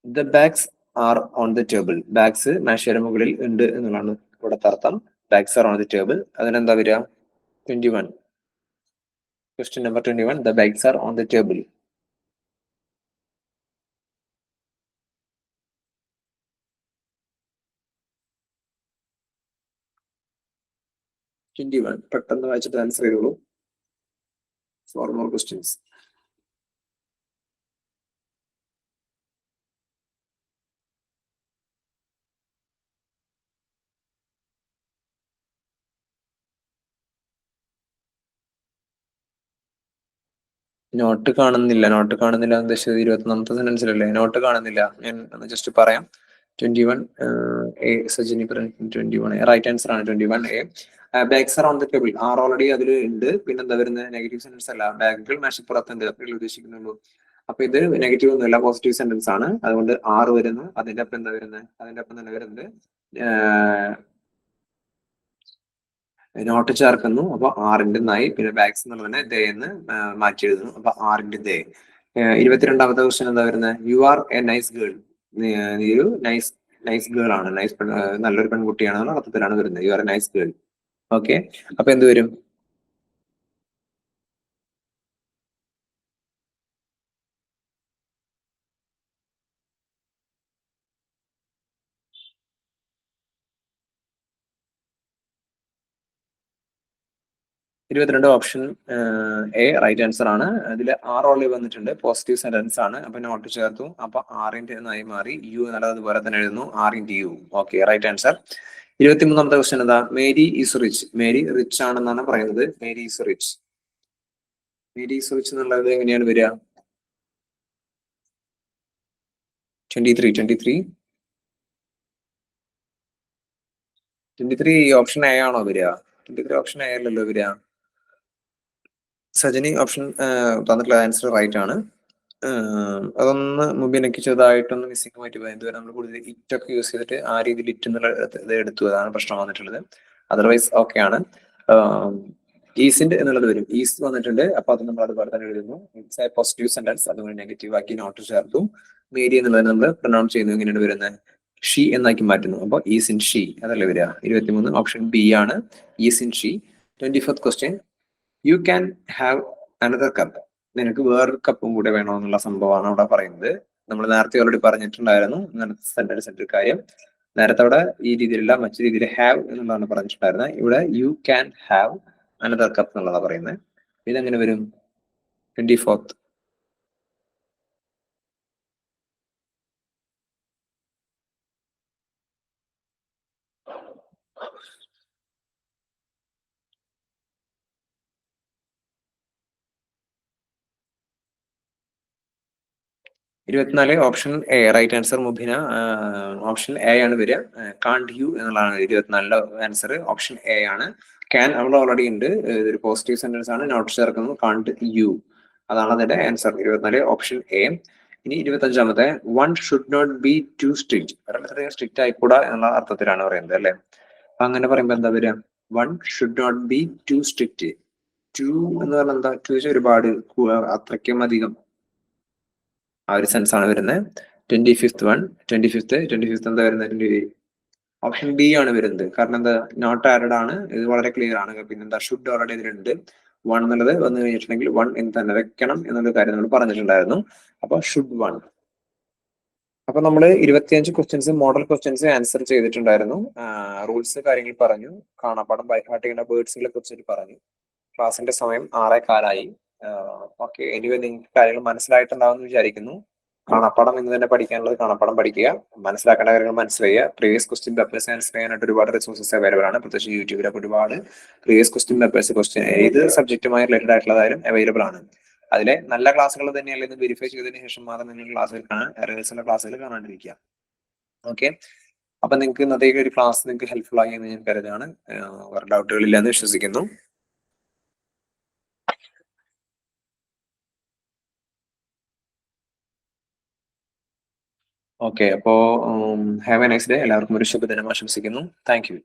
The bags are on the table. Bags മേശയുടെ മുകളിൽ ഉണ്ട് എന്നുള്ളതാണ് ഇവിടുത്തെ അർത്ഥം. Bags are on the table. അതിനെന്താ വരിക? 21. Question number 21. The bags are on the table. പെട്ടെന്ന് വായിച്ചിട്ട് ആൻസർ ചെയ്തോളൂ. 4 more questions. നോട്ട് കാണുന്നില്ല ഉദ്ദേശിച്ചത് 21ാമത്തെ സെന്റൻസിലല്ലേ? നോട്ട് കാണുന്നില്ല. ഞാൻ ജസ്റ്റ് പറയാം. 21 എ സജിനി 21 റൈറ്റ് ആൻസർ ആണ്. 21 A. Bags are on the table. Are already അതിൽ ഉണ്ട്. പിന്നെ എന്താ വരുന്നത്? നെഗറ്റീവ് സെന്റൻസ് അല്ല. ബാഗുകൾ മേശപ്പുറത്തുണ്ട് അത്രയേ ഉദ്ദേശിക്കുന്നുള്ളൂ. അപ്പൊ ഇത് നെഗറ്റീവ് ഒന്നുമല്ല, പോസിറ്റീവ് സെന്റൻസ് ആണ്. അതുകൊണ്ട് ആർ വരുന്നു. അതിന്റെ ഒപ്പം എന്താ വരുന്നത്? അതിന്റെ ഒപ്പം തന്നെ വരുന്നത് നോട്ട് ചേർക്കുന്നു. അപ്പൊ ആറിന്റെ നായി. പിന്നെ ബാഗ്സ് എന്നുള്ളതിനെ ദേ എന്ന് മാറ്റി എഴുതുന്നു. അപ്പൊ ആറിന്റെ ദേ. 22ാമത്തെ ക്വസ്റ്റ്യൻ എന്താ വരുന്നത്? You are A nice girl. നീ ഒരു നൈസ് ഗേൾ ആണ്. നല്ലൊരു പെൺകുട്ടിയാണ് അർത്ഥത്തിലാണ് വരുന്നത്. You are A nice girl. Okay. അപ്പൊ എന്ത് വരും? ഓപ്ഷൻ എ റൈറ്റ് ആൻസർ ആണ്. അതിൽ ആർ ഓൾറെഡി വന്നിട്ടുണ്ട്. പോസിറ്റീവ് സെന്റൻസ് ആണ്. അപ്പൊ നോട്ട് ചേർത്തു. അപ്പൊ ആറിന്റെ ആയി മാറി. യു എന്നുള്ളത് അതുപോലെ തന്നെ എഴുതുന്നു. Aren't you. Okay, right answer. 23ാമത്തെ ക്വസ്റ്റ്യൻ എന്താ? Mary is rich. Mary rich ആണെന്നാണ് പറയുന്നത്. Mary is rich. Mary is rich എന്നുള്ളത് എങ്ങനെയാണ് വരിക? 23 ഓപ്ഷൻ എ ആണോ വരിക? 23 ഓപ്ഷൻ എ അല്ലല്ലോ വരിക. സജനി ഓപ്ഷൻ തന്നിട്ടുള്ള ആൻസർ റൈറ്റ് ആണ്. അതൊന്ന് മുമ്പിനൊക്കെ ചെറുതായിട്ടൊന്ന് മിസ്സിംഗ് ആയിട്ട് പോയി. ഇതുവരെ നമ്മൾ കൂടുതൽ ഇറ്റൊക്കെ യൂസ് ചെയ്തിട്ട് ആ രീതിയിൽ ഇറ്റ് എന്നുള്ള ഇത് എടുത്തു. അതാണ് പ്രശ്നം വന്നിട്ടുള്ളത്. അതർവൈസ് ഓക്കെ ആണ്. ഈസിന്റെ എന്നുള്ളത് വരും. ഈസ് വന്നിട്ടുണ്ട്. അപ്പൊ അത് നമ്മൾ അതുപോലെ തന്നെ എഴുതുന്നു. It's A positive sentence. അതുകൊണ്ട് നെഗറ്റീവ് ആക്കി നോട്ട് ചേർത്തു. മേരി എന്നുള്ളത് നമ്മൾ പ്രൊനൗൺസ് ചെയ്യുന്നു. എങ്ങനെയാണ് വരുന്നത്? ഷീ എന്നാക്കി മാറ്റുന്നു. അപ്പൊ ഈസ് ഇൻ ഷീ അതല്ലേ വരിക. 23 ഓപ്ഷൻ ബി ആണ്. Is in she. 24th question. U can have another cup. നിനക്ക് വേറൊരു കപ്പും കൂടെ വേണമെന്നുള്ള സംഭവമാണ് അവിടെ പറയുന്നത്. നമ്മൾ നേരത്തെ ഓൾറെഡി പറഞ്ഞിട്ടുണ്ടായിരുന്നു സെന്റൻസിന്റെ കാര്യം. നേരത്തെ അവിടെ ഈ രീതിയിലുള്ള മറ്റു രീതിയിൽ ഹാവ് എന്നുള്ളതാണ് പറഞ്ഞിട്ടുണ്ടായിരുന്നത്. ഇവിടെ you can have another cup എന്നുള്ളതാണ് പറയുന്നത്. ഇതെങ്ങനെ വരും? 24th. Option A right answer. Mubina option A ആണ് വരിക. കാണ്ട് യു എന്നുള്ളതാണ് 24 ആൻസർ. ഓപ്ഷൻ എ ആണ്. ക്യാൻ അവിടെ ഓൾറെഡി ഉണ്ട്. ഇതൊരു പോസിറ്റീവ് സെന്റൻസ് ആണ്. നോട്ട് ചേർക്കുന്നു. കാണ്ട് യു അതാണ് അതിന്റെ ആൻസർ. 24 option A. ഇനി 25ാമത്തെ. One should not be too strict. ഒരത്രയും സ്ട്രിക്റ്റ് ആയിക്കൂടാ എന്നുള്ള അർത്ഥത്തിലാണ് പറയുന്നത് അല്ലെ? അപ്പൊ അങ്ങനെ പറയുമ്പോ എന്താ വരിക? One should not be too strict. Too എന്ന് പറഞ്ഞാൽ എന്താ? ടു ഒരുപാട്, അത്രയ്ക്കും അധികം, ആ ഒരു സെൻസ് ആണ് വരുന്നത്. 25th എന്താ വരുന്നത്? ഓപ്ഷൻ ബി ആണ് വരുന്നത്. കാരണം എന്താ? നോട്ട് ആഡഡ് ആണ്. ഇത് വളരെ ക്ലിയർ ആണ്. പിന്നെ എന്താ? ഷുഡ് ഓൾറെഡി ഇതിലുണ്ട്. വൺ എന്നുള്ളത് വന്നു കഴിഞ്ഞിട്ടുണ്ടെങ്കിൽ വൺ എന്ന് തന്നെ വെക്കണം എന്നുള്ള കാര്യം നമ്മൾ പറഞ്ഞിട്ടുണ്ടായിരുന്നു. അപ്പൊ ഷുഡ് വൺ. അപ്പൊ നമ്മൾ 25 ക്വസ്റ്റ്യൻസ് മോഡൽ ക്വസ്റ്റ്യൻസ് ആൻസർ ചെയ്തിട്ടുണ്ടായിരുന്നു. റൂൾസ് കാര്യങ്ങൾ പറഞ്ഞു. കാണാപ്പാടം ബൈ ഹാർട്ട് ചെയ്യുന്ന വേർഡ്സിനെ കുറിച്ചിട്ട് പറഞ്ഞു. ക്ലാസിന്റെ സമയം 6:15. ഓക്കെ, എനിവേ നിങ്ങൾക്ക് കാര്യങ്ങൾ മനസ്സിലായിട്ടുണ്ടാവും എന്ന് വിചാരിക്കുന്നു. കാണാപ്പാടം എന്ന് തന്നെ പഠിക്കാനുള്ളത് കാണാപ്പാടം പഠിക്കുക. മനസ്സിലാക്കേണ്ട കാര്യങ്ങൾ മനസ്സിലാക്കുക. പ്രീവിയസ് ക്വസ്റ്റ്യൻ പേപ്പേഴ്സ് ആൻസർ ചെയ്യാനായിട്ട് ഒരുപാട് റിസോഴ്സസ് അവൈലബിൾ ആണ്. പ്രത്യേകിച്ച് യൂട്യൂബിലൊക്കെ ഒരുപാട് പ്രീവിയസ് ക്വസ്റ്റ്യൻ പേപ്പേഴ്സ് ഏത് സബ്ജക്റ്റുമായി റിലേറ്റഡ് ആയിട്ടുള്ളതായാലും അവൈലബിൾ ആണ്. അതിലെ നല്ല ക്ലാസ്സുകൾ തന്നെയല്ലേ എന്ന് വെരിഫൈ ചെയ്തതിനു ശേഷം മാത്രം നിങ്ങൾ ക്ലാസ്സിൽ കാണാൻ, റിഹേഴ്സലിന്റെ ക്ലാസ്സുകൾ കാണാണ്ടിരിക്കുക. ഓക്കെ, അപ്പൊ നിങ്ങൾക്ക് ഇന്നത്തെ ഒരു ക്ലാസ് നിങ്ങൾക്ക് ഹെൽപ്ഫുൾ ആയി എന്ന് ഞാൻ കരുതാണ്. വേറെ ഡൗട്ടുകളില്ല എന്ന് വിശ്വസിക്കുന്നു. ഓക്കെ, അപ്പോ ഹാവ് എ നൈസ് ഡേ. എല്ലാവർക്കും ഒരു ശുഭദിനം ആശംസിക്കുന്നു. Thank you.